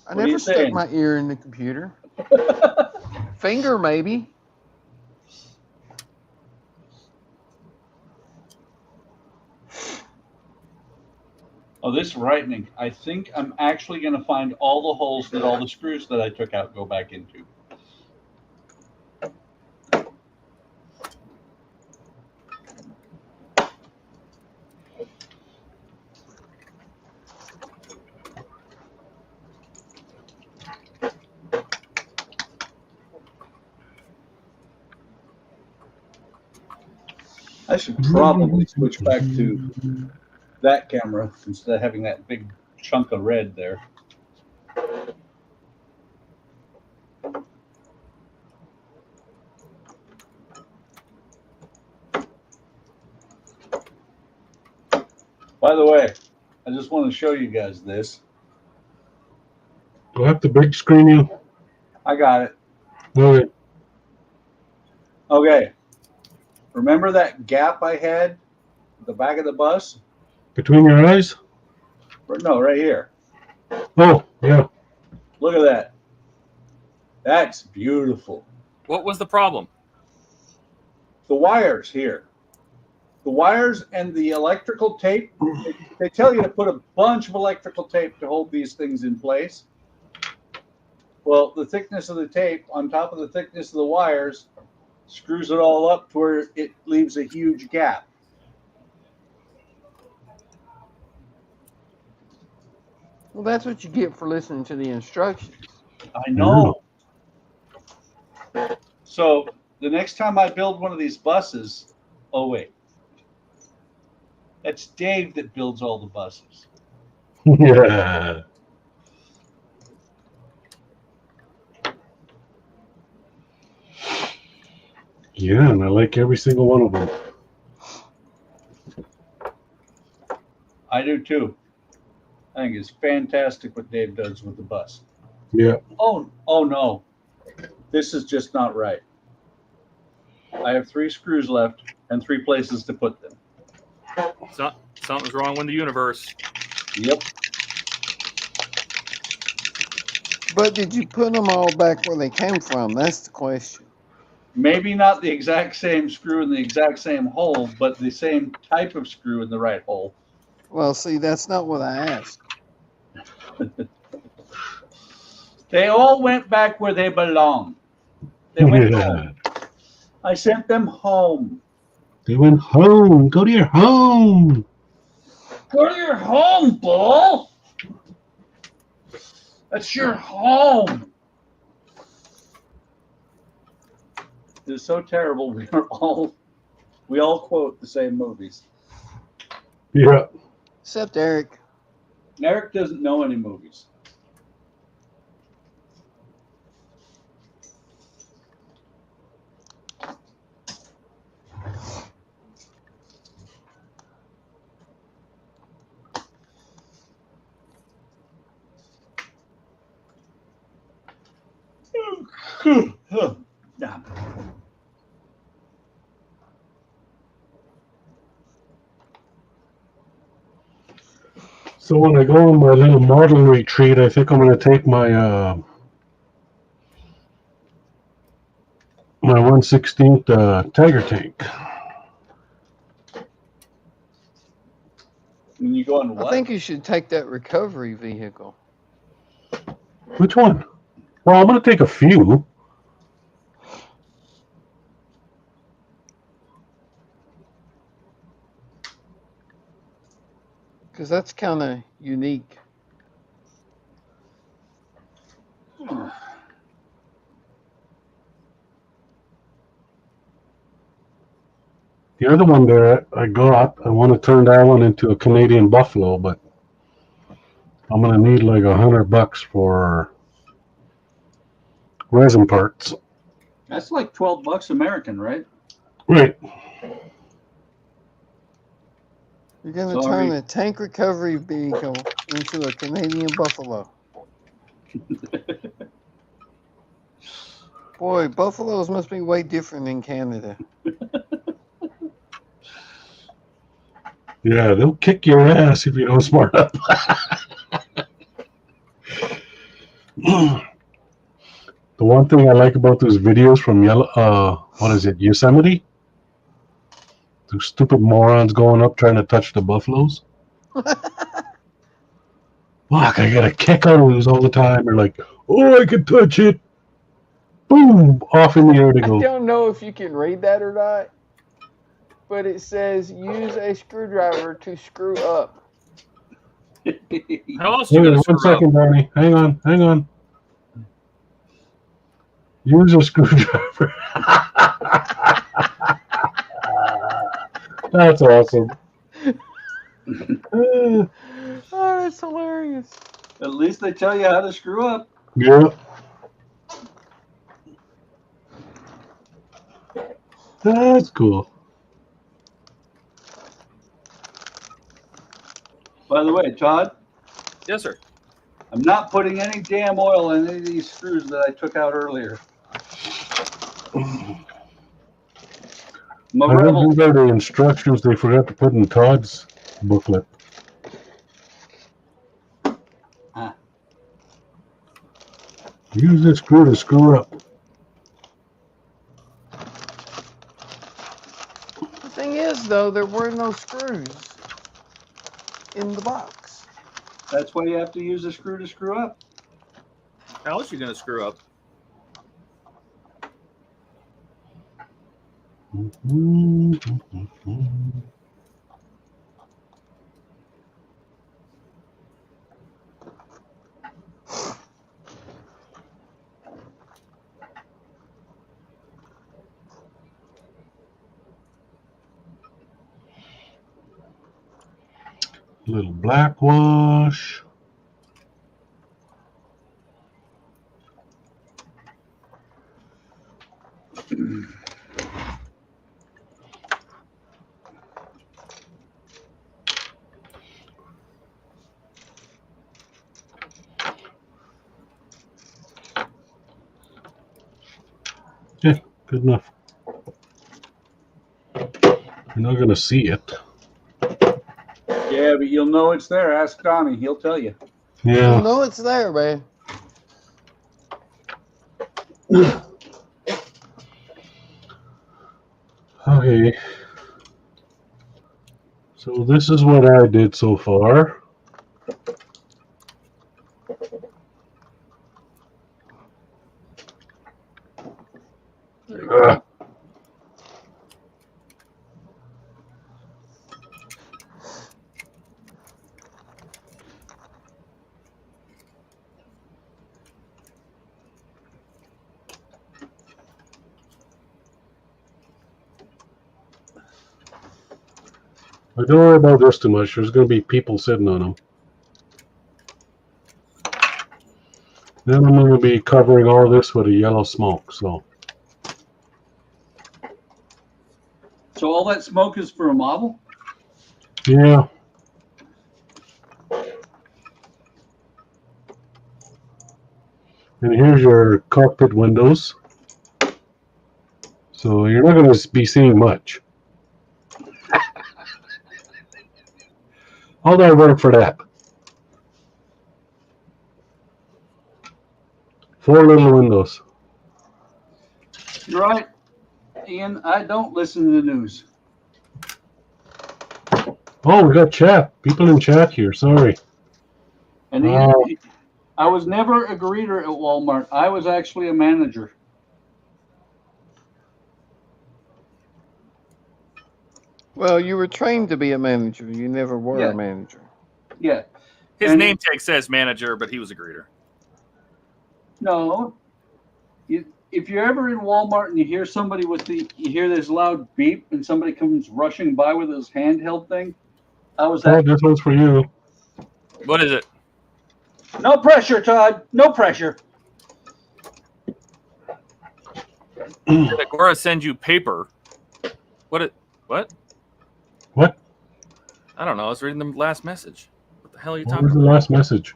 I What are you never stuck saying? my ear in the computer. Finger, maybe. Oh, this is frightening. I think I'm actually going to find all the holes that all the screws that I took out go back into. I should probably switch back to that camera instead of having that big chunk of red there. By the way, I just want to show you guys this. Do I have to big screen you? I got it. Okay. Okay. Remember that gap I had at the back of the bus? Between your eyes? No, right here. Oh, yeah. Look at that. That's beautiful. What was the problem? The wires here. The wires and the electrical tape, they tell you to put a bunch of electrical tape to hold these things in place. Well, the thickness of the tape on top of the thickness of the wires screws it all up to where it leaves a huge gap. Well, that's what you get for listening to the instructions. I know. So the next time I build one of these buses, oh wait, that's Dave that builds all the buses. Yeah. Yeah, and I like every single one of them. I do too. I think it's fantastic what Dave does with the bus. Yeah. Oh no. This is just not right. I have 3 screws left and 3 places to put them. Something's wrong with the universe. Yep. But did you put them all back where they came from? That's the question. Maybe not the exact same screw in the exact same hole, but the same type of screw in the right hole. Well, see, that's not what I asked. They all went back where they belong. They went home. I sent them home. They went home. Go to your home. Go to your home, Bull. That's your home. It's so terrible. We all quote the same movies. Yeah. Except Eric. Eric doesn't know any movies. So when I go on my little model retreat, I think I'm going to take my my 1/16 Tiger tank. When you go on what? I think you should take that recovery vehicle. Which one? Well, I'm going to take a few. Because that's kind of unique. The other one there I want to turn that one into a Canadian Buffalo, but I'm going to need like $100 for resin parts. That's like $12 American, right? Right. You're going to turn a tank recovery vehicle into a Canadian Buffalo. Boy, buffaloes must be way different in Canada. Yeah, they'll kick your ass if you don't smart up. The one thing I like about those videos from Yosemite? Those stupid morons going up trying to touch the buffaloes. Fuck, I get a kick out of these all the time. They're like, oh, I can touch it. Boom, off in the air to I go. don't know if you can read that or not, but it says use a screwdriver to screw up. How else are you Hey, going to 1 screw second, Donnie. Hang on. Use a screwdriver. That's awesome. Oh, that's hilarious. At least they tell you how to screw up. Yeah. That's cool. By the way, Todd, up? Yes, sir. I'm not putting any damn oil in any of these screws that I took out earlier. My I think Rebel, these are the instructions they forgot to put in Todd's booklet. Ah. Use this screw to screw up. The thing is, though, there were no screws in the box. that's why you have to use a screw to screw up. How else are you going to screw up? Little black wash. Yeah, good enough. You're not going to see it. Yeah, but you'll know it's there. Ask Donnie. He'll tell you. Yeah. You know it's there, man. Okay. So this is what I did so far. Ugh. But don't worry about this too much. There's going to be people sitting on them. Then I'm going to be covering all this with a yellow smoke. So So all that smoke is for a model? yeah. And here's your cockpit windows. So you're not going to be seeing much. How do I work for that? 4 little windows. You're right, Ian. I don't listen to the news. Oh, we got chat. People in chat here. Sorry. And Ian, I was never a greeter at Walmart. I was actually a manager. Well, you were trained to be a manager. You never were Yeah. a manager. Yeah. His And- name tag says manager, but he was a greeter. No. If you're ever in Walmart and you hear somebody you hear this loud beep and somebody comes rushing by with his handheld thing, I was Oh, that. this one's for you. What is it? No pressure, Todd. No pressure. Did Agora send you paper? What? What? I don't know. I was reading the last message. What the hell are you What talking was the about? last message?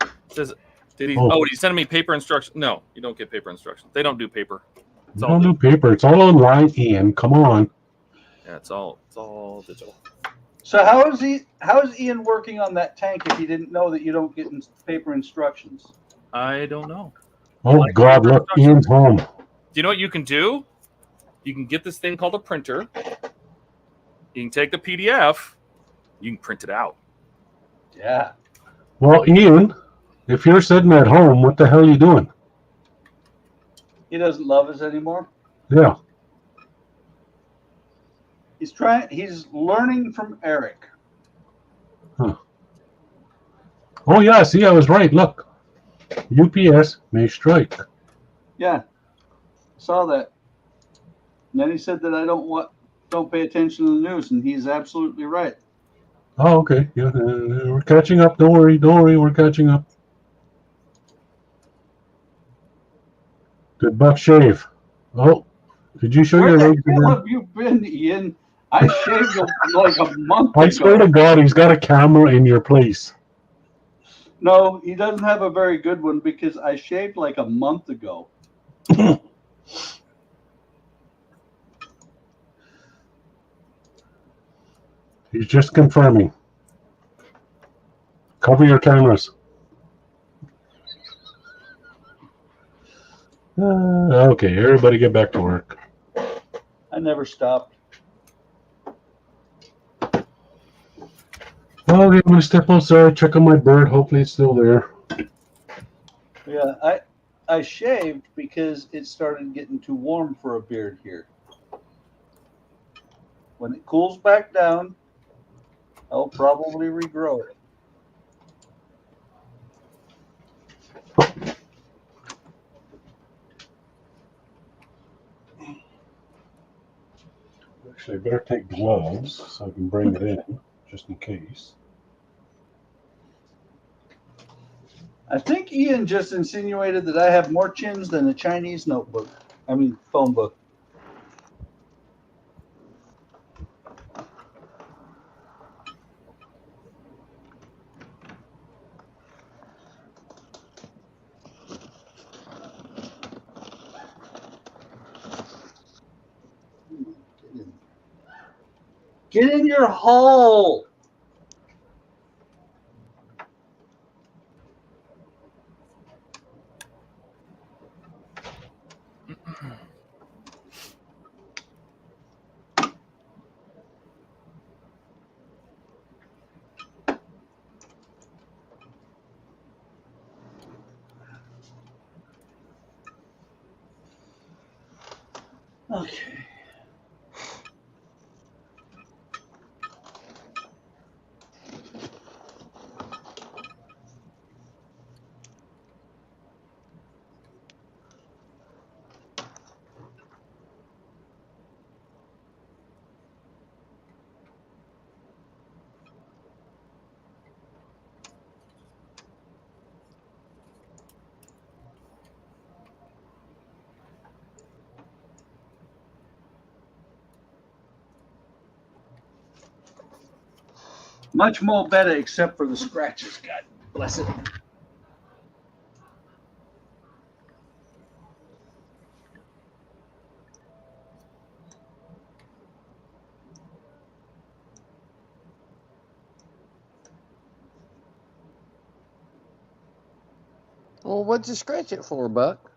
It says, did he? Oh. Oh, did he send me paper instructions? No, you don't get paper instructions. They don't do paper. It's We all don't do paper. It's all online, Ian. Come on. Yeah, it's all digital. So how is Ian working on that tank if he didn't know that you don't get paper instructions? I don't know. Oh, Like God, paper look. instructions. Ian's home. Do you know what you can do? You can get this thing called a printer. You can take the PDF. You can print it out. Yeah. Well, Ian, if you're sitting at home, what the hell are you doing? He doesn't love us anymore. Yeah. He's learning from Eric. Huh. Oh, yeah, see, I was right. Look. UPS may strike. Yeah, saw that. And then he said that I don't pay attention to the news, and he's absolutely right. Oh, okay. Yeah, we're catching up. Don't worry. Don't worry. We're catching up. Did Buck shave? Oh, did you show Where your the legs hell again? have you been, Ian? I shaved like a month I swear ago. to God, he's got a camera in your place. No, he doesn't have a very good one because I shaved like a month ago. He's just confirming. Cover your cameras. Okay, everybody get back to work. I never stopped. Okay, I'm going to step outside, check on my bird. Hopefully it's still there. Yeah, I shaved because it started getting too warm for a beard here. When it cools back down, I'll probably regrow it. Actually, I better take gloves so I can bring it in, just in case. I think Ian just insinuated that I have more chins than a Chinese notebook. I mean, phone book. Get in your hole. Okay. Much more better, except for the scratches. God bless it. Well, what'd you scratch it for, Buck?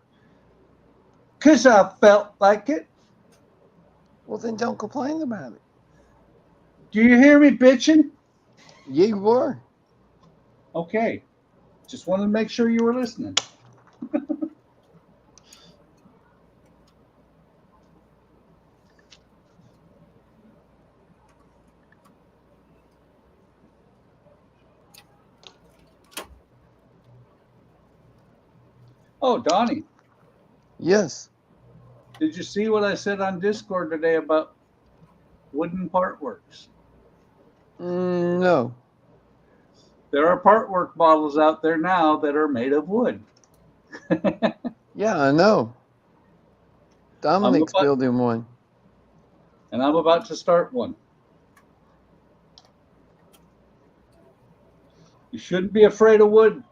'Cause I felt like it. Well, then don't complain about it. Do you hear me bitching? You were. Okay. Just wanted to make sure you were listening. Oh, Donnie, Yes. did you see what I said on Discord today about wooden part works? No. There are part work bottles out there now that are made of wood. Yeah, I know. Dominic's about- building one. And I'm about to start one. You shouldn't be afraid of wood.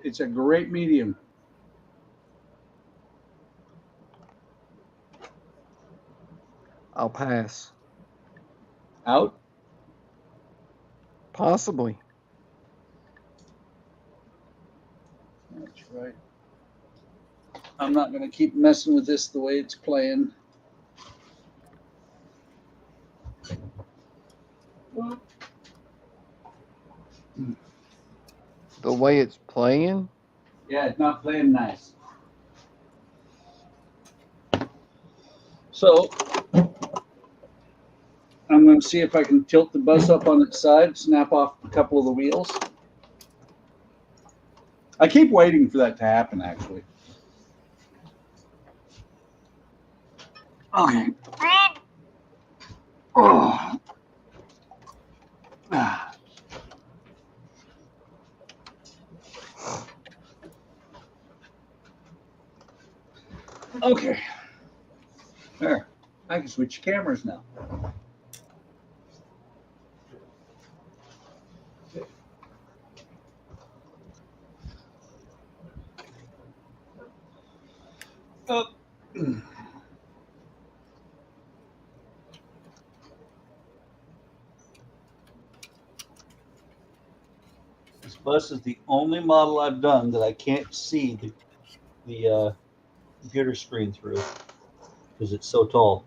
It's a great medium. I'll pass. Out? Possibly. That's right. I'm not going to keep messing with this the way it's playing. The way it's playing? Yeah, it's not playing nice. So I'm going to see if I can tilt the bus up on its side, snap off a couple of the wheels. I keep waiting for that to happen, actually. Okay. Oh. Ah. Okay. There. I can switch cameras now. Oh. This bus is the only model I've done that I can't see the computer screen through because it's so tall.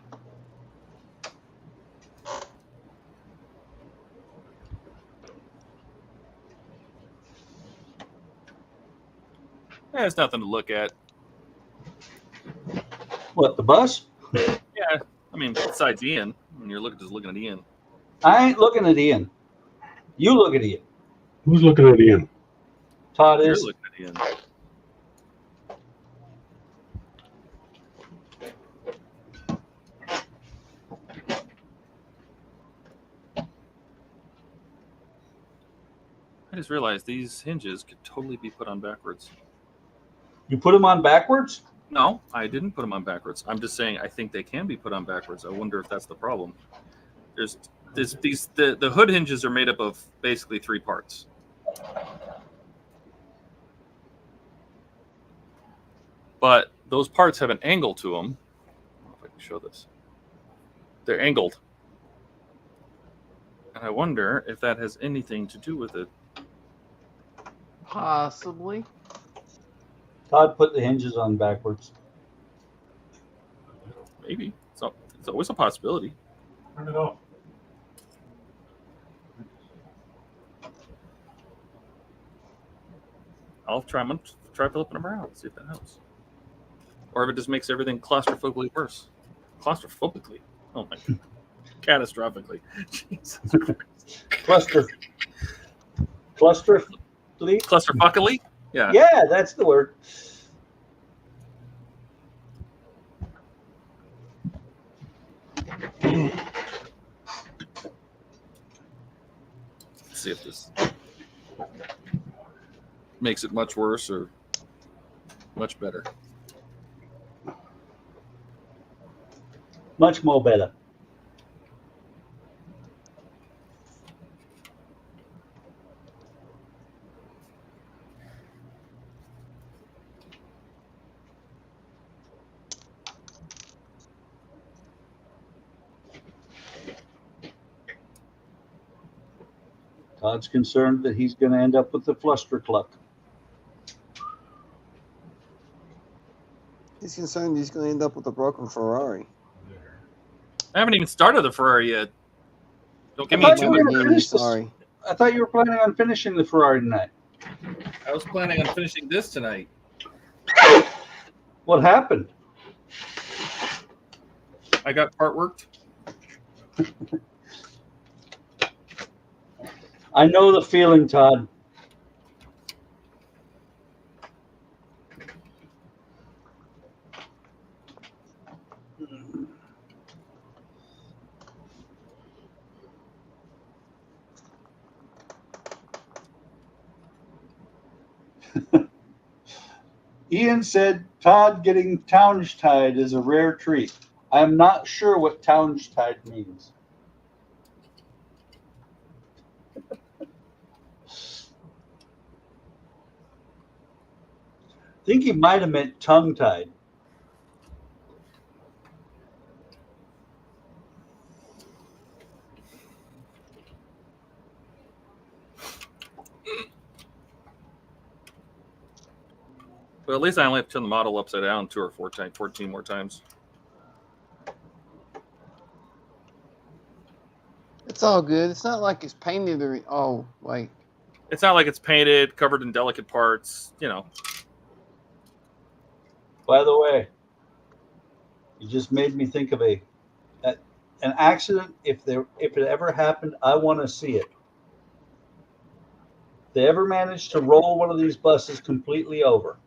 There's nothing to look at. What, the bus? Yeah, I mean, besides Ian, when you're just looking at Ian. I ain't looking at Ian. You look at Ian. Who's looking at Ian? Todd You're is. looking at Ian. I just realized these hinges could totally be put on backwards. You put them on backwards? No, I didn't put them on backwards. I'm just saying I think they can be put on backwards. I wonder if that's the problem. The hood hinges are made up of basically 3 parts. But those parts have an angle to them. I don't know if I can show this. They're angled. And I wonder if that has anything to do with it. Possibly. Todd put the hinges on backwards. Maybe. It's always a possibility. Turn it off. I'll try flipping them around, see if that helps. Or if it just makes everything claustrophobically worse. Claustrophobically? Oh my god. Catastrophically. Jesus Christ. Clusterfuckily? Yeah. Yeah, that's the word. Let's see if this makes it much worse or much better. Much more better. Todd's concerned that he's going to end up with the fluster cluck. He's concerned he's going to end up with a broken Ferrari. I haven't even started the Ferrari yet. Don't give me I thought too you were much. gonna finish this. Sorry. I thought you were planning on finishing the Ferrari tonight. I was planning on finishing this tonight. What happened? I got part worked. I know the feeling, Todd. Ian said Todd getting townge-tied is a rare treat. I'm not sure what townge-tied means. I think he might have meant tongue-tied. But at least I only have to turn the model upside down 2 or 14 more times. It's all good. It's not like it's painted or... Oh, wait. It's not like it's painted, covered in delicate parts. You know. By the way, you just made me think of an accident. If it ever happened, I want to see it. If they ever managed to roll one of these buses completely over,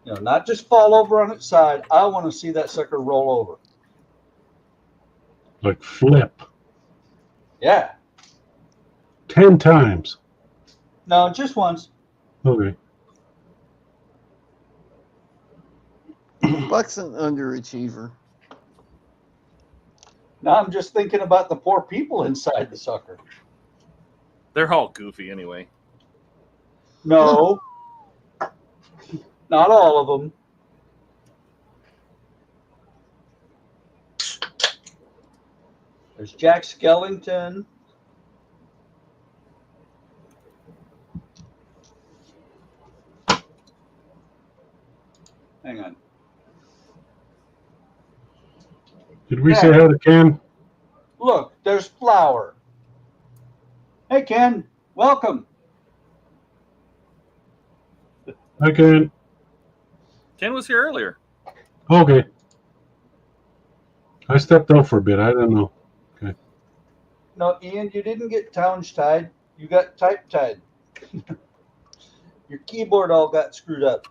you know, not just fall over on its side. I want to see that sucker roll over. Like flip. Yeah. 10 times. No, just once. Okay. Buck's an underachiever. Now I'm just thinking about the poor people inside the sucker. They're all goofy anyway. No, not all of them. There's Jack Skellington. Hang on. Did we say hi to Ken? Look, there's Flower. Hey, Ken. Welcome. Hi, Ken. Ken was here earlier. Okay. I stepped out for a bit. I don't know. Okay. No, Ian, you didn't get tounge tied. You got type tied. Your keyboard all got screwed up.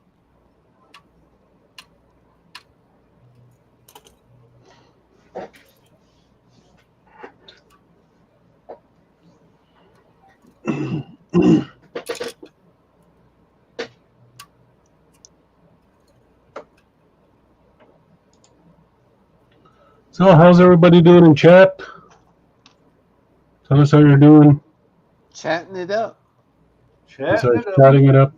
So, how's everybody doing in chat? Tell us how you're doing. Chatting it up. Besides chatting it up.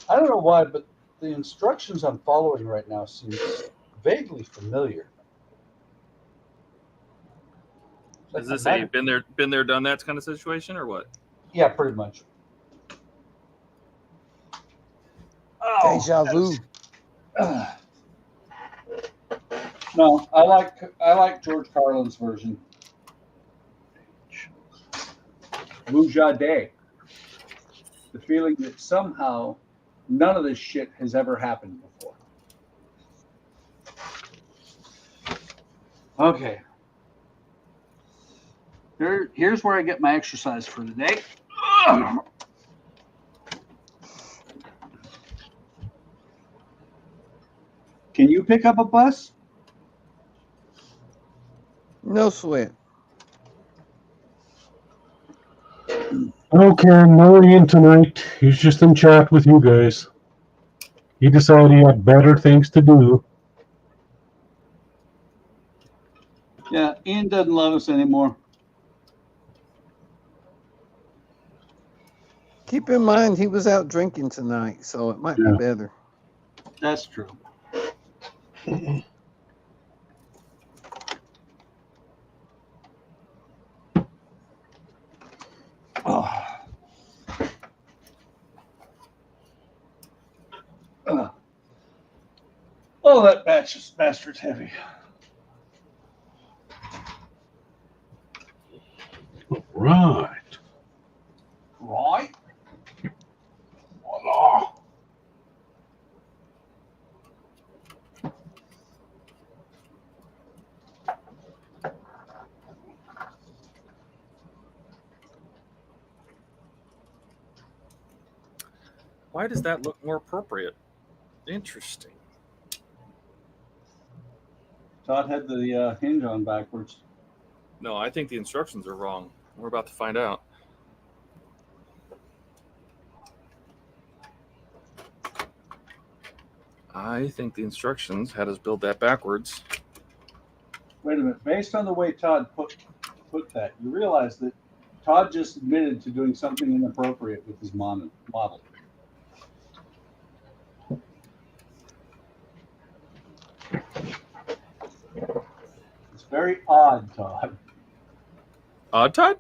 I don't know why, but the instructions I'm following right now seem vaguely familiar. Is this a been there, done that kind of situation, or what? Yeah, pretty much. Oh, Deja vu. No, I like George Carlin's version. Mujade. The feeling that somehow none of this shit has ever happened before. Okay. Here's where I get my exercise for today. Can you pick up a bus? No sweat. Okay, no Ian tonight. He's just in chat with you guys. He decided he had better things to do. Yeah, Ian doesn't love us anymore. Keep in mind he was out drinking tonight, so it might be better. That's true. Oh, that bastard's heavy. Right. Right? Voila. Why does that look more appropriate? Interesting. Todd had the hinge on backwards. No, I think the instructions are wrong. We're about to find out. I think the instructions had us build that backwards. Wait a minute. Based on the way Todd put that, you realize that Todd just admitted to doing something inappropriate with his model. It's very odd, Todd. Odd Todd?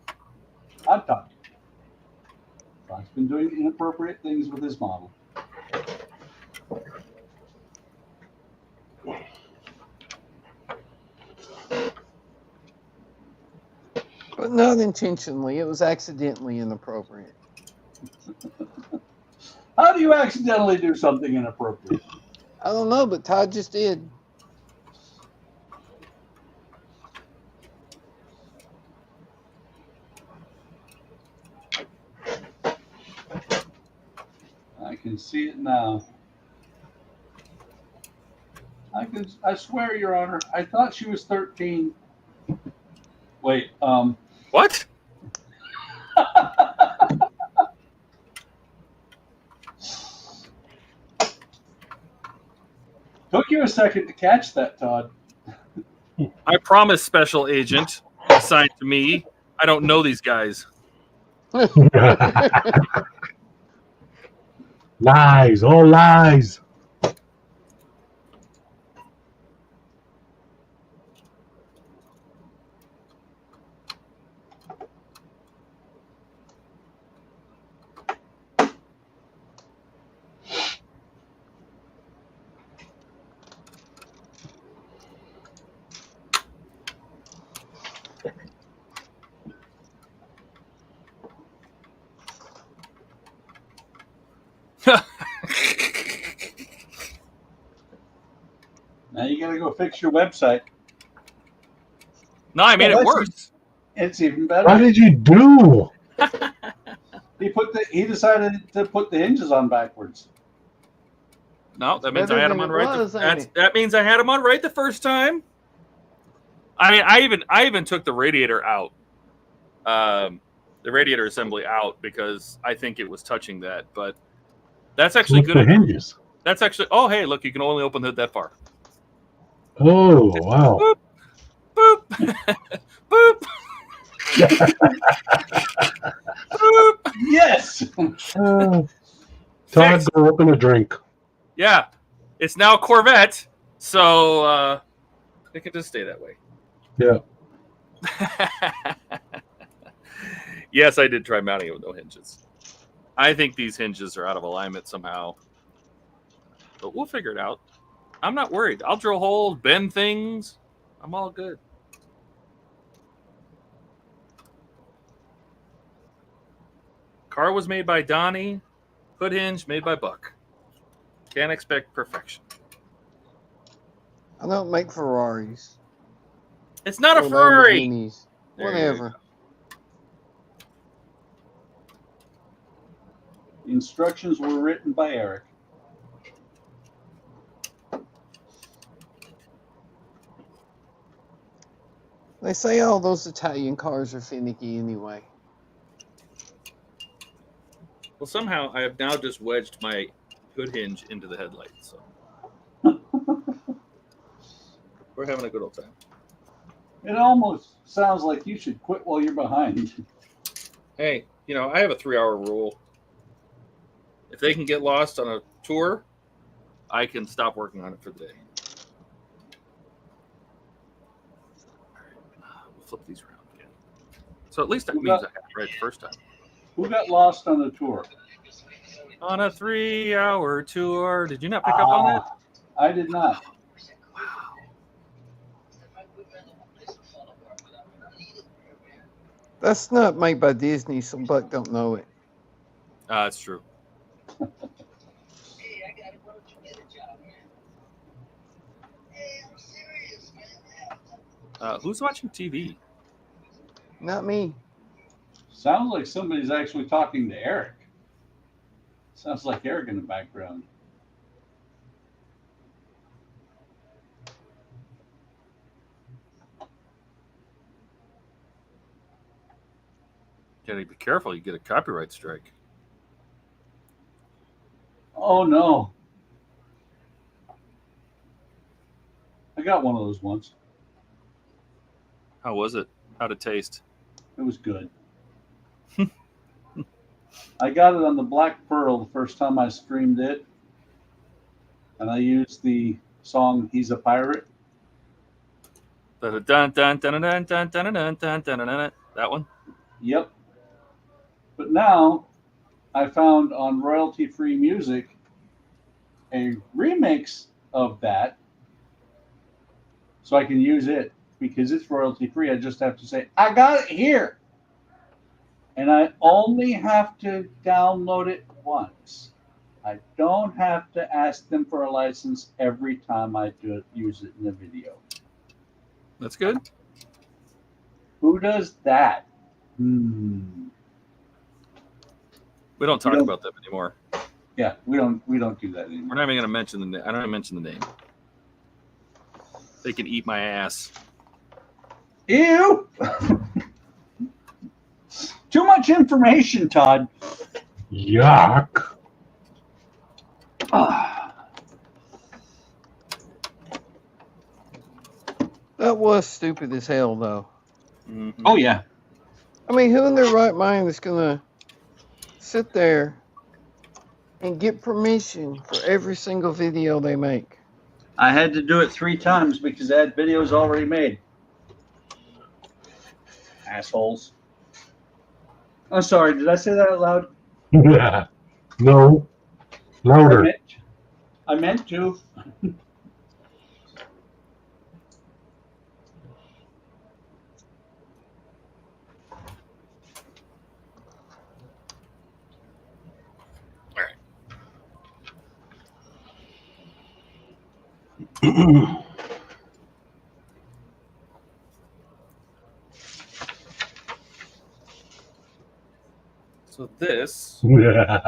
Odd Todd. Todd's been doing inappropriate things with his model. But not intentionally. It was accidentally inappropriate. How do you accidentally do something inappropriate? I don't know, but Todd just did. I can see it now. I swear, Your Honor, I thought she was 13. Wait, What? took you a second to catch that, Todd. I promise, special agent assigned to me. I don't know these guys. Lies, all lies. Now you gotta go fix your website. No, I made Oh, it that's- worse. It's even What better. did you do? He decided to put the hinges on backwards. No, that means Better I had than them on it right. was, ain't it? That means I had them on right the first time. I mean, I even took the radiator out, the radiator assembly out because I think it was touching that. But that's actually What's good. the hinges? That's actually. Oh, hey, look, you can only open the hood that far. Oh, wow. Boop, boop, boop. Boop. Yes. Todd, go open a drink. Yeah, it's now Corvette, so it can just stay that way. Yeah. Yes, I did try mounting it with no hinges. I think these hinges are out of alignment somehow, but we'll figure it out. I'm not worried. I'll drill holes, bend things. I'm all good. Car was made by Donnie. Hood hinge made by Buck. Can't expect perfection. I don't make Ferraris. It's not a or Ferrari. Lamborghinis. There you Whatever. The instructions were written by Eric. They say all those Italian cars are finicky anyway. Well, somehow I have now just wedged my hood hinge into the headlight. So we're having a good old time. It almost sounds like you should quit while you're behind. Hey, you know, I have a 3-hour rule. If they can get lost on a tour, I can stop working on it for the day. All right, we'll flip these around again. So at least that means I had it right the first time. Who got lost on the tour? On a 3-hour tour. Did you not pick up on that? I did not. That's not made by Disney, so Buck don't know it. That's true. Who's watching TV? Not me. Sounds like somebody's actually talking to Eric. Sounds like Eric in the background. Gotta be careful. You get a copyright strike. Oh no. I got one of those once. How was it? How'd it taste? It was good. I got it on the Black Pearl the first time I streamed it. And I used the song He's a Pirate. Dun, dun, dun, dun, dun, dun, dun, dun, dun, dun, dun, dun. That one? Yep. But now I found on royalty-free music a remix of that so I can use it because it's royalty free. I just have to say, I got it here. And I only have to download it once. I don't have to ask them for a license every time I use it in a video. That's good. Who does that? We don't talk about them anymore. Yeah, we don't do that anymore. We're not even going to mention the. I don't even mention the name. They can eat my ass. Ew! Too much information, Todd. Yuck. That was stupid as hell, though. Mm-hmm. Oh yeah. I mean, who in their right mind is gonna sit there and get permission for every single video they make? I had to do it 3 times because I had videos already made. Assholes. I'm sorry, did I say that out loud? No. Louder. I meant to. So this, Okay,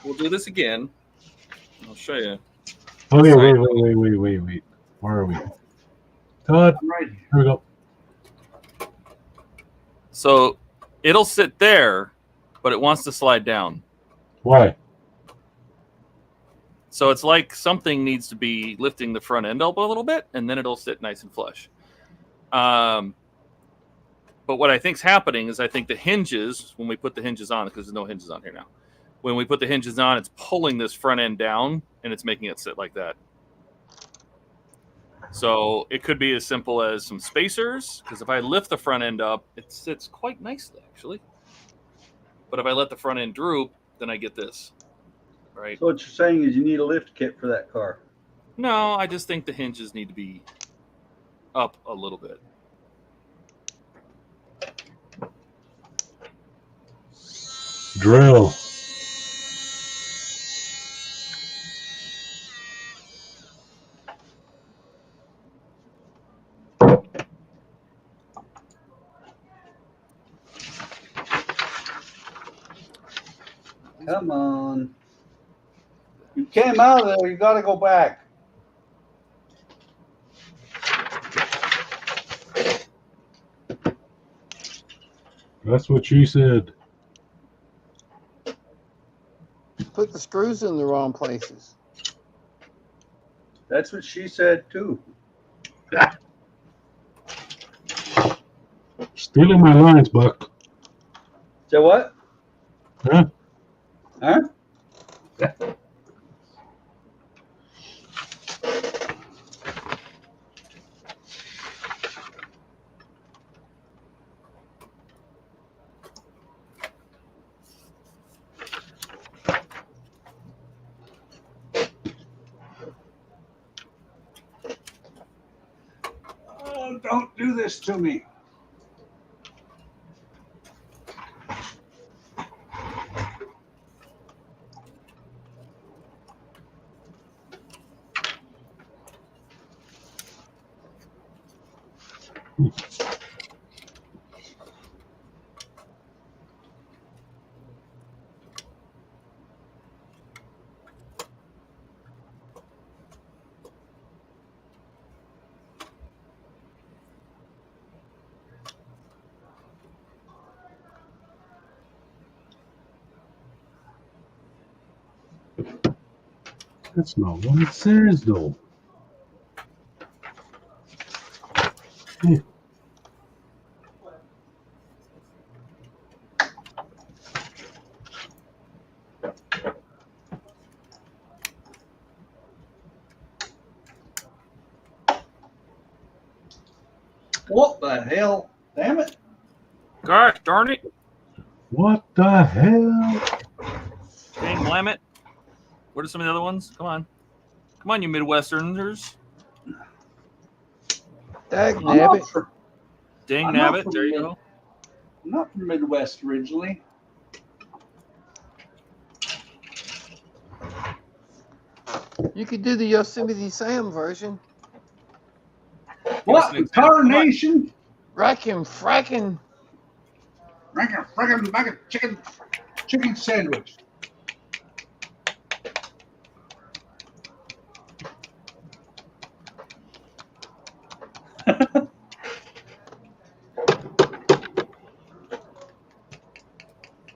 we'll do this again. I'll show you. wait. Where are we? Todd, I'm right here. here we go. So it'll sit there, but it wants to slide down. Why? So it's like something needs to be lifting the front end up a little bit, and then it'll sit nice and flush. But what I think's happening is I think the hinges, when we put the hinges on, because there's no hinges on here now, when we put the hinges on, it's pulling this front end down, and it's making it sit like that. So it could be as simple as some spacers, because if I lift the front end up, it sits quite nicely, actually. But if I let the front end droop, then I get this, right? So what you're saying is you need a lift kit for that car. No, I just think the hinges need to be up a little bit. Drill. Come on. You came out of there, you got to go back. That's what she said. Put the screws in the wrong places. That's what she said too. Stealing my lines, Buck. So what? Huh? Huh? Oh, don't do this to me. That's not what it says, though. What the hell? Damn it. Gosh darn it. What the hell? Dang blam it. What are some of the other ones? Come on. Come on, you Midwesterners. Dag nabbit. Dang I'm not nabbit. from There you Mid- go. I'm not from Midwest originally. You could do the Yosemite Sam version. What? an example. Come on. Tarnation? Rackin' frackin'. Friggin' chicken sandwich.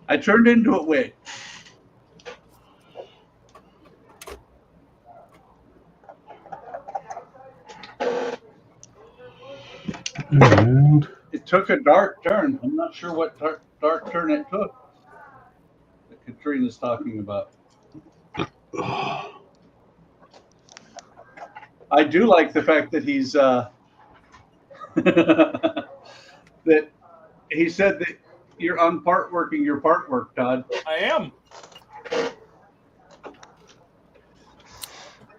I turned into it. Wait. And It took a dark turn. I'm not sure what dark turn it took that Katrina's talking about. I do like the fact that he's that he said that you're on part working your part work, Todd. I am.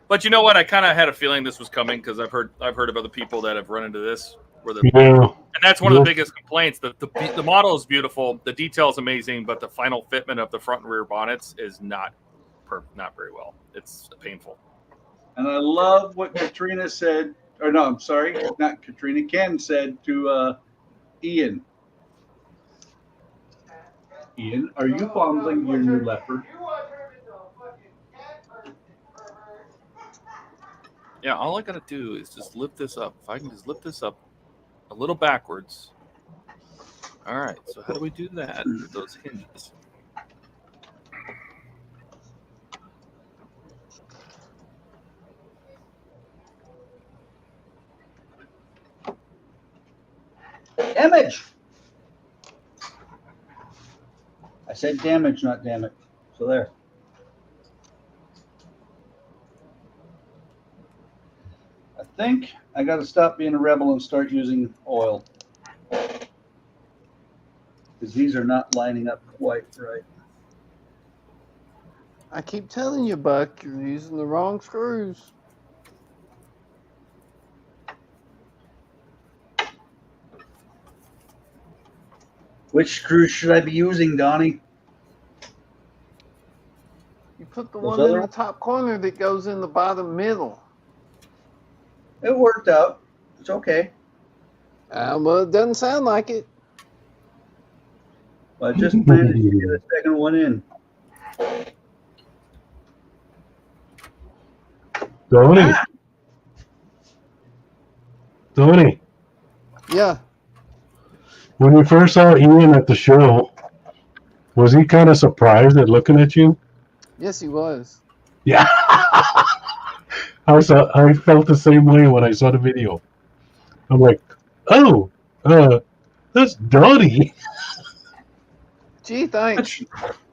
But you know what? I kind of had a feeling this was coming because I've heard of other people that have run into this where the yeah, and that's one of the biggest complaints. The model is beautiful, the detail is amazing, but the final fitment of the front and rear bonnets is not very well. It's painful. And I love what Katrina said, or no, I'm sorry, not Katrina. Ken said to Ian. Ian, are you fondling your new leopard? You want to turn into a fucking cat person, pervert. Yeah, all I gotta do is just lift this up. If I can just lift this up a little backwards. All right. So how do we do that with those hinges? Damage. I said damage, not damn it. So there. I think I got to stop being a rebel and start using oil. Because these are not lining up quite right. I keep telling you, Buck, you're using the wrong screws. Which screws should I be using, Donnie? You put the Those one in other- the top corner that goes in the bottom middle. It worked out. It's okay. Well, it doesn't sound like it. I just managed to get a second one in. Donnie. Donnie, Yeah. when you first saw Ian at the show, was he kind of surprised at looking at you? Yes, he was. Yeah. I felt the same way when I saw the video. I'm like, oh, that's Donnie. Gee, thanks.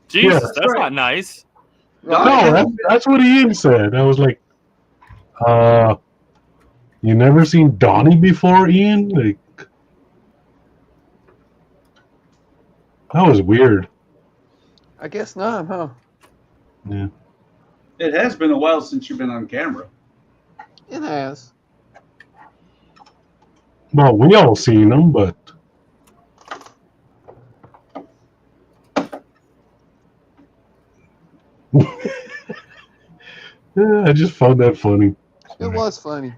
Jesus, Yeah. that's not nice. No, that's what Ian said. I was like, you never seen Donnie before, Ian? Like, that was weird. I guess not, huh? Yeah. It has been a while since you've been on camera. It has. Well, we all seen him, but yeah, I just found that funny. It was funny.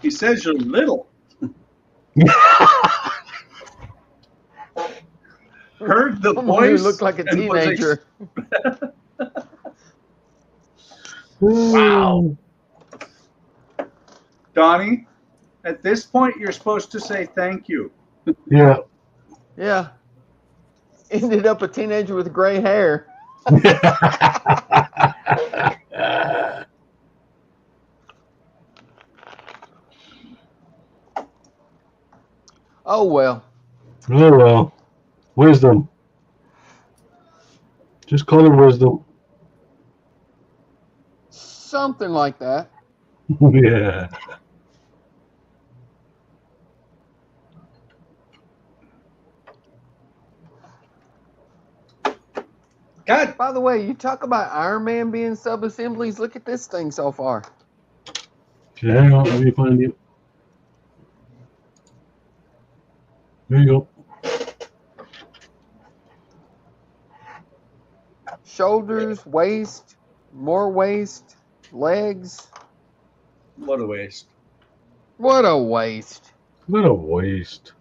He says you're little. Heard the Someone who voice. looked like a and was teenager. Wow. Donnie, at this point, you're supposed to say thank you. Yeah. Yeah. Ended up a teenager with gray hair. Oh, well. Oh well. Wisdom. Just call it wisdom. Something like that. Yeah. God, By the way, you talk about Iron Man being sub-assemblies. Look at this thing so far. Okay, hang on, let me find you. There you go. Shoulders, waist, more waist, legs. What a waste. What a waste. What a waste.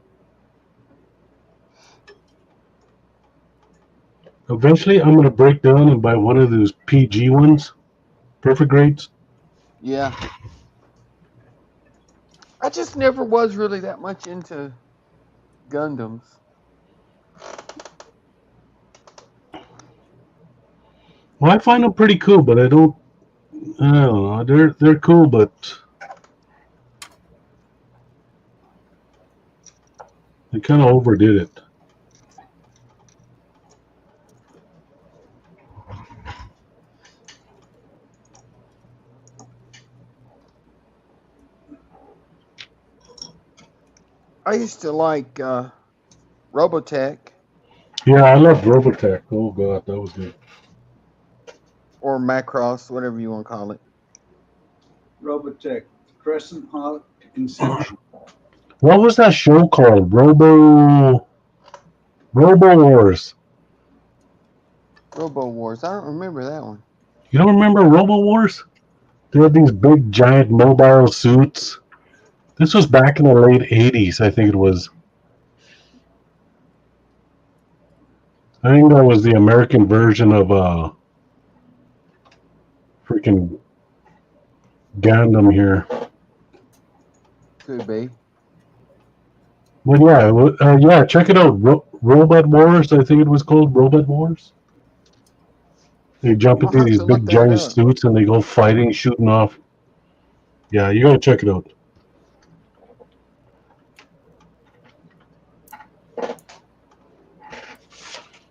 Eventually, I'm going to break down and buy one of those PG ones. Perfect grades. Yeah. I just never was really that much into Gundams. Well, I find them pretty cool, but I don't know. They're cool, but they kind of overdid it. I used to like Robotech Yeah, I love Robotech. Oh god, that was good. or Macross, whatever you want to call it. Robotech, Crescent Hawk Inception. What was that show called? Robo Wars. Robo Wars. I don't remember that one. You don't remember Robo Wars? They had these big, giant mobile suits. This was back in the late 80s, I think it was. I think that was the American version of freaking Gundam here. Could be. Well, yeah, check it out. Robot Wars, I think it was called Robot Wars. They jump I'll into have these to look big, that giant up. suits and they go fighting, shooting off. Yeah, you gotta check it out.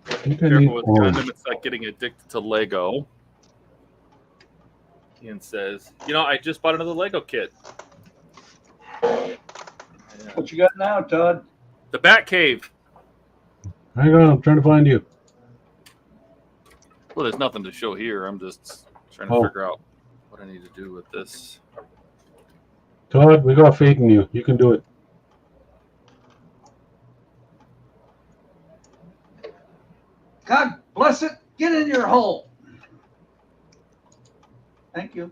I think I need Careful with orange. Gundam, it's like getting addicted to Lego. Ian says, you know, I just bought another Lego kit. Yeah. What you got now, Todd? The Batcave. Hang on, I'm trying to find you. Well, there's nothing to show here. I'm just trying to figure out what I need to do with this. Todd, we got faith in you. You can do it. God bless it. Get in your hole. Thank you.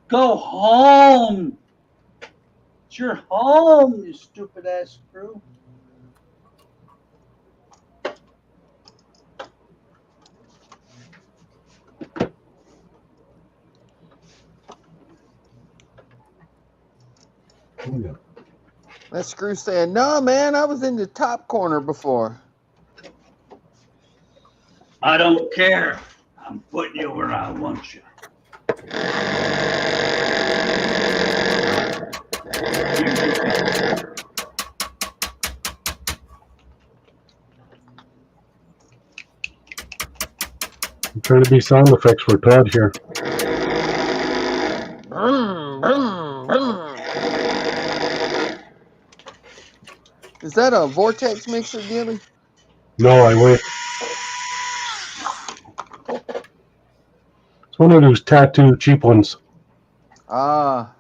Go home. It's your home, you stupid ass screw. Oh, yeah. That screw saying, no, man, I was in the top corner before. I don't care. I'm putting you where I want you. I'm trying to be sound effects for Todd here. Brum, brum, brum. Is that a vortex mixer, Gilly? No, I wish. It's one of those tattoo cheap ones. Ah.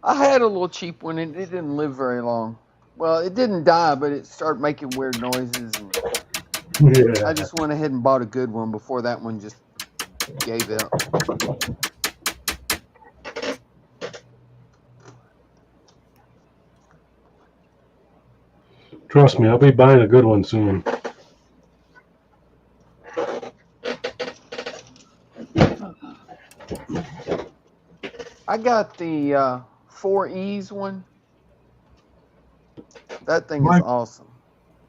I had a little cheap one and it didn't live very long. Well, it didn't die, but it started making weird noises. And Yeah. I just went ahead and bought a good one before that one just gave up. Trust me, I'll be buying a good one soon. I got the 4Es one. That thing is awesome.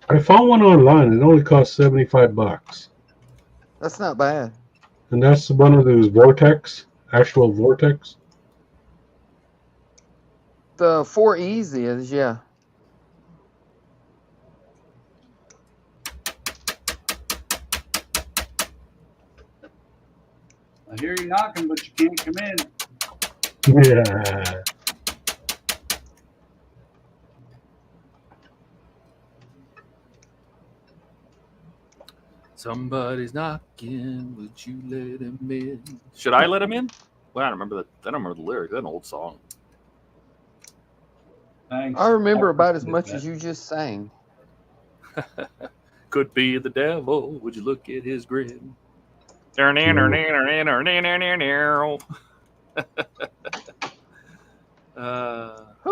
I found one online. It only cost $75. That's not bad. And that's one of those Vortex, actual Vortex. The 4Es is, yeah. I hear you knocking, but you can't come in. Yeah. Somebody's knocking. Would you let him in? Should I let him in? Well, I don't remember the lyrics. That's an old song. Thanks. I remember about as appreciate much that. as you just sang. Could be the devil. Would you look at his grin? Who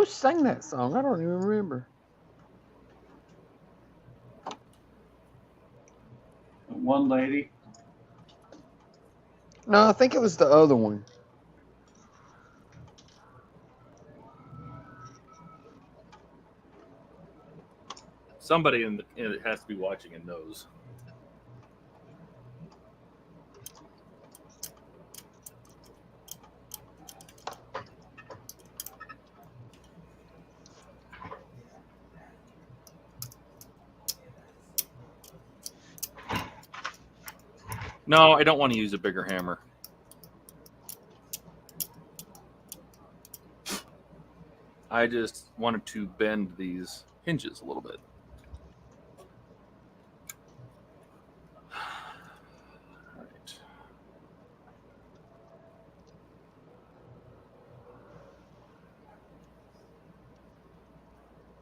sang that song? I don't even remember. One lady. No, I think it was the other one. Somebody in it has to be watching and knows. No, I don't want to use a bigger hammer. I just wanted to bend these hinges a little bit. All right.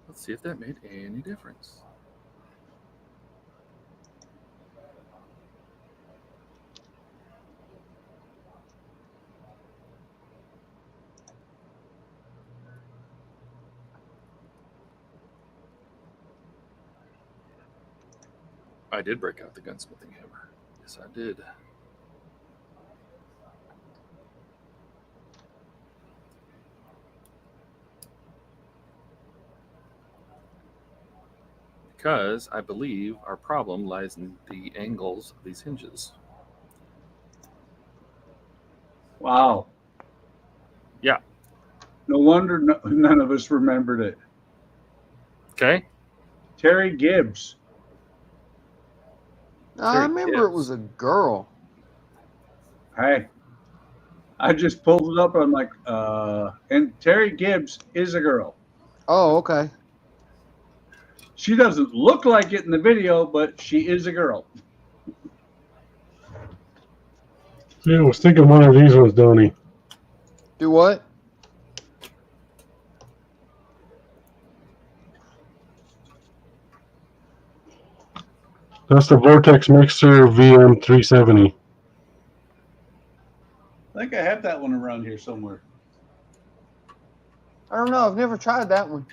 Let's see if that made any difference. I did break out the gunsmithing hammer. Yes, I did. Because I believe our problem lies in the angles of these hinges. Wow. Yeah. No wonder none of us remembered it. Okay. Terry Gibbs. I remember it was a girl. Hey, I just pulled it up. I'm like, and Terry Gibbs is a girl. Oh, okay. She doesn't look like it in the video, but she is a girl. Yeah, I was thinking one of these ones, Donnie. Do what? That's the Vortex Mixer VM370. I think I have that one around here somewhere. I don't know. I've never tried that one.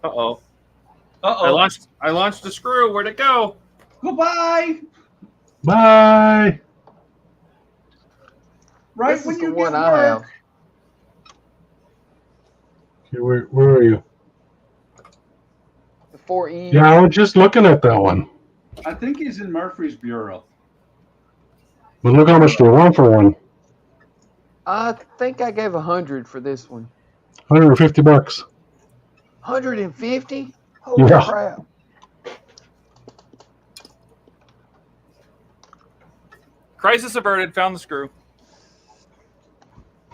Uh-oh. Uh-oh. I launched the screw. Where'd it go? Goodbye. Bye! Right This when is the you one get I have. work. Okay, where are you? The 4E. Yeah, I was just looking at that one. I think he's in Murphy's Bureau. But look how much they want for one. I think I gave 100 for this one. $150. 150? Holy Yeah. crap. Crisis averted. Found the screw.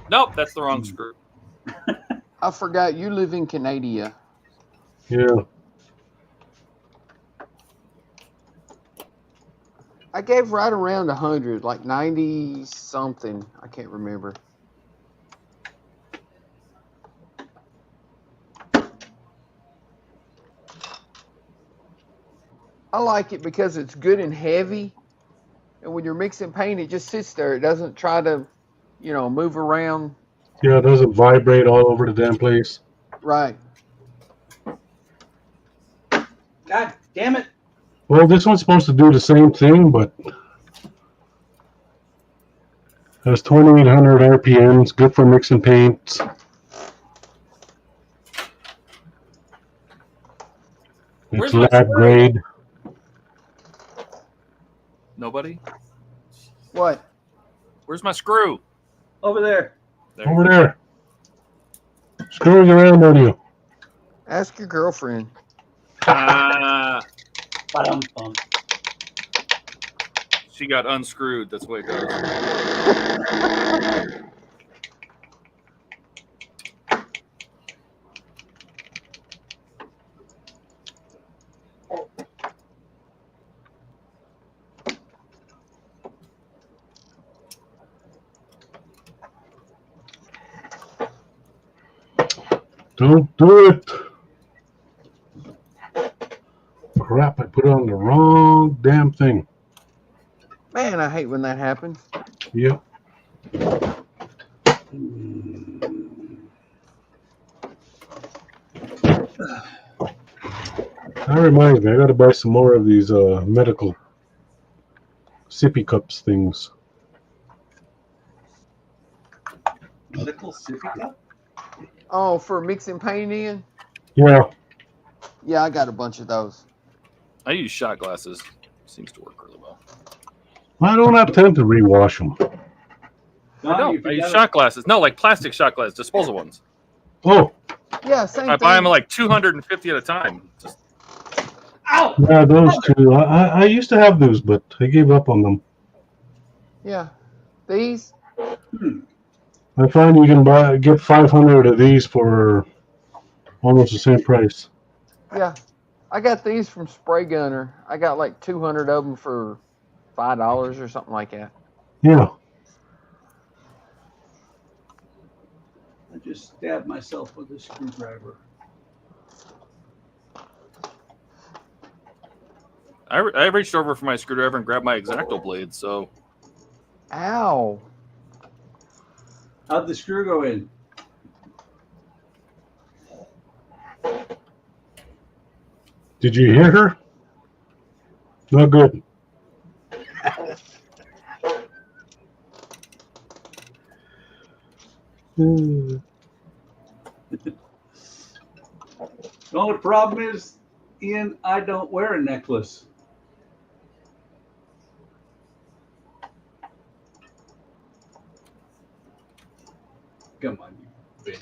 Nope, that's the wrong screw. I forgot you live in Canada. Yeah. I gave right around 100, like 90 something. I can't remember. I like it because it's good and heavy. And when you're mixing paint, it just sits there. It doesn't try to, move around. Yeah, it doesn't vibrate all over the damn place. Right. God damn it. Well, this one's supposed to do the same thing, but has 2,800 RPMs, good for mixing paints. Where's It's my lab screw? grade. Nobody? What? Where's my screw? Over there. There you Over go. there. Screwing around on you. Ask your girlfriend. Ba-dum-bum. She got unscrewed. That's the way it goes. Don't do it. Crap, I put it on the wrong damn thing. Man, I hate when that happens. Yep. That reminds me, I gotta buy some more of these medical sippy cups things. Medical sippy cup? Oh, for mixing paint in? Yeah. Yeah, I got a bunch of those. I use shot glasses. Seems to work really well. I don't have time to rewash them. I Donnie, don't. I use shot glasses. No, like plastic shot glasses, disposable ones. Oh, Yeah, same I thing. buy them like 250 at a time. Just Ow! yeah, those two. I used to have those, but I gave up on them. Yeah. These? I find you can get 500 of these for almost the same price. Yeah. I got these from Spray Gunner. I got like 200 of them for $5 or something like that. Yeah. I just stabbed myself with a screwdriver. I reached over for my screwdriver and grabbed my X-Acto blade. So Ow. How'd the screw go in? Did you hear her? Not good. The only problem is, Ian, I don't wear a necklace. Come on, you bitch.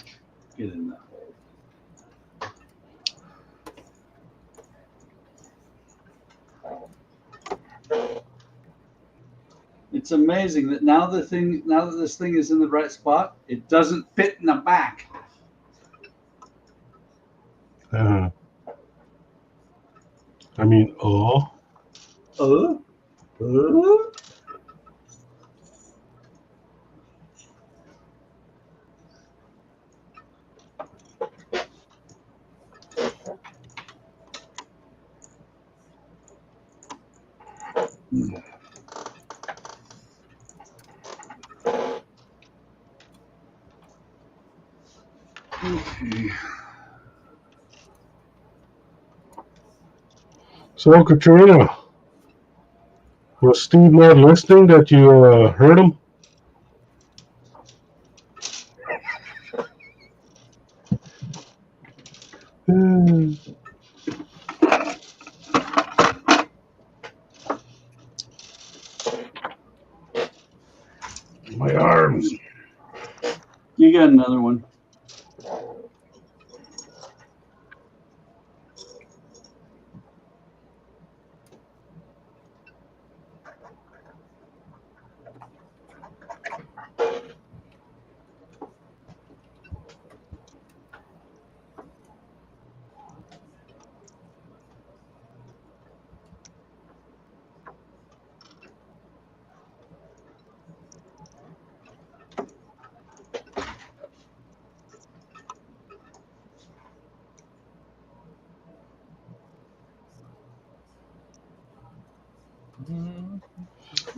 Get in that hole. It's amazing that now that this thing is in the right spot, it doesn't fit in the back. I mean, oh. Okay. So, Katrina, was Steve not listening that you heard him? My arms. You got another one.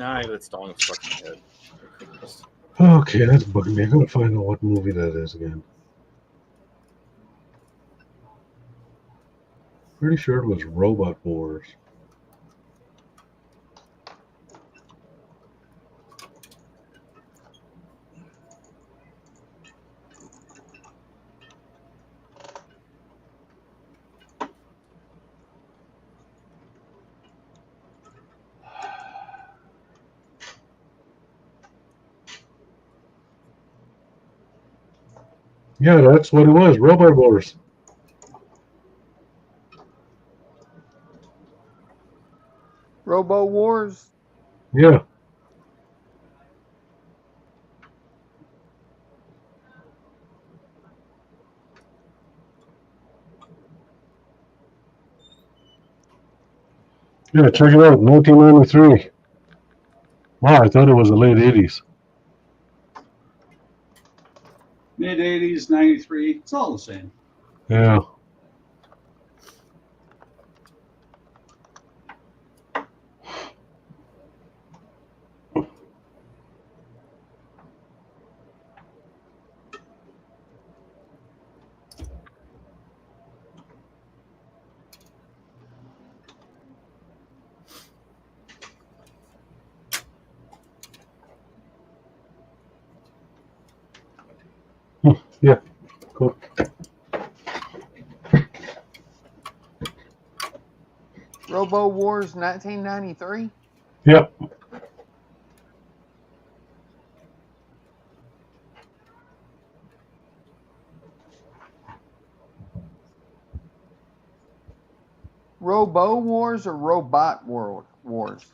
nah, that's dong stuck in my head. Okay, that's bugging me. I gotta find out what movie that is again. Pretty sure it was Robot Wars. Yeah, that's what it was. Robot Wars. Robo Wars? Yeah. Yeah, check it out. 1993. Wow, I thought it was the late 80s. Mid 80s, 93. It's all the same. Yeah. Yeah. Cool. Robo Wars 1993. Yep. Robo Wars or Robot World Wars?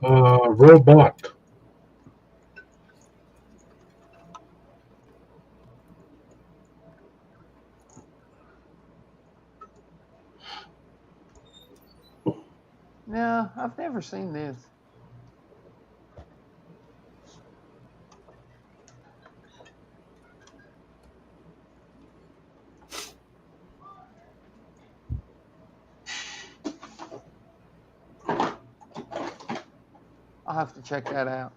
Robot. No, I've never seen this. I'll have to check that out.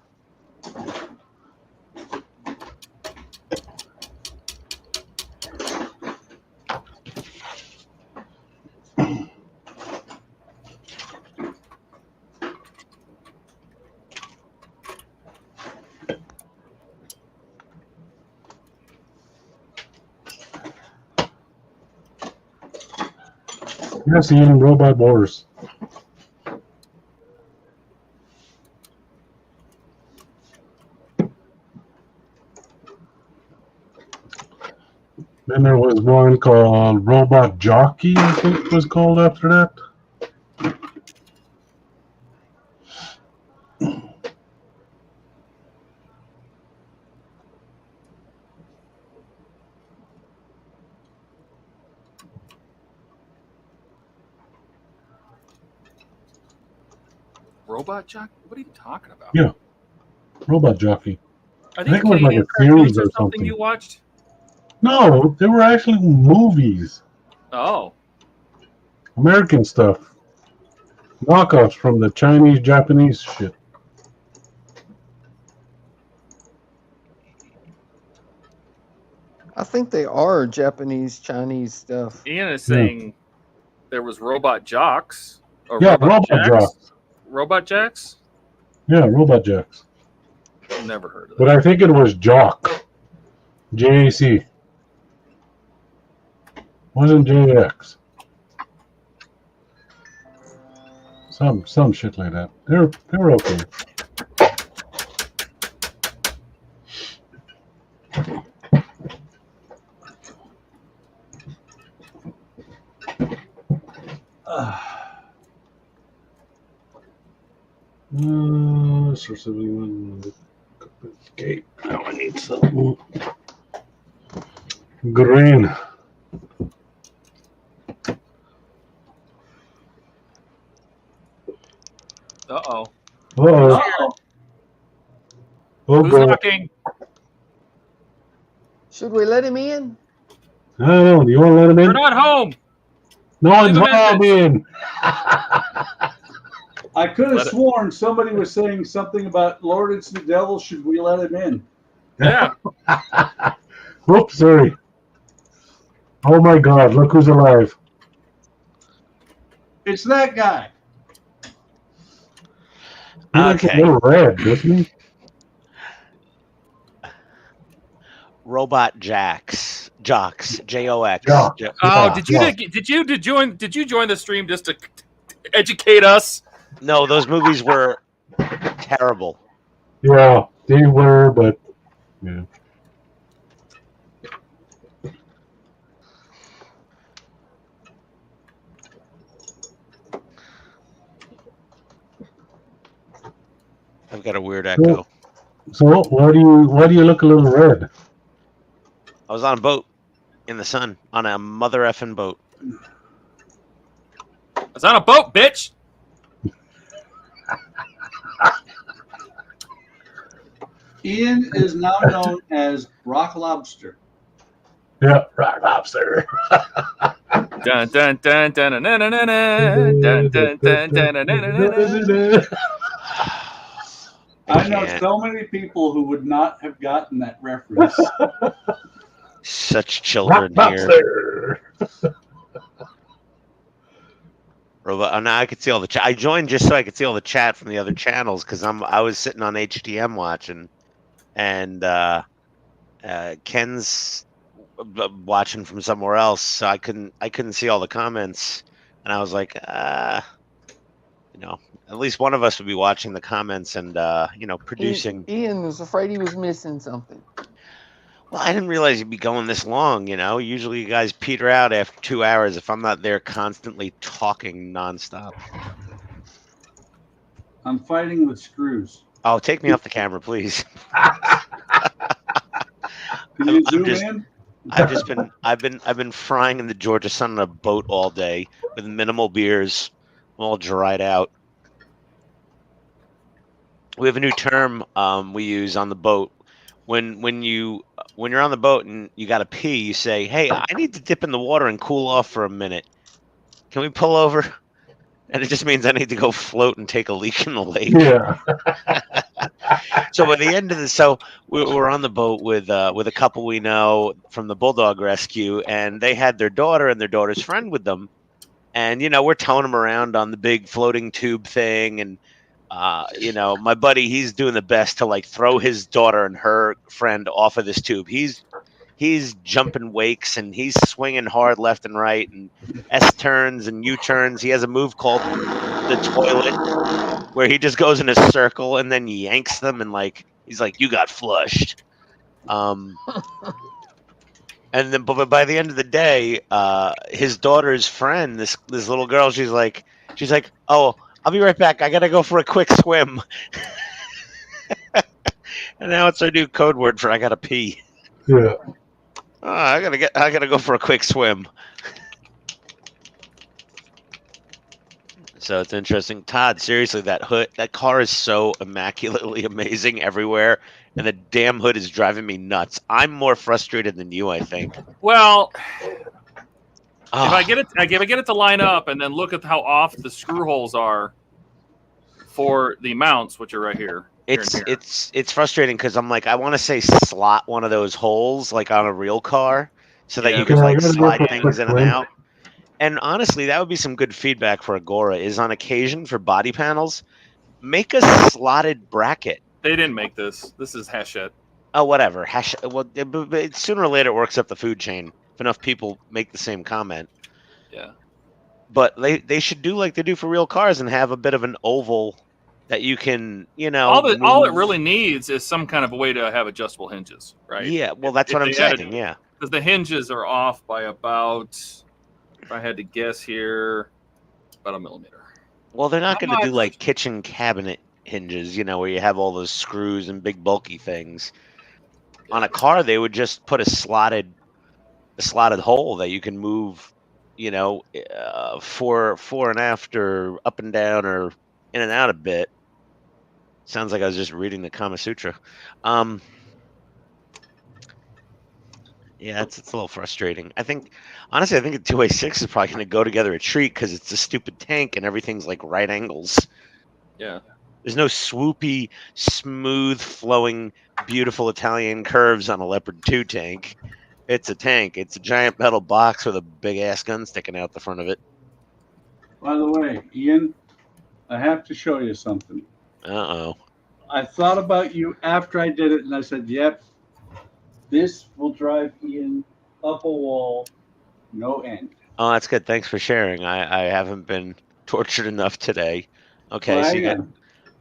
Yes, Ian, Robot Wars. Then there was one called Robot Jockey, I think it was called after that. Robot Jock? What are you talking about? Yeah. Robot Jockey. Are I these think it was like Canadian a series cartoons or something something. you watched? No, they were actually movies. Oh, American stuff. Knockoffs from the Chinese, Japanese shit. I think they are Japanese, Chinese stuff. Ian is Yeah. saying there was Robot Jocks or Yeah, Robot Robot Jacks. Jocks. Robot Jacks? Yeah, Robot Jacks. Never heard of But that. I think it was Jock. JAC. Wasn't JX. Some shit like that. They were okay. Okay, now I need some green. Uh-oh. Oh, oh, Who's God. knocking? Should we let him in? I don't know. Do you want to let him We're in? not home. No one's Leave a home message. in. I could have Let it- sworn somebody was saying something about Lord and the Devil. Should we let him in? Yeah. Oops, sorry. Oh my God! Look who's alive. It's that guy. He looks a Okay. little red, doesn't he? Robot Jocks. Jox. J-O-X. Jock. Oh, Yeah, did you yeah. did you join the stream just to educate us? No, those movies were terrible. Yeah, they were, but yeah. I've got a weird echo. So why do you look a little red? I was on a boat in the sun on a mother effing boat. I was on a boat, bitch. Ian is now known as Rock Lobster. Yeah, rock lobster. Dun dun dun dun dun dun dun dun dun dun dun dun dun dun. I know can't. so many people who would not have gotten that reference. Such Rock children here. lobster. Robot. Oh, now I could see all the chat. I joined just so I could see all the chat from the other channels because I was sitting on HTM watching, and Ken's watching from somewhere else, so I couldn't see all the comments, and I was like, at least one of us would be watching the comments and producing. Ian was afraid he was missing something. Well, I didn't realize you'd be going this long. Usually you guys peter out after 2 hours if I'm not there constantly talking nonstop. I'm fighting with screws. Oh, take me off the camera, please. Can you I'm zoom just- in? I've been frying in the Georgia sun on a boat all day with minimal beers. I'm all dried out. We have a new term we use on the boat. When you're on the boat and you got to pee, you say, "Hey, I need to dip in the water and cool off for a minute. Can we pull over?" And it just means I need to go float and take a leak in the lake. Yeah. So by the end of we're on the boat with a couple we know from the Bulldog Rescue, and they had their daughter and their daughter's friend with them, and we're towing them around on the big floating tube thing, and my buddy, he's doing the best to like throw his daughter and her friend off of this tube. He's jumping wakes and he's swinging hard left and right and S turns and U turns. He has a move called the toilet where he just goes in a circle and then yanks them and he's like, "You got flushed." And then, but by the end of the day, his daughter's friend, this little girl, she's like, "Oh, I'll be right back. I gotta go for a quick swim." And now it's our new code word for "I gotta pee." Yeah. Oh, I gotta go for a quick swim. So it's interesting. Todd, seriously, that car is so immaculately amazing everywhere, and the damn hood is driving me nuts. I'm more frustrated than you, I think. Well, Oh, if I get it to line up and then look at how off the screw holes are for the mounts, which are right here. it's frustrating because I'm like, I want to say slot one of those holes like on a real car so that Yeah, you can but- like Yeah, I gotta go slide for a things quick in and swim. out. And honestly, that would be some good feedback for Agora. Is on occasion for body panels, make a slotted bracket. They didn't make this. This is Hachette. Oh, whatever. Well, but sooner or later it works up the food chain if enough people make the same comment. Yeah. But they should do like they do for real cars and have a bit of an oval that you can, All it move. really needs is some kind of a way to have adjustable hinges, right? Yeah, well, that's If what I'm they added- saying. Yeah. Because the hinges are off by about, if I had to guess here, about a millimeter. Well, they're not How going to do much? like kitchen cabinet hinges, where you have all those screws and big bulky things. On a car, they would just put a slotted hole that you can move, fore and after, up and down, or in and out a bit. Sounds like I was just reading the Kama Sutra. Yeah, it's a little frustrating. Honestly, I think a 2A6 is probably going to go together a treat because it's a stupid tank and everything's like right angles. Yeah. There's no swoopy, smooth, flowing, beautiful Italian curves on a Leopard 2 tank. It's a tank. It's a giant metal box with a big-ass gun sticking out the front of it. By the way, Ian, I have to show you something. Uh-oh. I thought about you after I did it, and I said, "Yep, this will drive Ian up a wall, no end." Oh, that's good. Thanks for sharing. I haven't been tortured enough today. Okay, Well, so you hang got...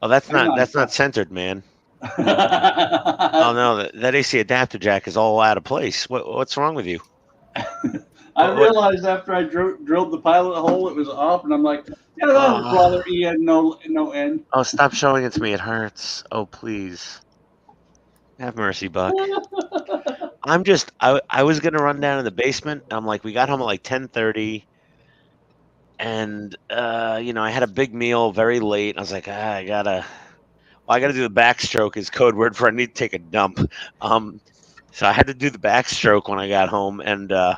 Oh, that's Hang on. not centered, man. on. Oh no, that AC adapter jack is all out of place. What's wrong with you? I realized after I drilled the pilot hole, it was off, and I'm like, "Yeah, that'll bother Ian no end." Oh, stop showing it to me. It hurts. Oh, please. Have mercy, Buck. I was gonna run down in the basement. I'm like, we got home at like 10:30, and I had a big meal very late. I was like, I gotta. I got to do the backstroke is code word for I need to take a dump. So I had to do the backstroke when I got home, and I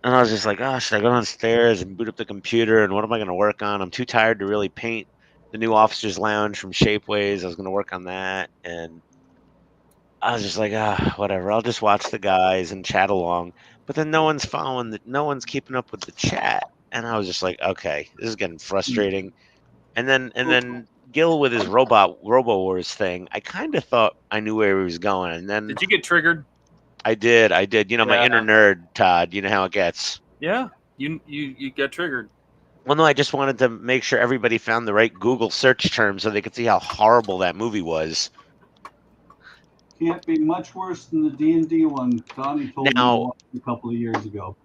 was just like, oh, should I go downstairs and boot up the computer? And what am I going to work on? I'm too tired to really paint the new officers' lounge from Shapeways. I was going to work on that, and I was just like, whatever. I'll just watch the guys and chat along. But then no one's following. No one's keeping up with the chat, and I was just like, okay, this is getting frustrating. And then Gil with his Robo Wars thing, I kind of thought I knew where he was going, and then Did you get triggered? I did. You know, my inner nerd, Todd. You know how it gets. Yeah, you get triggered. Well, no, I just wanted to make sure everybody found the right Google search term so they could see how horrible that movie was. Can't be much worse than the D&D one Donnie told me to watch a couple of years ago.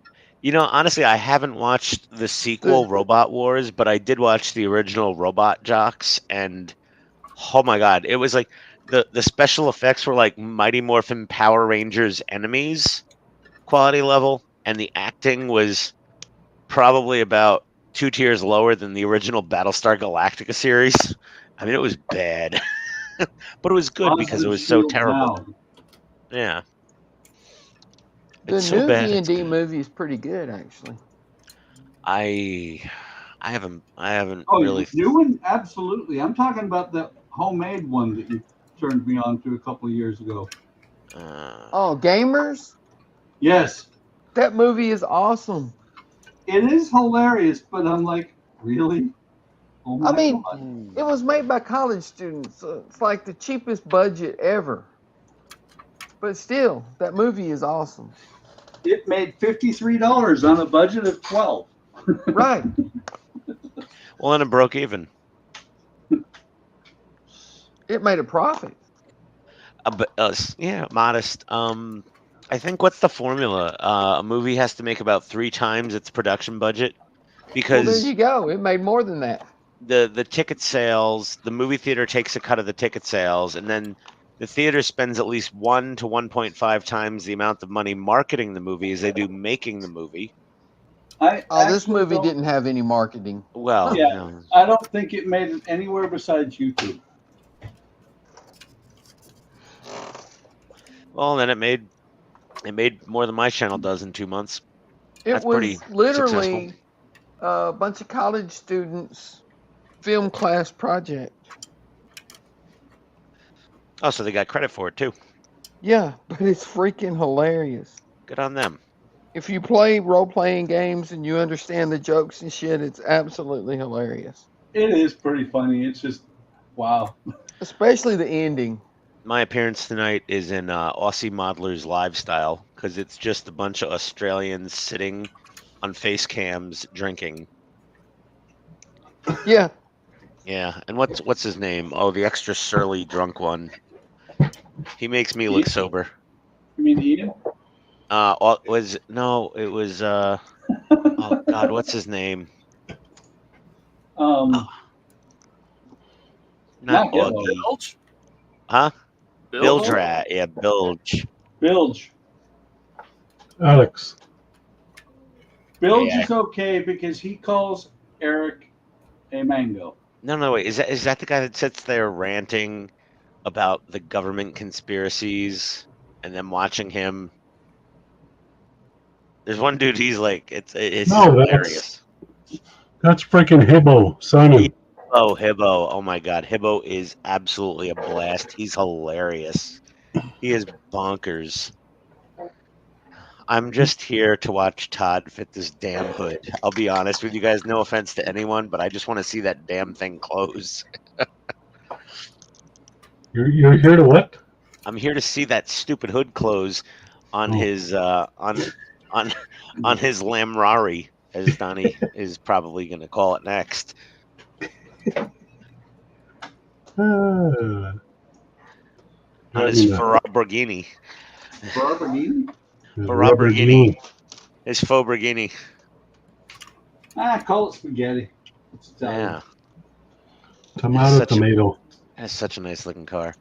You know, honestly, I haven't watched the sequel, Robot Wars, but I did watch the original Robot Jocks, and oh my god, it was like the special effects were like Mighty Morphin Power Rangers enemies quality level, and the acting was probably about 2 tiers lower than the original Battlestar Galactica series. I mean, it was bad, but it was good because it was so terrible. Yeah. The It's new so bad. D&D movie is pretty good, actually. I haven't Oh, really. the new one? Absolutely. I'm talking about the homemade one that you turned me on to a couple of years ago. Oh, Gamers? Yes. That movie is awesome. It is hilarious, but I'm like, really? Oh my I mean, God. it was made by college students. So it's like the cheapest budget ever. But still, that movie is awesome. It made $53 on a budget of $12. Right. Well, and it broke even. It made a profit. But yeah, modest. I think what's the formula? A movie has to make about 3 times its production budget because Well, there you go. It made more than that. the ticket sales, the movie theater takes a cut of the ticket sales, and then the theater spends at least 1 to 1.5 times the amount of money marketing the movie as they do making the movie. This movie didn't have any marketing. Well, yeah, no. I don't think it made it anywhere besides YouTube. Well, then it made more than my channel does in 2 months. It That's was pretty literally successful. a bunch of college students' film class project. Oh, so they got credit for it too. Yeah, but it's freaking hilarious. Good on them. If you play role-playing games and you understand the jokes and shit, it's absolutely hilarious. It is pretty funny. It's just, wow. Especially the ending. My appearance tonight is in Aussie Modelers Lifestyle because it's just a bunch of Australians sitting on face cams drinking. Yeah. Yeah, and what's his name? Oh, the extra surly drunk one. He makes me look sober. You mean Ian? It was oh God, what's his name? Not Not Yellow. Augie. Bilge? Huh? Bilge? Bilge. Yeah, Bilge. Bilge. Alex. Bilge Yeah. is okay because he calls Eric a mango. No, wait. Is that the guy that sits there ranting about the government conspiracies and then watching him? There's one dude. He's like, it's No, hilarious. That's freaking Hibbo, Sonny. Oh, Hibbo. Oh my God. Hibbo is absolutely a blast. He's hilarious. He is bonkers. I'm just here to watch Todd fit this damn hood. I'll be honest with you guys. No offense to anyone, but I just want to see that damn thing close. You're here to what? I'm here to see that stupid hood close on his on his Lamrari, as Donnie is probably going to call it next. Ah. On his Ferragini. Lamborghini? Ferragini. His faux Borghini. Call it spaghetti. It's Italian. Yeah. Tomato, tomato. That's such a nice looking car.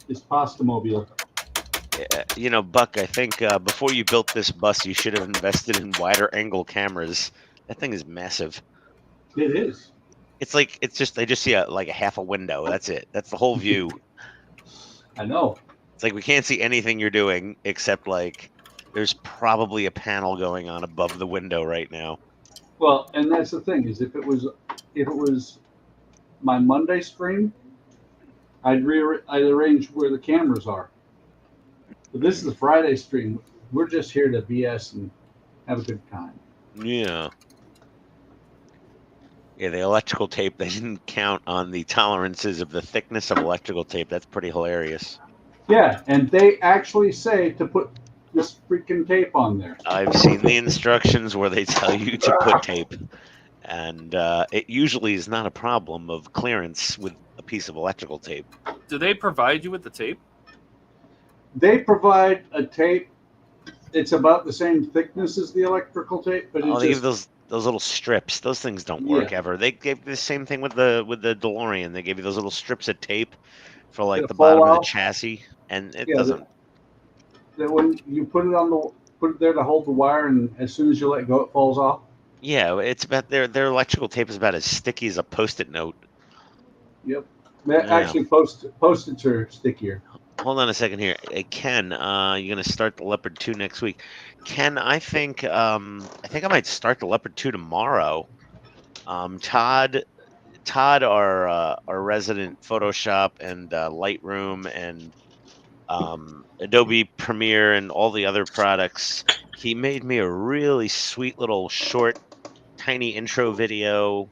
It's pasta mobile. Yeah, you know, Buck, I think before you built this bus, you should have invested in wider angle cameras. That thing is massive. It is. it's like it's just they just see like a half a window. That's it. That's the whole view. I know. It's like we can't see anything you're doing except like there's probably a panel going on above the window right now. Well, and that's the thing is if it was my Monday stream, I'd arrange where the cameras are. But this is a Friday stream. We're just here to BS and have a good time. Yeah. Yeah, the electrical tape, they didn't count on the tolerances of the thickness of electrical tape. That's pretty hilarious. Yeah, and they actually say to put this freaking tape on there. I've seen the instructions where they tell you to put tape. And it usually is not a problem of clearance with a piece of electrical tape. Do they provide you with the tape? They provide a tape. It's about the same thickness as the electrical tape, but they give those little strips. Those things don't work ever. They gave the same thing with the DeLorean. They gave you those little strips of tape for like the bottom of the chassis, and it doesn't. That when you put it there to hold the wire, and as soon as you let go, it falls off. Yeah, it's about their electrical tape is about as sticky as a Post-it note. Yep, actually Post-its are stickier. Hold on a second here. Ken, you're gonna start the Leopard 2 next week. Ken, I think I might start the Leopard 2 tomorrow. Todd, our resident Photoshop and Lightroom and Adobe Premiere and all the other products, he made me a really sweet little short, tiny intro video.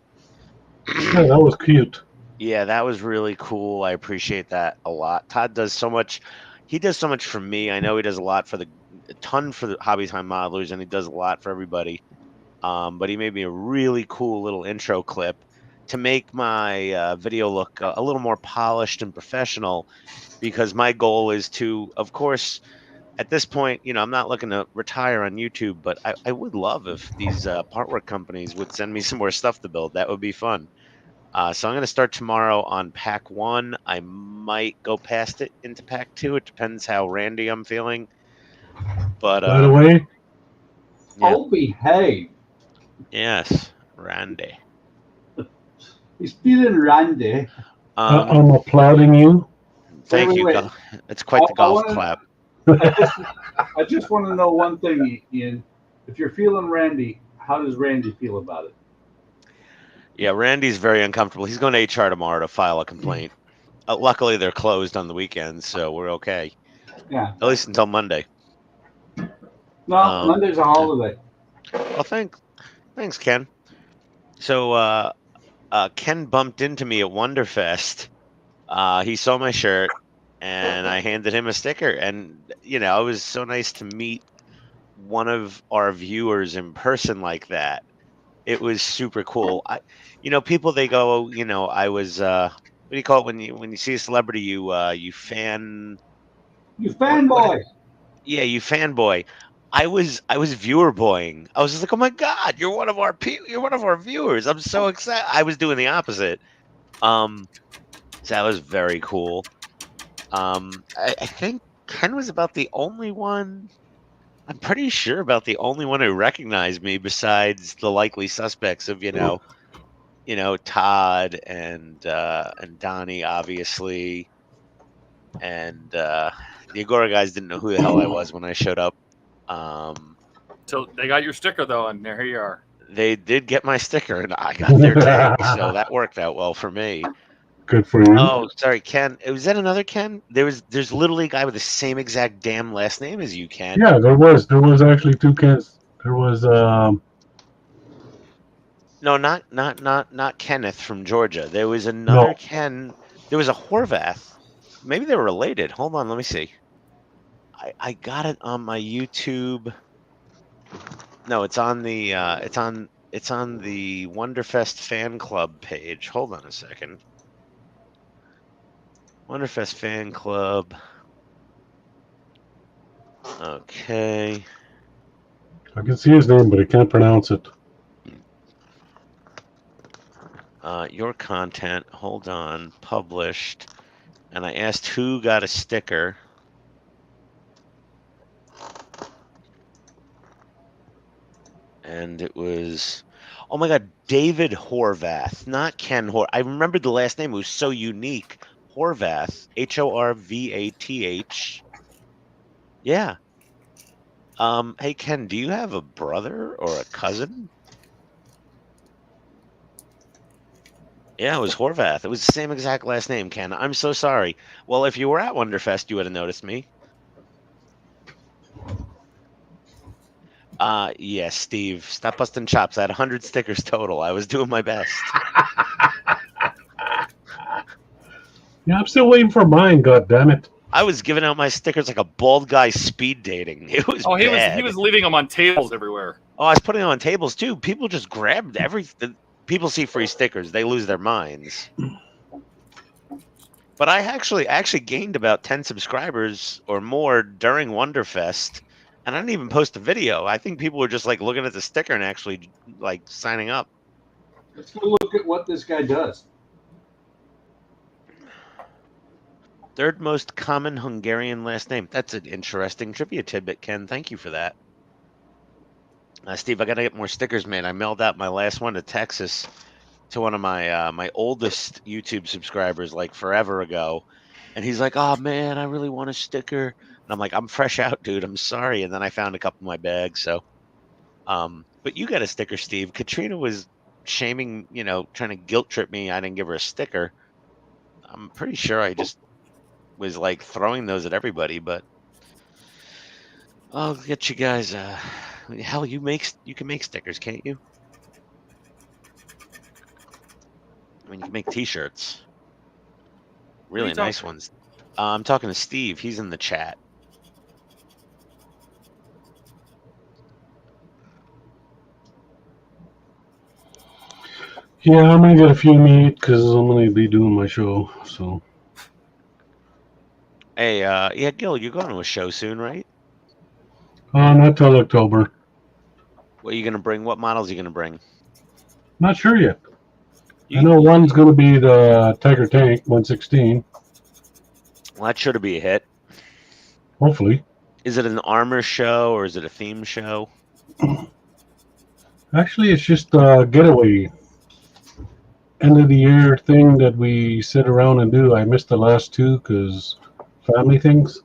Yeah, that was cute. Yeah, that was really cool. I appreciate that a lot. Todd does so much. He does so much for me. I know he does a lot for a ton for the Hobby Time modelers, and he does a lot for everybody. But he made me a really cool little intro clip to make my video look a little more polished and professional, because my goal is to, of course, at this point, I'm not looking to retire on YouTube, but I would love if these partwork companies would send me some more stuff to build. That would be fun. So I'm going to start tomorrow on pack 1. I might go past it into pack 2. It depends how randy I'm feeling. But by the way, oh, behave. Yes, randy. He's feeling randy. I'm applauding you. Thank you. Wait. It's quite the golf clap. I just want to know one thing, Ian. If you're feeling randy, how does Randy feel about it? Yeah, Randy's very uncomfortable. He's going to HR tomorrow to file a complaint. Luckily, they're closed on the weekends, so we're okay. Yeah. At least until Monday. No, Monday's a holiday. Well, thanks, Ken. So Ken bumped into me at Wonderfest. He saw my shirt, and I handed him a sticker. And, it was so nice to meet one of our viewers in person like that. It was super cool. People, they go, I was, what do you call it when you see a celebrity, you fanboy. Yeah, you fanboy. I was viewer boying. I was just like, oh my God, you're one of our viewers. I'm so excited. I was doing the opposite. So that was very cool. I think Ken was about the only one. I'm pretty sure about the only one who recognized me besides the likely suspects of, Todd and Donnie, obviously. And the Agora guys didn't know who the hell I was when I showed up. So they got your sticker, though, and there you are. They did get my sticker, and I got their tag, so that worked out well for me. Good for you. Oh, sorry, Ken. Was that another Ken? There's literally a guy with the same exact damn last name as you, Ken. Yeah, there was actually 2 Kens. There was No, not Kenneth from Georgia. There was another Ken. There was a Horvath. Maybe they were related. Hold on, let me see. I got it on my YouTube. No, it's on the Wonderfest fan club page. Hold on a second. Wonderfest fan club. Okay. I can see his name, but I can't pronounce it. Your content. Hold on. Published. And I asked who got a sticker. And it was Oh my God, David Horvath, not Ken I remember the last name. It was so unique. Horvath, Horvath. Yeah. Hey Ken, do you have a brother or a cousin? Yeah, it was Horvath. It was the same exact last name, Ken. I'm so sorry. Well, if you were at Wonderfest, you would have noticed me. Yeah, Steve, stop busting chops. I had 100 stickers total. I was doing my best. Yeah, I'm still waiting for mine. God damn it! I was giving out my stickers like a bald guy speed dating. It was Oh, he bad. was leaving them on tables everywhere. Oh, I was putting them on tables too. People just grabbed everything. People see free stickers, they lose their minds. But I actually gained about 10 subscribers or more during Wonderfest, and I didn't even post a video. I think people were just like looking at the sticker and actually like signing up. Let's go look at what this guy does. Third most common Hungarian last name. That's an interesting trivia tidbit, Ken. Thank you for that. Steve, I got to get more stickers made. I mailed out my last one to Texas to one of my my oldest YouTube subscribers like forever ago. And he's like, "Oh man, I really want a sticker." And I'm like, "I'm fresh out, dude. I'm sorry." And then I found a couple in my bag. So, but you got a sticker, Steve. Katrina was shaming, trying to guilt trip me. I didn't give her a sticker. I'm pretty sure I just was like throwing those at everybody, but I'll get you guys. Hell, you can make stickers, can't you? I mean, you can make T-shirts. Really nice ones. I'm talking to Steve. He's in the chat. Yeah, I'm gonna get a few meat because I'm gonna be doing my show. So. Hey, yeah, Gil, you're going to a show soon, right? Not till October. What are you gonna bring? What models are you gonna bring? Not sure yet. I know one's gonna be the Tiger Tank 116. Well, that should be a hit. Hopefully. Is it an armor show or is it a theme show? Actually, it's just a getaway. End of the year thing that we sit around and do. I missed the last two because family things.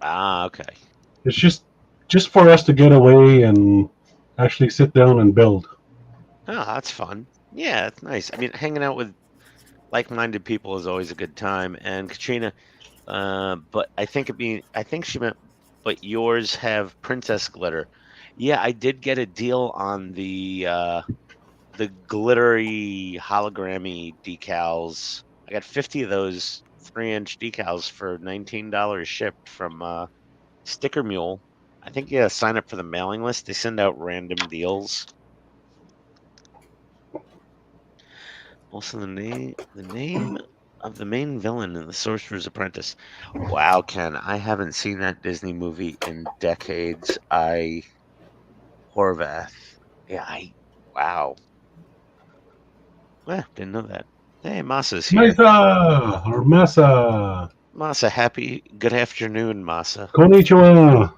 Ah, okay. It's just for us to get away and actually sit down and build. Oh, that's fun. Yeah, it's nice. I mean, hanging out with like-minded people is always a good time. And Katrina, but I think she meant, but yours have princess glitter. Yeah, I did get a deal on the glittery hologrammy decals. I got 50 of those 3-inch decals for $19 shipped from Sticker Mule. I think you gotta sign up for the mailing list. They send out random deals. Also, the name of the main villain in The Sorcerer's Apprentice. Wow, Ken, I haven't seen that Disney movie in decades. Horvath. Yeah, wow. Didn't know that. Hey, Masa's here. Masa or Masa. Masa, good afternoon, Masa. Konnichiwa.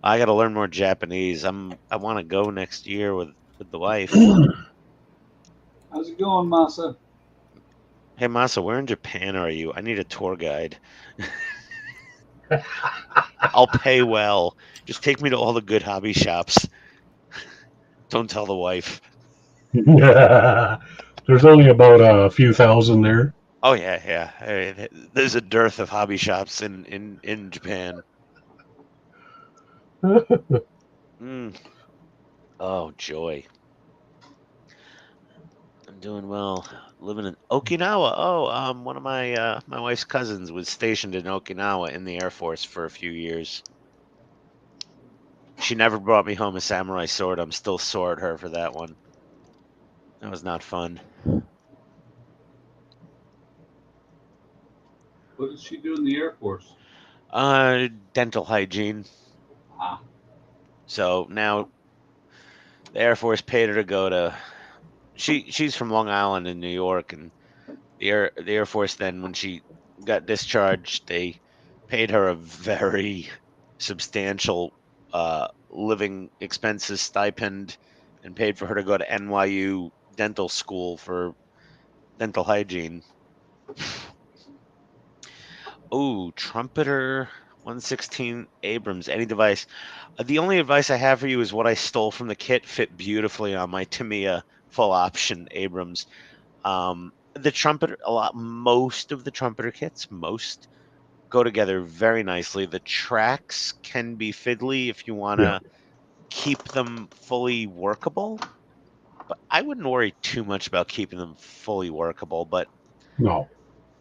I gotta learn more Japanese. I want to go next year with the wife. How's it going, Masa? Hey, Masa, where in Japan are you? I need a tour guide. I'll pay well. Just take me to all the good hobby shops. Don't tell the wife. There's only about a few thousand there. Oh yeah. There's a dearth of hobby shops in Japan. Oh joy. I'm doing well. Living in Okinawa. Oh, one of my my wife's cousins was stationed in Okinawa in the Air Force for a few years. She never brought me home a samurai sword. I'm still sore at her for that one. That was not fun. What did she do in the Air Force? Dental hygiene. Ah. So now the Air Force paid her to go to. She's from Long Island in New York, and the Air Force then, when she got discharged, they paid her a very substantial living expenses stipend and paid for her to go to NYU dental school for dental hygiene. Oh, trumpeter 116 Abrams, any device. The only advice I have for you is what I stole from the kit fit beautifully on my Tamiya full option Abrams. The trumpeter, most of the trumpeter kits, most go together very nicely. The tracks can be fiddly if you want to keep them fully workable, but I wouldn't worry too much about keeping them fully workable. But No.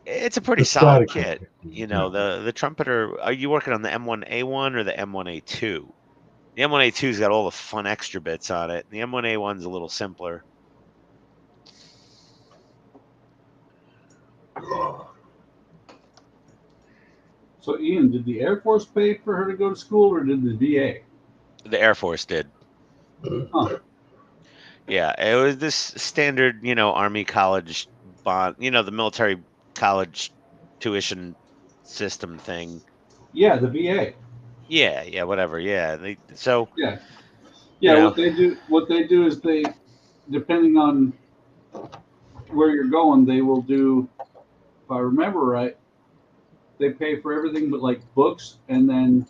it's a pretty It's solid static. kit. You know, the trumpeter. Are you working on the M1A1 or the M1A2? The M1A2's got all the fun extra bits on it. The M1A1's a little simpler. So, Ian, did the Air Force pay for her to go to school, or did the VA? The Air Force did. Huh. Yeah, it was this standard, Army college bond, the military college tuition system thing. Yeah, the VA. Yeah, whatever. Yeah, Yeah. you Yeah, know, what they do is they, depending on where you're going, they will do, if I remember right, they pay for everything but like books, and then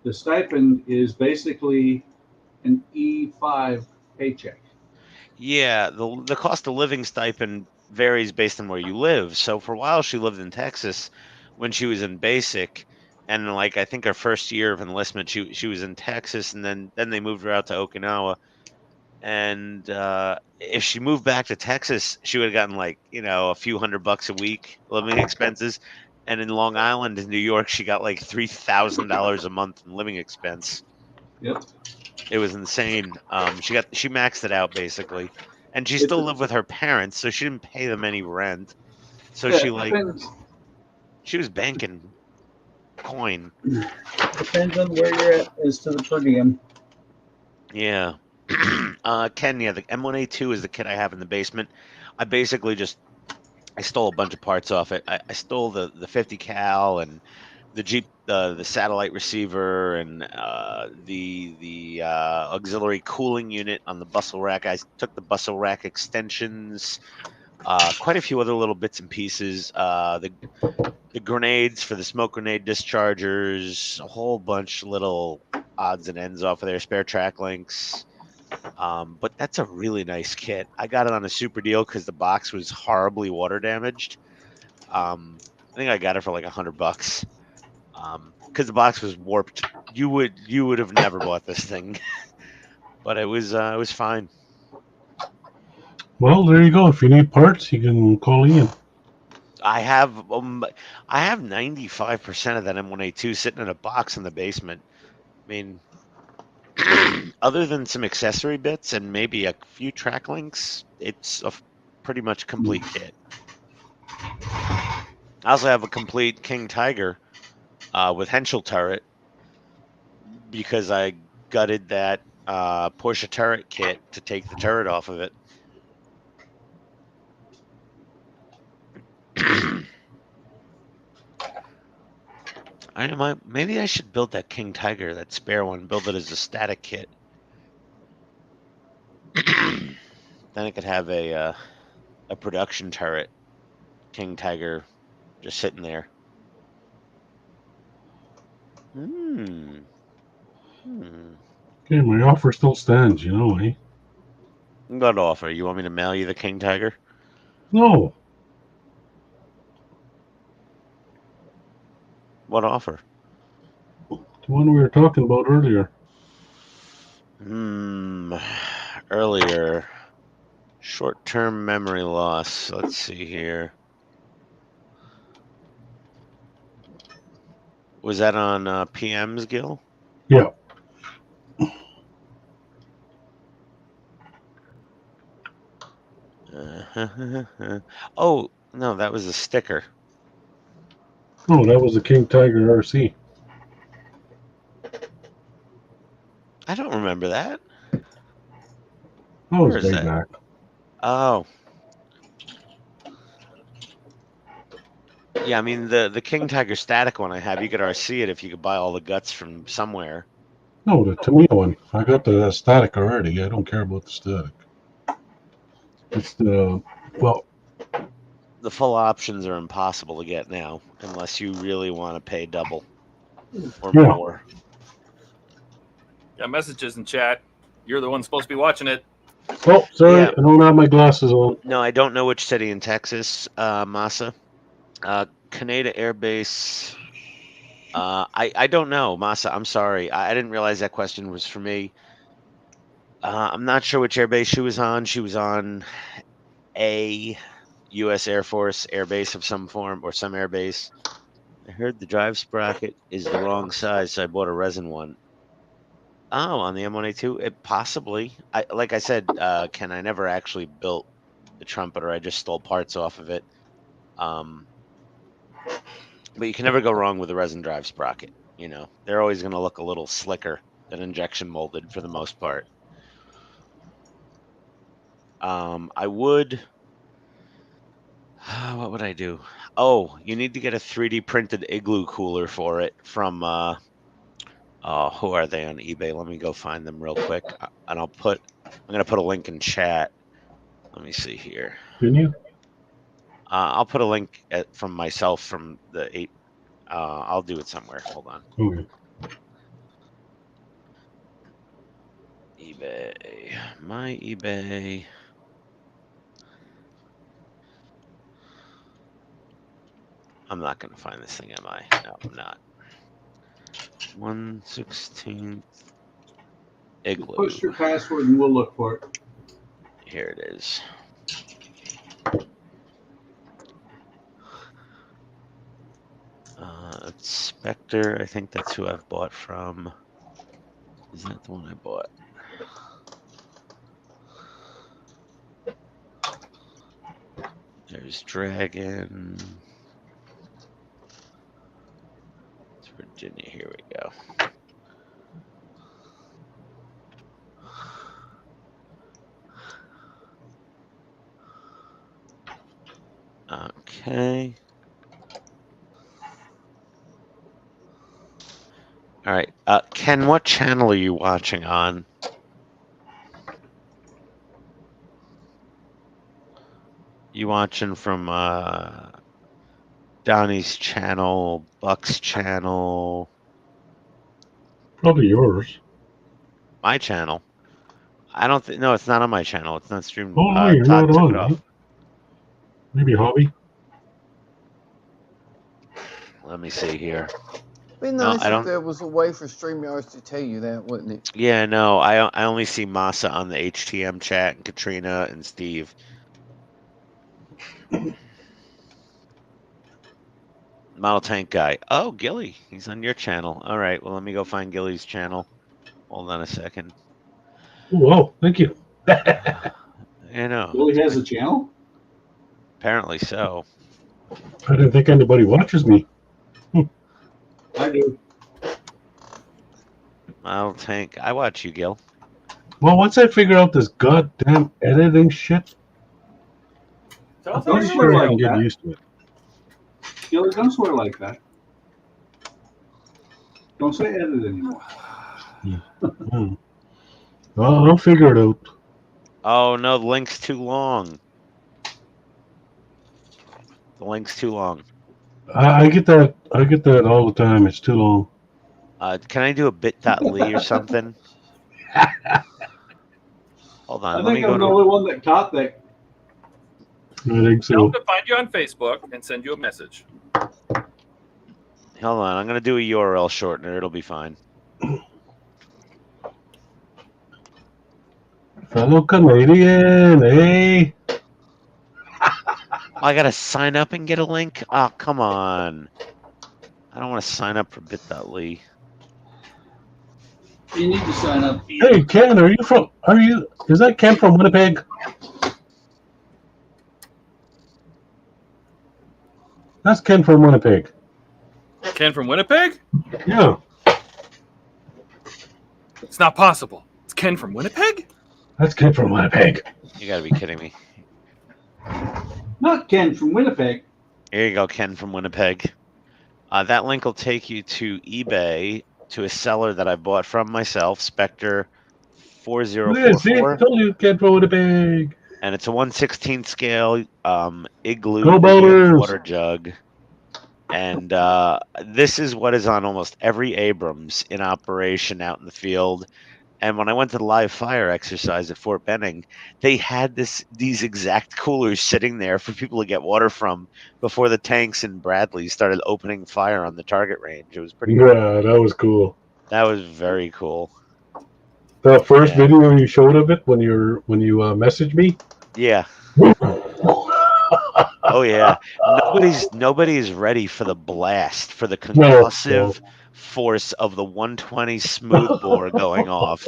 the stipend is basically an E5 paycheck. yeah, the cost of living stipend varies based on where you live. So for a while, she lived in Texas when she was in basic, and like I think her first year of enlistment, she was in Texas, and then they moved her out to Okinawa. And if she moved back to Texas, she would have gotten like a few $100 a week living expenses. And in Long Island, in New York, she got like $3,000 a month in living expense. Yep. It was insane. She maxed it out basically, and she It still lived with her parents, so she didn't pay them any rent. So yeah, depends. she was banking coin. Depends on where you're at as to the per diem. Yeah. Ken, yeah, the M1A2 is the kit I have in the basement. I basically I stole a bunch of parts off it. I stole the 50 cal and the Jeep, the satellite receiver, and the auxiliary cooling unit on the bustle rack. I took the bustle rack extensions, quite a few other little bits and pieces. The grenades for the smoke grenade dischargers, a whole bunch of little odds and ends off of there, spare track links. But that's a really nice kit. I got it on a super deal because the box was horribly water damaged. I think I got it for like $100. Because the box was warped. You would have never bought this thing, but it was fine. Well, there you go. If you need parts, you can call Ian. I have 95% of that M1A2 sitting in a box in the basement. I mean, other than some accessory bits and maybe a few track links, it's a pretty much complete kit. I also have a complete King Tiger with Henschel turret because I gutted that Porsche turret kit to take the turret off of it. Maybe I should build that King Tiger, that spare one, build it as a static kit. Then I could have a production turret, King Tiger, just sitting there. Okay, my offer still stands, eh? What offer? You want me to mail you the King Tiger? No. What offer? The one we were talking about earlier. Earlier. Short-term memory loss. Let's see here. Was that on PM's, Gil? Yeah. Oh, no, that was a sticker. Oh, that was the King Tiger RC. I don't remember that. That was Where is way that? back. Oh. Yeah, I mean, the King Tiger static one I have, you could RC it if you could buy all the guts from somewhere. No, the Tamiya one. I got the static already. I don't care about the static. It's the, well, The full options are impossible to get now unless you really want to pay double or Yeah. more. Got messages in chat. You're the one supposed to be watching it. oh, sorry, Yeah. I don't have my glasses on. No, I don't know which city in Texas, Masa. Canada Air Base. I don't know, Masa. I'm sorry. I didn't realize that question was for me. I'm not sure which airbase she was on. She was on a U.S. Air Force airbase of some form or some airbase. I heard the drive sprocket is the wrong size, so I bought a resin one. Oh, on the M1A2? It possibly. Like I said, Ken, I never actually built the trumpeter. I just stole parts off of it. But you can never go wrong with a resin drive sprocket. You know, they're always going to look a little slicker than injection molded for the most part. I would. What would I do? Oh, you need to get a 3D printed igloo cooler for it from. Who are they on eBay? Let me go find them real quick, and I'm gonna put a link in chat. Let me see here. Can you? I'll put a link from myself from the 8. I'll do it somewhere. Hold on. Okay. eBay. My eBay. I'm not going to find this thing, am I? No, I'm not. 1/16 igloo. Push your password and we'll look for it. Here it is. Spectre, I think that's who I've bought from. Is that the one I bought? There's Dragon. It's Virginia. Here we go. Okay. All right. Ken, what channel are you watching on? You watching from Donnie's channel, Buck's channel? Probably yours. My channel. I don't think. No, it's not on my channel. It's not streamed. Oh, no, you're Todd not took on, it off. huh? Maybe Hobby? Let me see here. Be No, nice I if don't- there was a way for StreamYards to tell you that, wouldn't it? Yeah, no, I only see Masa on the HTM chat and Katrina and Steve. Model Tank Guy. Oh, Gilly. He's on your channel. All right. Well, let me go find Gilly's channel. Hold on a second. Oh, wow, thank you. You know, Billy has a channel? apparently so. I didn't think anybody watches me. I do. Model Tank. I watch you, Gil. Well, once I figure out this goddamn editing shit, Tell us Don't how I'm you swear sure I like can get that. used to it. Billy, don't swear like that. Don't say edit anymore. Hmm. Well, I'll figure it out. Oh no, the link's too long. The link's too long. I get that. I get that all the time. It's too long. Can I do a bit.ly or something? Hold on. I Let me think go I'm the to. only one that caught that. I think Tell them so. to find you on Facebook and send you a message. Hold on. I'm gonna do a URL shortener. It'll be fine. Fellow Canadian, eh? I gotta sign up and get a link. Oh, come on. I don't want to sign up for bit.ly. You need to sign up. Hey, Ken, is that Ken from Winnipeg? That's Ken from Winnipeg. Ken from Winnipeg? Yeah, It's not possible. It's Ken from Winnipeg? that's Ken from Winnipeg. You gotta be kidding me. Not Ken from Winnipeg. Here you go, Ken from Winnipeg. That link will take you to eBay to a seller that I bought from myself, Spectre Look at this, see? 4044. I told you, can't throw it a bag. And it's a 1/16 scale igloo Go Boaters! water jug. And this is what is on almost every Abrams in operation out in the field. And when I went to the live fire exercise at Fort Benning, they had these exact coolers sitting there for people to get water from before the tanks in Bradley started opening fire on the target range. It was pretty cool. Yeah, that was cool. That was very cool. That first Yeah. video you showed of it when you messaged me. Yeah. Oh yeah. Nobody's ready for the blast, for the concussive force of the 120 smoothbore going off.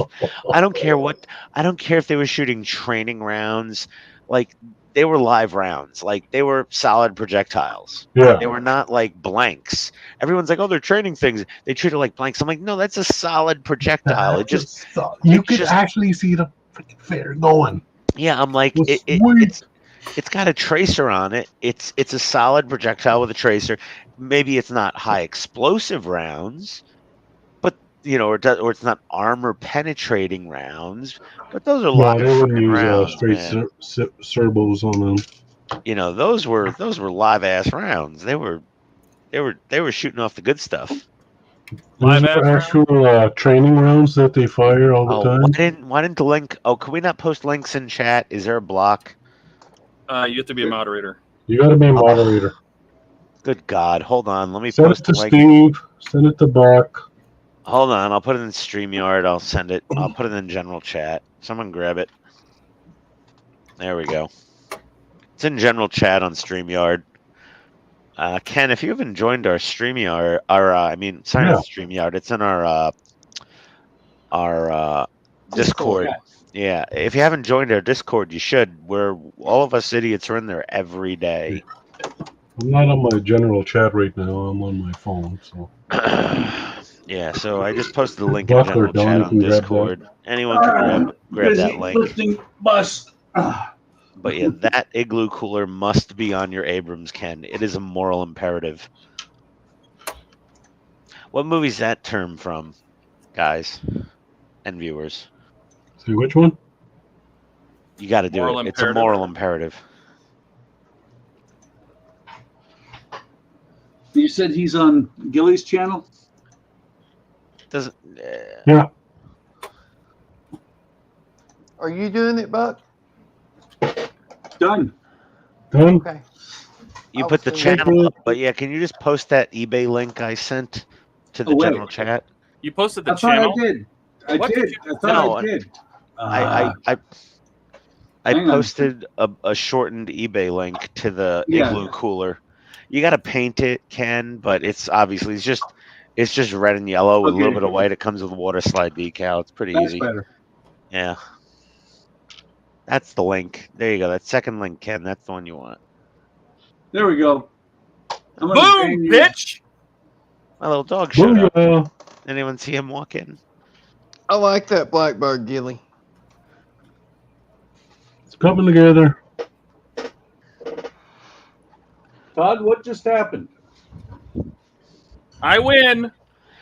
I don't care if they were shooting training rounds, like they were live rounds, like they were solid projectiles. Yeah. They were not like blanks. Everyone's like, oh, they're training things. They treat it like blanks. I'm like, no, that's a solid projectile. It just you could actually see the freaking flare going. Yeah, I'm like, it's got a tracer on it. It's a solid projectile with a tracer. Maybe it's not high explosive rounds, but or it's not armor penetrating rounds. But those are live they wouldn't use rounds, straight man. servos on them. Those were live ass rounds. They were shooting off the good stuff. Those are actual training rounds that they fire all the time. Why didn't the link? Oh, can we not post links in chat? Is there a block? You have to be a moderator. You got to be a moderator. Good God! Hold on. Let me Send post it to the link. Steve. Send it to Buck. Hold on. I'll put it in StreamYard. I'll send it. I'll put it in general chat. Someone grab it. There we go. It's in general chat on StreamYard. Ken, if you haven't joined our StreamYard, not StreamYard. It's in our Discord. Yeah, if you haven't joined our Discord, you should. All of us idiots are in there every day. I'm not on my general chat right now. I'm on my phone. So. Yeah, so I just posted the link in general chat on Discord. Anyone can grab that link. Lifting bus. But yeah, that igloo cooler must be on your Abrams, Ken. It is a moral imperative. What movie's that term from, guys and viewers? See which one? You got to do it. It's a moral imperative. You said he's on Gilly's channel? Doesn't. Yeah. Are you doing it, Buck? Done. Done? Okay. You put the channel up, but yeah, can you just post that eBay link I sent to the general chat? You posted the I channel? thought I did. I did. I posted a shortened eBay link to the igloo cooler. You got to paint it, Ken, but it's obviously it's just red and yellow with a little bit of white. It comes with a water slide decal. It's pretty easy. Better. Yeah. That's the link. There you go. That second link, Ken. That's the one you want. There we go. Boom, bitch! My little dog showed up. Booyah. Anyone see him walk in? I like that Blackbird, Gilly. It's coming together. Todd, what just happened? I win.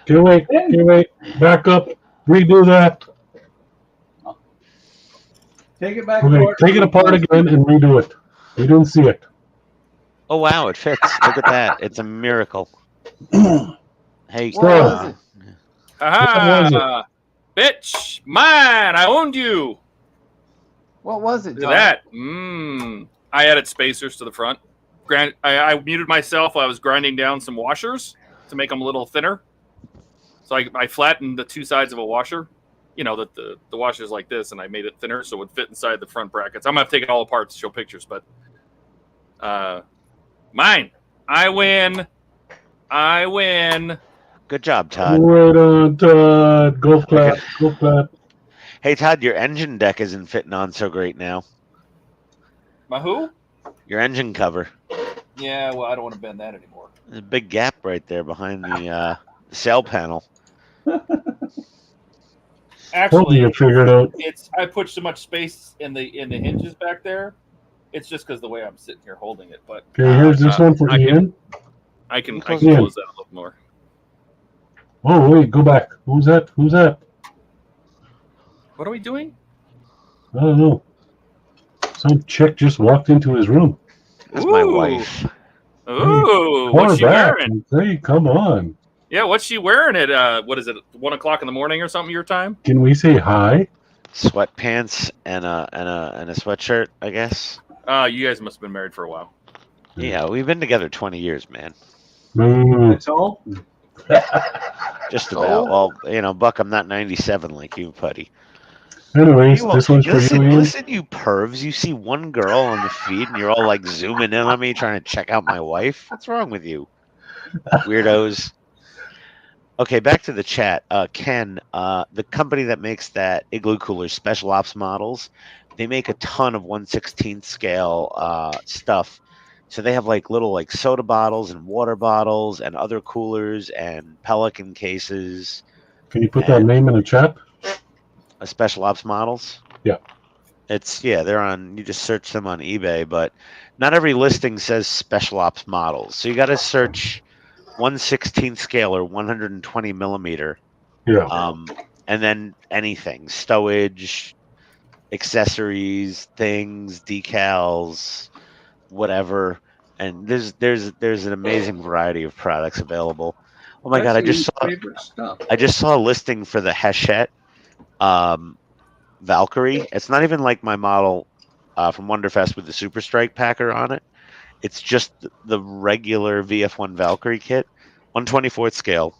Okay, wait. Back up. Redo that. Take it back Okay, apart. take it apart again and redo it. We didn't see it. Oh wow, it fits. Look at that. It's a miracle. Hey, What was it? Aha! Bitch! Mine! I owned you! What was it, Look Todd? at that. I added spacers to the front. I muted myself while I was grinding down some washers to make them a little thinner. So I flattened the two sides of a washer. You know, that the washer's like this, and I made it thinner so it would fit inside the front brackets. I'm going to have to take it all apart to show pictures, but mine. I win. I win. Good job, Todd. Right on, Todd. Go flat. Go flat. Hey, Todd, your engine deck isn't fitting on so great now. My who? Your engine cover. Yeah, well, I don't want to bend that anymore. There's a big gap right there behind the sail panel. Actually, you figured out. I put so much space in the hinges back there. It's just because the way I'm sitting here holding it. But Okay, here's this one for Ian. I can Yeah. close that a little more. Oh, wait, go back. Who's that? Who's that? What are we doing? I don't know. Some chick just walked into his room. That's my Ooh. wife. Ooh, Call what's her she back. wearing? Hey, come on. Yeah, what's she wearing at what is it, 1 o'clock in the morning or something your time? Can we say hi? Sweatpants and a sweatshirt, I guess. You guys must have been married for a while. Yeah, we've been together 20 years, man. That's all. Just about. Well, you know, Buck, I'm not 97 like you, buddy. Anyways, this one's for listen, you, Ian. listen, you pervs. You see one girl on the feed and you're all like zooming in on me trying to check out my wife. What's wrong with you? Weirdos. Okay, back to the chat. Ken, the company that makes that Igloo Cooler Special Ops models, they make a ton of 1/16 scale stuff. So they have like little like soda bottles and water bottles and other coolers and Pelican cases. Can you put that name in the chat? Special Ops models? Yeah. They're on, you just search them on eBay, but not every listing says Special Ops models. So you got to search 1/16 scale or 120 millimeter. Yeah. And then anything, stowage, accessories, things, decals, whatever. And there's an amazing variety of products available. Oh my God, I just saw a listing for the Hachette Valkyrie. It's not even like my model from Wonderfest with the Super Strike Packer on it. It's just the regular VF1 Valkyrie kit, 1/24th scale.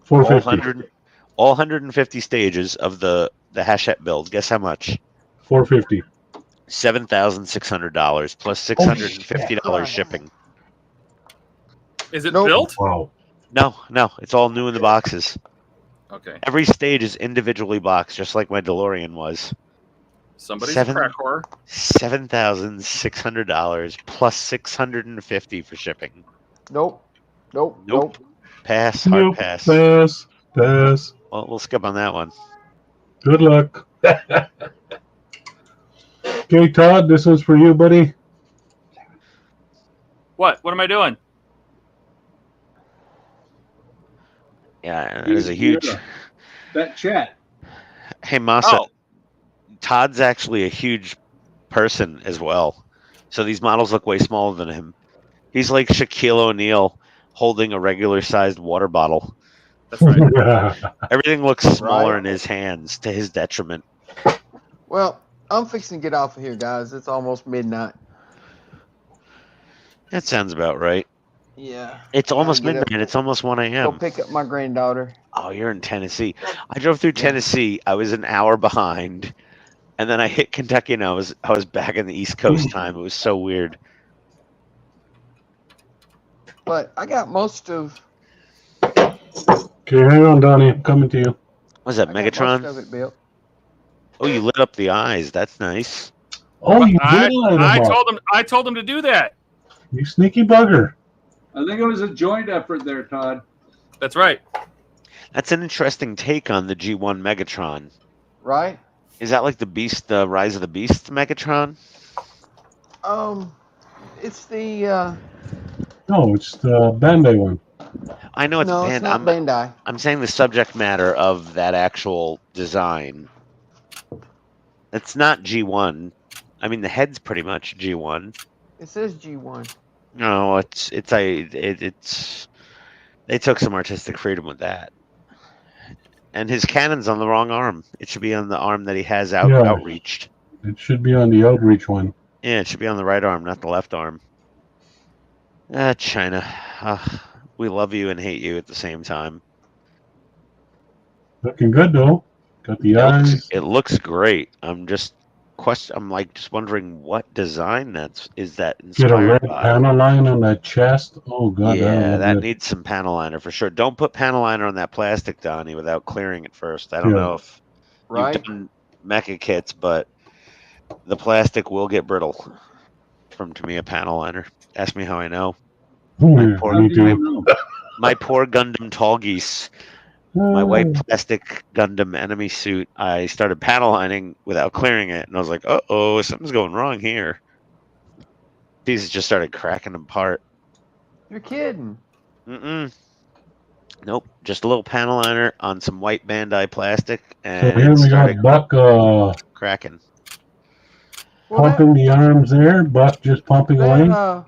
450. All 150 stages of the Hachette build. Guess how much? 450. $7,600 plus $650 shipping. Is it built? Wow. No, it's all new in the boxes. Okay. Every stage is individually boxed, just like my DeLorean was. Somebody's a crack whore. $7,600 plus $650 for shipping. Nope. Pass. Hard pass. Pass. Well, we'll skip on that one. Good luck. Okay, Todd, this one's for you, buddy. What? What am I doing? Yeah, there's a huge. That chat. Hey, Masa. Oh. Todd's actually a huge person as well. So these models look way smaller than him. He's like Shaquille O'Neal holding a regular sized water bottle. That's right. Everything looks smaller in his hands to his detriment. Well, I'm fixing to get off of here, guys. It's almost midnight. That sounds about right. Yeah. It's almost Gotta get midnight. up. It's almost 1 Go a.m. pick up my granddaughter. Oh, you're in Tennessee. I drove through Tennessee. I was an hour behind. And then I hit Kentucky and I was back in the East Coast time. It was so weird. But I got most of. Okay, hang on, Donnie. I'm coming to you. Was that I got most Megatron? of it built. Oh, you lit up the eyes. That's nice. Oh, you I did light him up. told him to do that. You sneaky bugger. I think it was a joint effort there, Todd. That's right. That's an interesting take on the G1 Megatron. Right? Is that like the Rise of the Beast Megatron? It's the. No, it's the Bandai one. I know it's No, Bandai. it's not Bandai. I'm saying the subject matter of that actual design. It's not G1. I mean, the head's pretty much G1. It says G1. No, it's they took some artistic freedom with that. And his cannon's on the wrong arm. It should be on the arm that he has outreached. It should be on the outreach one. Yeah, it should be on the right arm, not the left arm. China. We love you and hate you at the same time. Looking good though. Got the eyes. It looks great. I'm just wondering what design is that Get a inspired red by. panel line on that chest. Oh god. Yeah, that good. needs some panel liner for sure. Don't put panel liner on that plastic, Donnie, without clearing it first. I don't know if you've done mecha kits, but the plastic will get brittle from Tamiya panel liner. Ask me how I know. Me too. My poor Gundam Tall Geese. My white plastic Gundam enemy suit, I started panel lining without clearing it, and I was like, uh-oh, something's going wrong here. Pieces just started cracking apart. You're kidding. Mm-mm. Nope, just a little panel liner on some white Bandai plastic, So and here it we started got Buck cracking. Well, pumping the arms there. Buck just pumping away. that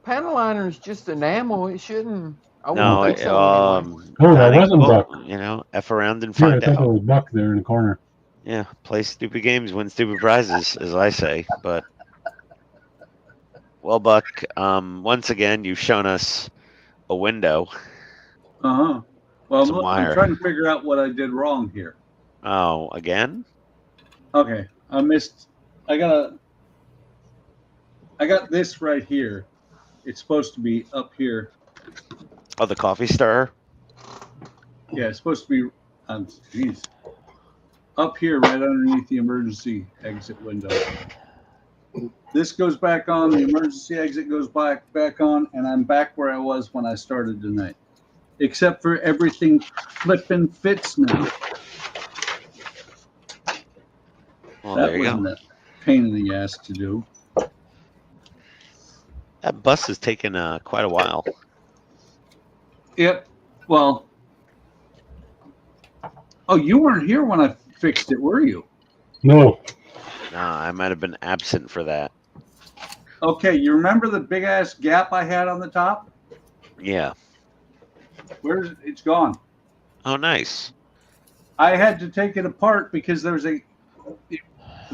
panel liner is just enamel. It shouldn't. I wouldn't No, think so anyway. Oh, that Donnie, wasn't well, Buck. you know, F around and Yeah, I find thought that out. was Buck there in the corner. Yeah, play stupid games, win stupid prizes, as I say. But well, Buck, once again, you've shown us a window. Uh-huh. Well, Some I'm wire. trying to figure out what I did wrong here. Oh, again? Okay, I missed. I got this right here. It's supposed to be up here. Oh, the coffee stirrer? Yeah, it's supposed to be. Geez, up here, right underneath the emergency exit window. This goes back on. The emergency exit goes back on, and I'm back where I was when I started tonight. Except for everything flipping fits now. Well, That there you wasn't go. a pain in the ass to do. That bus has taken quite a while. Yep. Well. Oh, you weren't here when I fixed it, were you? No. Nah, I might have been absent for that. Okay, you remember the big ass gap I had on the top? Yeah. Where's it? It's gone. Oh, nice. I had to take it apart because there's the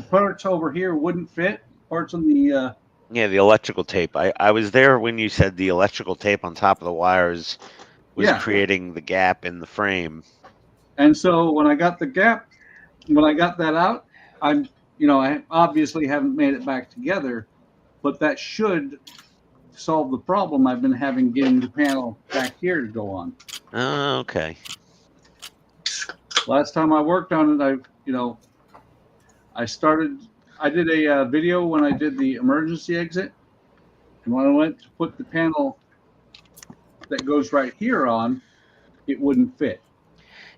parts over here wouldn't fit. Parts on the Yeah, the electrical tape. I was there when you said the electrical tape on top of the wires was Yeah. creating the gap in the frame. and so when I got that out, I obviously haven't made it back together, but that should solve the problem I've been having getting the panel back here to go on. Oh, okay. Last time I worked on it, I did a video when I did the emergency exit, and when I went to put the panel that goes right here on, it wouldn't fit.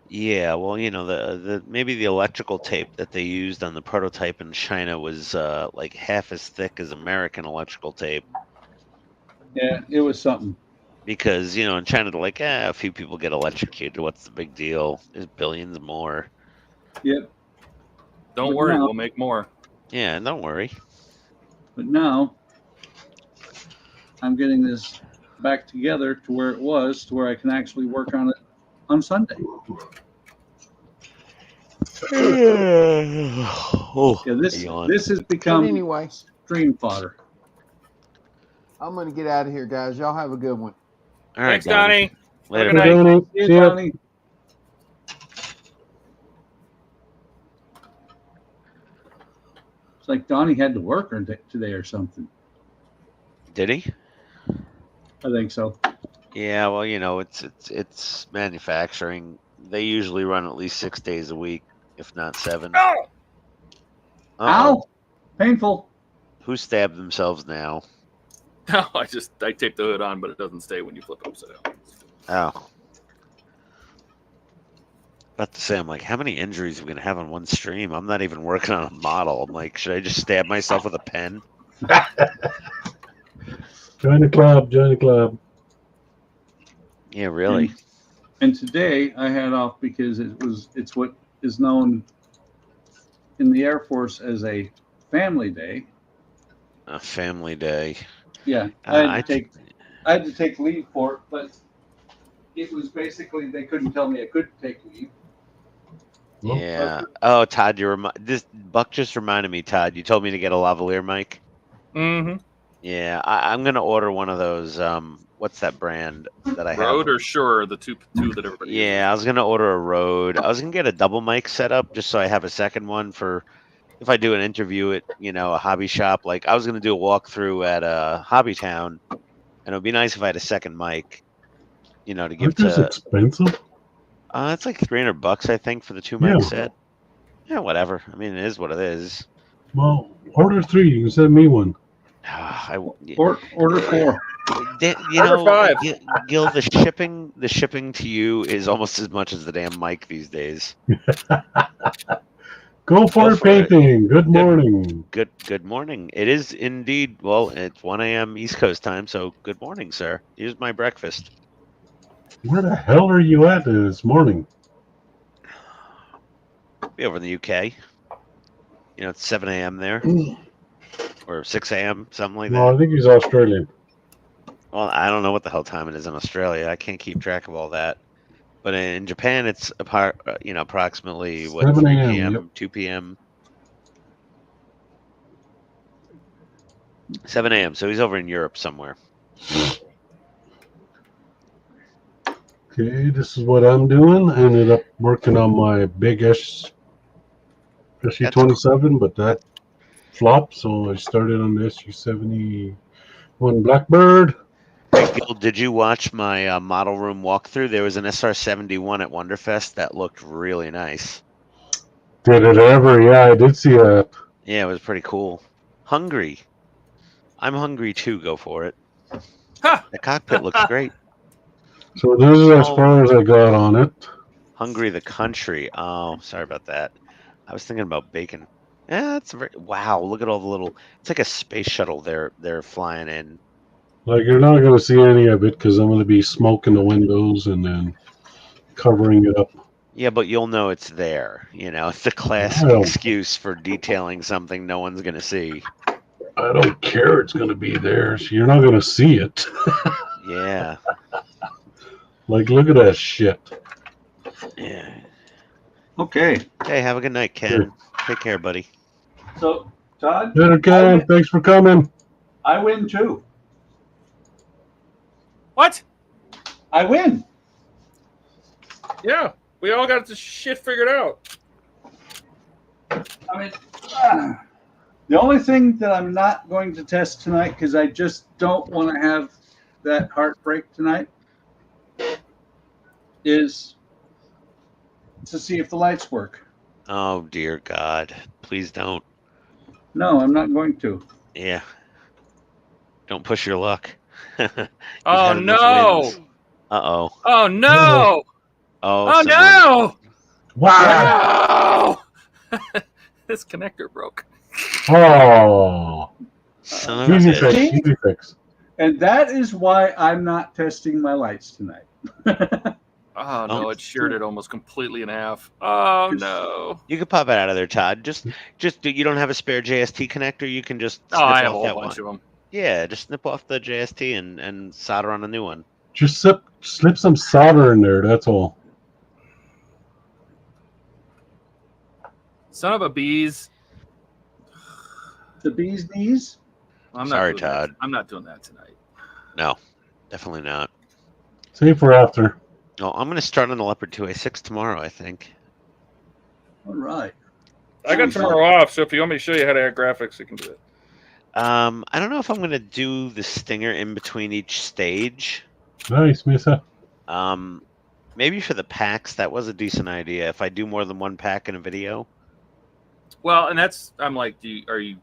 Yeah, well, you know, the maybe the electrical tape that they used on the prototype in China was like half as thick as American electrical tape. Yeah, it was something. Because, you know, in China they're like, a few people get electrocuted. What's the big deal? There's billions more. Yep. Don't But worry, no. we'll make more. Yeah, don't worry. But now I'm getting this back together to where it was, to where I can actually work on it on Sunday. Oh, Yeah, this yawn. has But become anyway, stream fodder. I'm gonna get out of here, guys. Y'all have a good one. All right, Thanks, Donnie. Later. Good night. Donnie. See you, See ya. Donnie. It's like Donnie had to work today or something. Did he? I think so. Yeah, well, you know, it's manufacturing. They usually run at least 6 days a week, if not 7. Oh! Uh-oh. Ow! Painful. Who stabbed themselves now? No, I taped the hood on, but it doesn't stay when you flip it upside down. Oh. About to say, I'm like, how many injuries are we gonna have on one stream? I'm not even working on a model. I'm like, should I just stab myself with a pen? Join the club. Join the club. Yeah, really. And today I had off because it's what is known in the Air Force as a family day. A family day. Yeah, I had to take leave for it, but it was basically they couldn't tell me I couldn't take leave. Yeah. Oh, Todd, this Buck just reminded me. Todd, you told me to get a lavalier mic. Mm-hmm. Yeah, I'm gonna order one of those. What's that brand that I have? Rode or Shure, the two that everybody uses. Yeah, I was gonna order a Rode. I was gonna get a double mic set up just so I have a second one for if I do an interview at a hobby shop. Like I was gonna do a walkthrough at Hobby Town, and it would be nice if I had a second mic. To give Aren't those to. expensive? It's like $300, I think, for the 2 mic set. Yeah, whatever. I mean, it is what it is. Well, order 3. You can send me one. Order 4. Order 5. Gil, the shipping to you is almost as much as the damn mic these days. Go for for painting. Good morning. Good morning. It is indeed. Well, it's 1 a.m. East Coast time, so good morning, sir. Here's my breakfast. Where the hell are you at this morning? Be over in the UK. You know, it's 7 a.m. there. Or 6 a.m., something like No, I that. think he's Australian. Well, I don't know what the hell time it is in Australia. I can't keep track of all that. But in Japan, it's approximately, what, 7 3 a.m., p.m., yep. 2 p.m.? 7 a.m., so he's over in Europe somewhere. Okay, this is what I'm doing. I ended up working on my big SU-27, but that flopped, so I started on the SU-71 Blackbird. Hey, Gil, did you watch my model room walkthrough? There was an SR-71 at Wonderfest that looked really nice. Did it ever? Yeah, I did see that. Yeah, it was pretty cool. Hungry. I'm hungry too. Go for it. Ha! The cockpit looks great. So this is as far as I got on it. Hungry the country. Oh, sorry about that. I was thinking about bacon. Yeah, that's very wow. Look at all the little. It's like a space shuttle they're flying in. Like, you're not going to see any of it because I'm going to be smoking the windows and then covering it up. Yeah, but you'll know it's there. You know, it's a classic I don't- excuse for detailing something no one's gonna see. I don't care. It's going to be there. So you're not going to see it. Yeah. Like, look at that shit. Yeah. Okay. Hey, have a good night, Ken. Take care, buddy. So, Todd, Better, Ken. Thanks for coming. I win too. What? I win. Yeah, we all got this shit figured out. I mean, the only thing that I'm not going to test tonight, because I just don't want to have that heartbreak tonight, is to see if the lights work. Oh dear God. Please don't. No, I'm not going to. Yeah. Don't push your luck. Oh no! Uh-oh. Oh no! Oh, no! Wow. No! This connector broke. Oh. Son of a Easy bitch. fix. Easy fix. And that is why I'm not testing my lights tonight. Oh no! It sheared it almost completely in half. Oh no! You could pop it out of there, Todd. Just you don't have a spare JST connector. You can just Oh, snip I have a off whole that bunch one. of them. Yeah, just snip off the JST and solder on a new one. Just slip some solder in there. That's all. Son of a bees. The bee's knees? I'm Sorry, not doing Todd. That. I'm not doing that tonight. No, definitely not. Save for after. No, I'm going to start on the Leopard 2A6 tomorrow, I think. All right. I got tomorrow off, so if you want me to show you how to add graphics, you can do it. I don't know if I'm going to do the stinger in between each stage. Nice, Misa. Maybe for the packs, that was a decent idea. If I do more than one pack in a video. Well, and that's I'm like, are you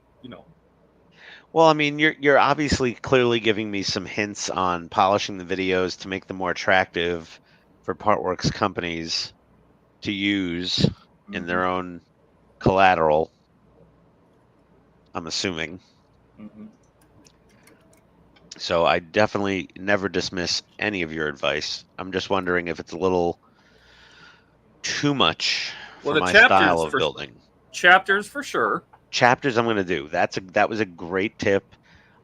Well, I mean, you're obviously clearly giving me some hints on polishing the videos to make them more attractive for Partworks companies to use in their own collateral. I'm assuming. Mm-hmm. So I definitely never dismiss any of your advice. I'm just wondering if it's a little too much for my style of building. Chapters for sure. Chapters I'm going to do. That was a great tip.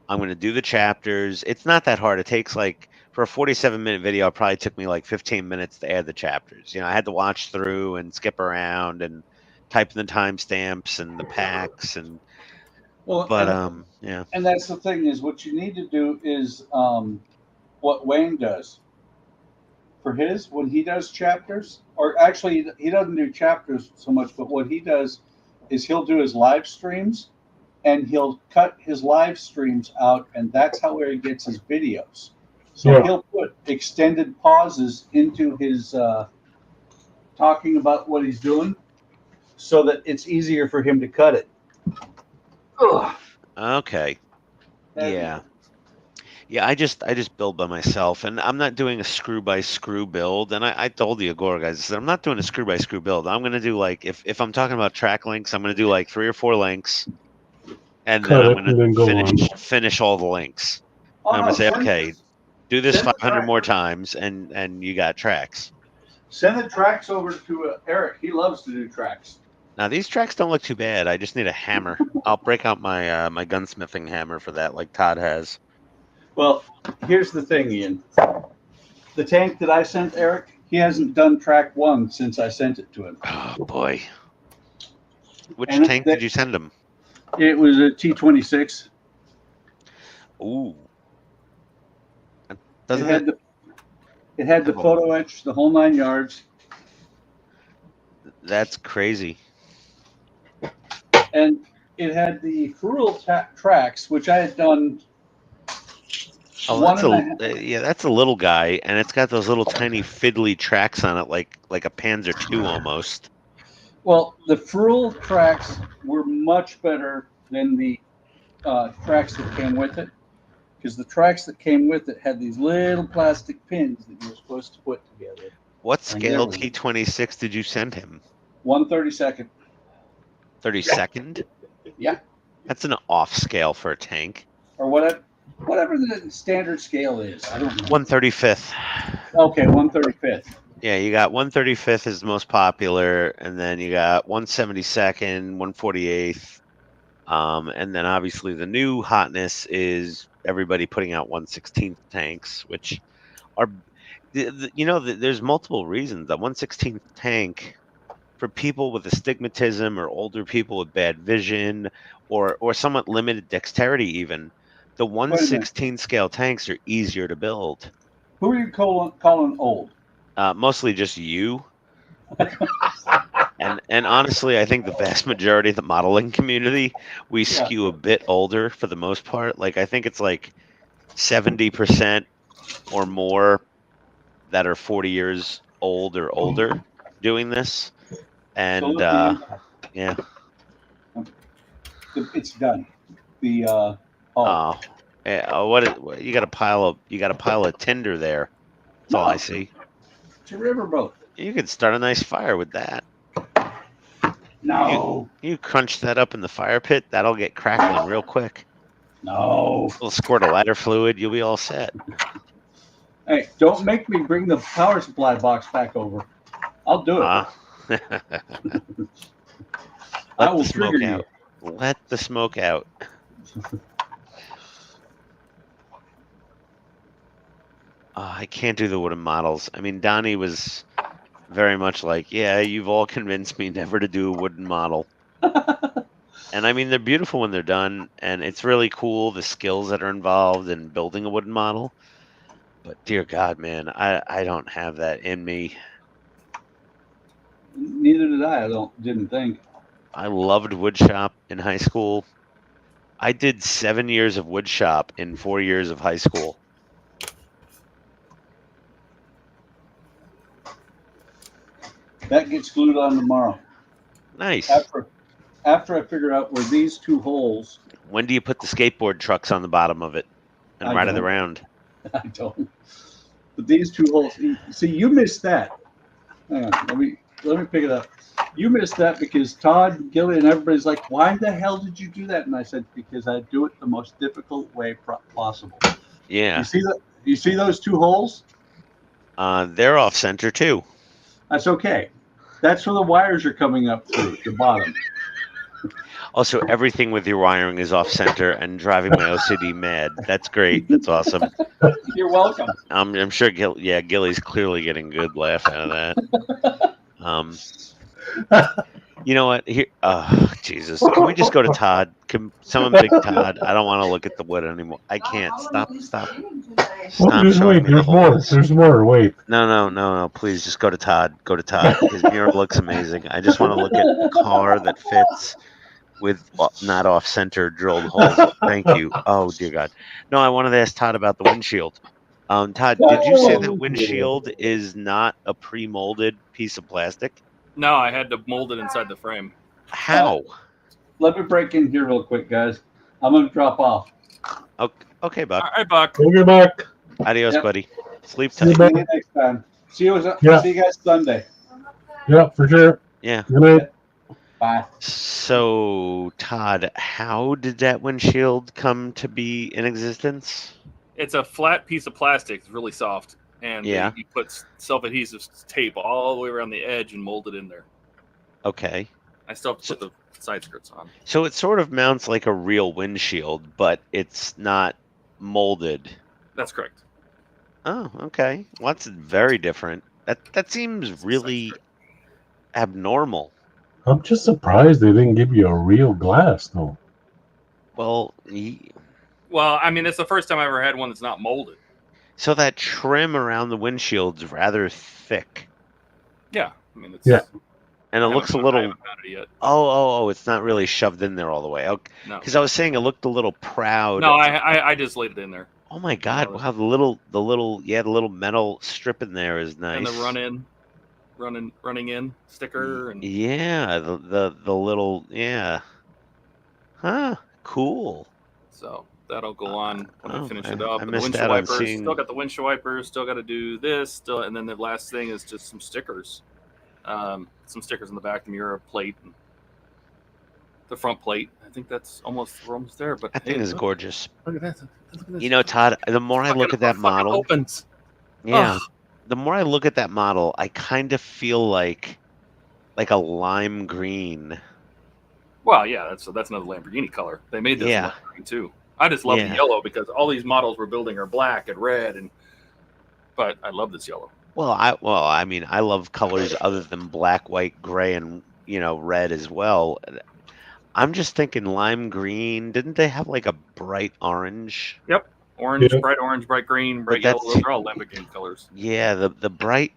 I'm going to do the chapters. It's not that hard. It takes like, for a 47-minute video, it probably took me like 15 minutes to add the chapters. You know, I had to watch through and skip around and type in the timestamps and the packs and. Well, yeah. And that's the thing is what you need to do is what Wayne does for his when he does chapters, or actually he doesn't do chapters so much, but what he does is he'll do his live streams and he'll cut his live streams out, and that's how he gets his videos. So he'll put extended pauses into his talking about what he's doing so that it's easier for him to cut it. Ugh. Okay. Yeah. Yeah, I just build by myself, and I'm not doing a screw by screw build. And I told the Agora guys, I said I'm not doing a screw by screw build. I'm gonna do like if I'm talking about track links, I'm gonna do like 3 or 4 links, and then I'm gonna finish all the links. And I'm gonna say, okay, Do this Send the 500 track. more times, and you got tracks. Send the tracks over to Eric. He loves to do tracks. Now these tracks don't look too bad. I just need a hammer. I'll break out my my gunsmithing hammer for that, like Todd has. Well, here's the thing, Ian. The tank that I sent Eric, he hasn't done track 1 since I sent it to him. Oh boy. Which And tank did you send him? It was a T-26. Ooh. It Doesn't had the photo etch, the whole 9 yards. That's crazy. And it had the ferrule tracks, which I had done. Oh, that's a little guy, and it's got those little tiny fiddly tracks on it, like a Panzer II almost. Well, the ferrule tracks were much better than the tracks that came with it, because the tracks that came with it had these little plastic pins that you were supposed to put together. What scale T-26 did you send him? 1/32. 32nd? Yeah. That's an off scale for a tank. Or whatever the standard scale is. I don't know. 1/35th. Okay, 1/35th. Yeah, you got 1/35th is the most popular, and then you got 1/72nd, 1/48th, and then obviously the new hotness is everybody putting out 1/16th tanks, which are, there's multiple reasons. The 1/16th tank, for people with astigmatism or older people with bad vision or somewhat limited dexterity, even the 1/16 scale tanks are easier to build. Who are you calling old? Mostly just you. and honestly, I think the vast majority of the modeling community, we skew a bit older for the most part. Like, I think it's like 70% or more that are 40 years old or older doing this. And yeah, it's done. The what you got a pile of tinder there. That's all I see. It's a riverboat. You could start a nice fire with that. No. You crunch that up in the fire pit, that'll get crackling real quick. No. A little squirt of lighter fluid, you'll be all set. Hey, don't make me bring the power supply box back over. I'll do it. Let the smoke out. Let the smoke out. I can't do the wooden models. I mean, Donnie was very much like, yeah, you've all convinced me never to do a wooden model. And I mean, they're beautiful when they're done, and it's really cool, the skills that are involved in building a wooden model. But dear God, man, I don't have that in me. Neither did I. Didn't think. I loved woodshop in high school. I did 7 years of woodshop in 4 years of high school. That gets glued on tomorrow. Nice. After I figure out where these 2 holes. When do you put the skateboard trucks on the bottom of it and ride it around? I don't. But these 2 holes. See, you missed that. Hang on, let me pick it up. You missed that because Todd, Gilly, and everybody's like, why the hell did you do that? And I said, because I do it the most difficult way possible. Yeah. You see those 2 holes? They're off center too. That's okay. That's where the wires are coming up through the bottom. Also, everything with your wiring is off center and driving my OCD mad. That's great. That's awesome. You're welcome. I'm sure Gilly's clearly getting a good laugh out of that. You know what? Here, Jesus. Can we just go to Todd? Can someone big Todd? I don't want to look at the wood anymore. I can't. Stop. Wait, there's more. There's more. Wait. No. Please just go to Todd. Go to Todd. His mural looks amazing. I just want to look at a car that fits with not off-center drilled holes. Thank you. Oh, dear God. No, I wanted to ask Todd about the windshield. Todd, did you say that windshield is not a pre-molded piece of plastic? No, I had to mold it inside the frame. How? Let me break in here real quick, guys. I'm going to drop off. Okay, Buck. All right, Buck. We'll back. Adios, buddy. Sleep See tight. you next time. See you guys Sunday. Yeah, for sure. Yeah. Good night. Bye. So, Todd, how did that windshield come to be in existence? It's a flat piece of plastic. It's really soft, and Yeah. you put self-adhesive tape all the way around the edge and mold it in there. Okay. I still have to put the side skirts on. So it sort of mounts like a real windshield, but it's not molded. That's correct. Oh, okay. Well, that's very different. That seems really abnormal. I'm just surprised they didn't give you a real glass, though. Well, Well, I mean, it's the first time I ever had one that's not molded. so that trim around the windshield's rather thick, Yeah, I mean, it's Yeah. and it looks a little. I haven't found it yet. Oh! It's not really shoved in there all the way. Okay, No, because I was saying it looked a little proud. no, I just laid it in there. Oh my God! Wow, the little metal strip in there is nice. And the running in sticker, and Yeah, the little Huh? Cool. so that'll go on when I finish it I up. And the missed windshield out on wipers, seeing- still got the windshield wipers, still got to do this, still, and then the last thing is just some stickers. Some stickers in the back, the mirror plate, and the front plate. I think we're almost there. But That thing is gorgeous. Look at that. Look at this. You know, Todd, the more I look at that model, opens. yeah, Ugh. the more I look at that model, I kind of feel like a lime green. Well, yeah, that's another Lamborghini color. They made this Yeah. Lamborghini too. I just love Yeah. the yellow because all these models we're building are black and red, but I love this yellow. Well, I mean, I love colors other than black, white, gray, and red as well. I'm just thinking lime green. Didn't they have like a bright orange? Yep, orange, Yeah. bright orange, bright green, bright But yellow. that's- Those are all Lamborghini colors. Yeah, the That lime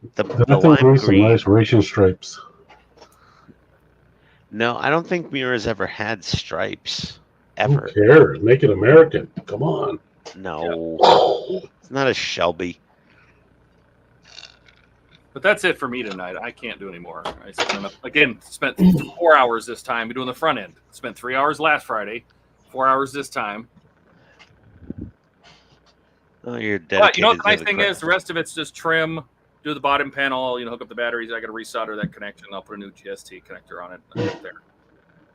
thing brings some green. nice racing stripes. No, I don't think Mira's ever had stripes. Who Ever. cares? Make it American. Come on. No. It's not a Shelby. But that's it for me tonight. I can't do any more. I spent 4 hours this time doing the front end. Spent 3 hours last Friday, 4 hours this time. Oh, you're dedicated. But you know what the to nice the thing craft. is? The rest of it's just trim, do the bottom panel, hook up the batteries. I got to resolder that connection. I'll put a new GST connector on it there.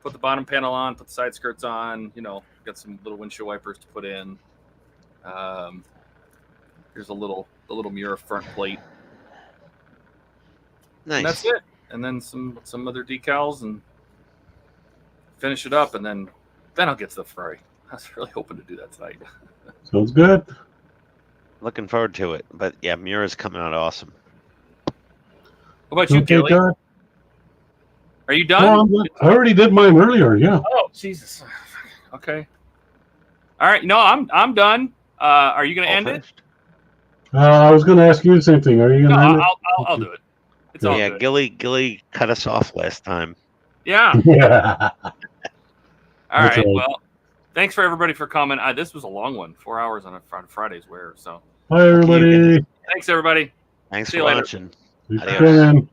Put the bottom panel on, put the side skirts on, got some little windshield wipers to put in. Here's the little mirror front plate. Nice. And that's it. And then some other decals and finish it up, and then I'll get to the Ferrari. I was really hoping to do that tonight. Sounds good. Looking forward to it. But yeah, Mira's coming out awesome. What about you, Okay, Gilly? Todd. Are you done? No, I'm good. I already did mine earlier. Yeah. Oh, Jesus. Okay. All right. No, I'm done. Are you going to All end it? finished? I was going to ask you the same thing. Are you No, going to end I'll do it. It's all Yeah, good. Gilly cut us off last time. Yeah. it? Yeah. All That's right. right. Well, thanks for everybody for coming. This was a long one, 4 hours on Friday's wear. So Bye, everybody. thanks, everybody. Thanks See for you later. watching. Thanks for Adios. coming.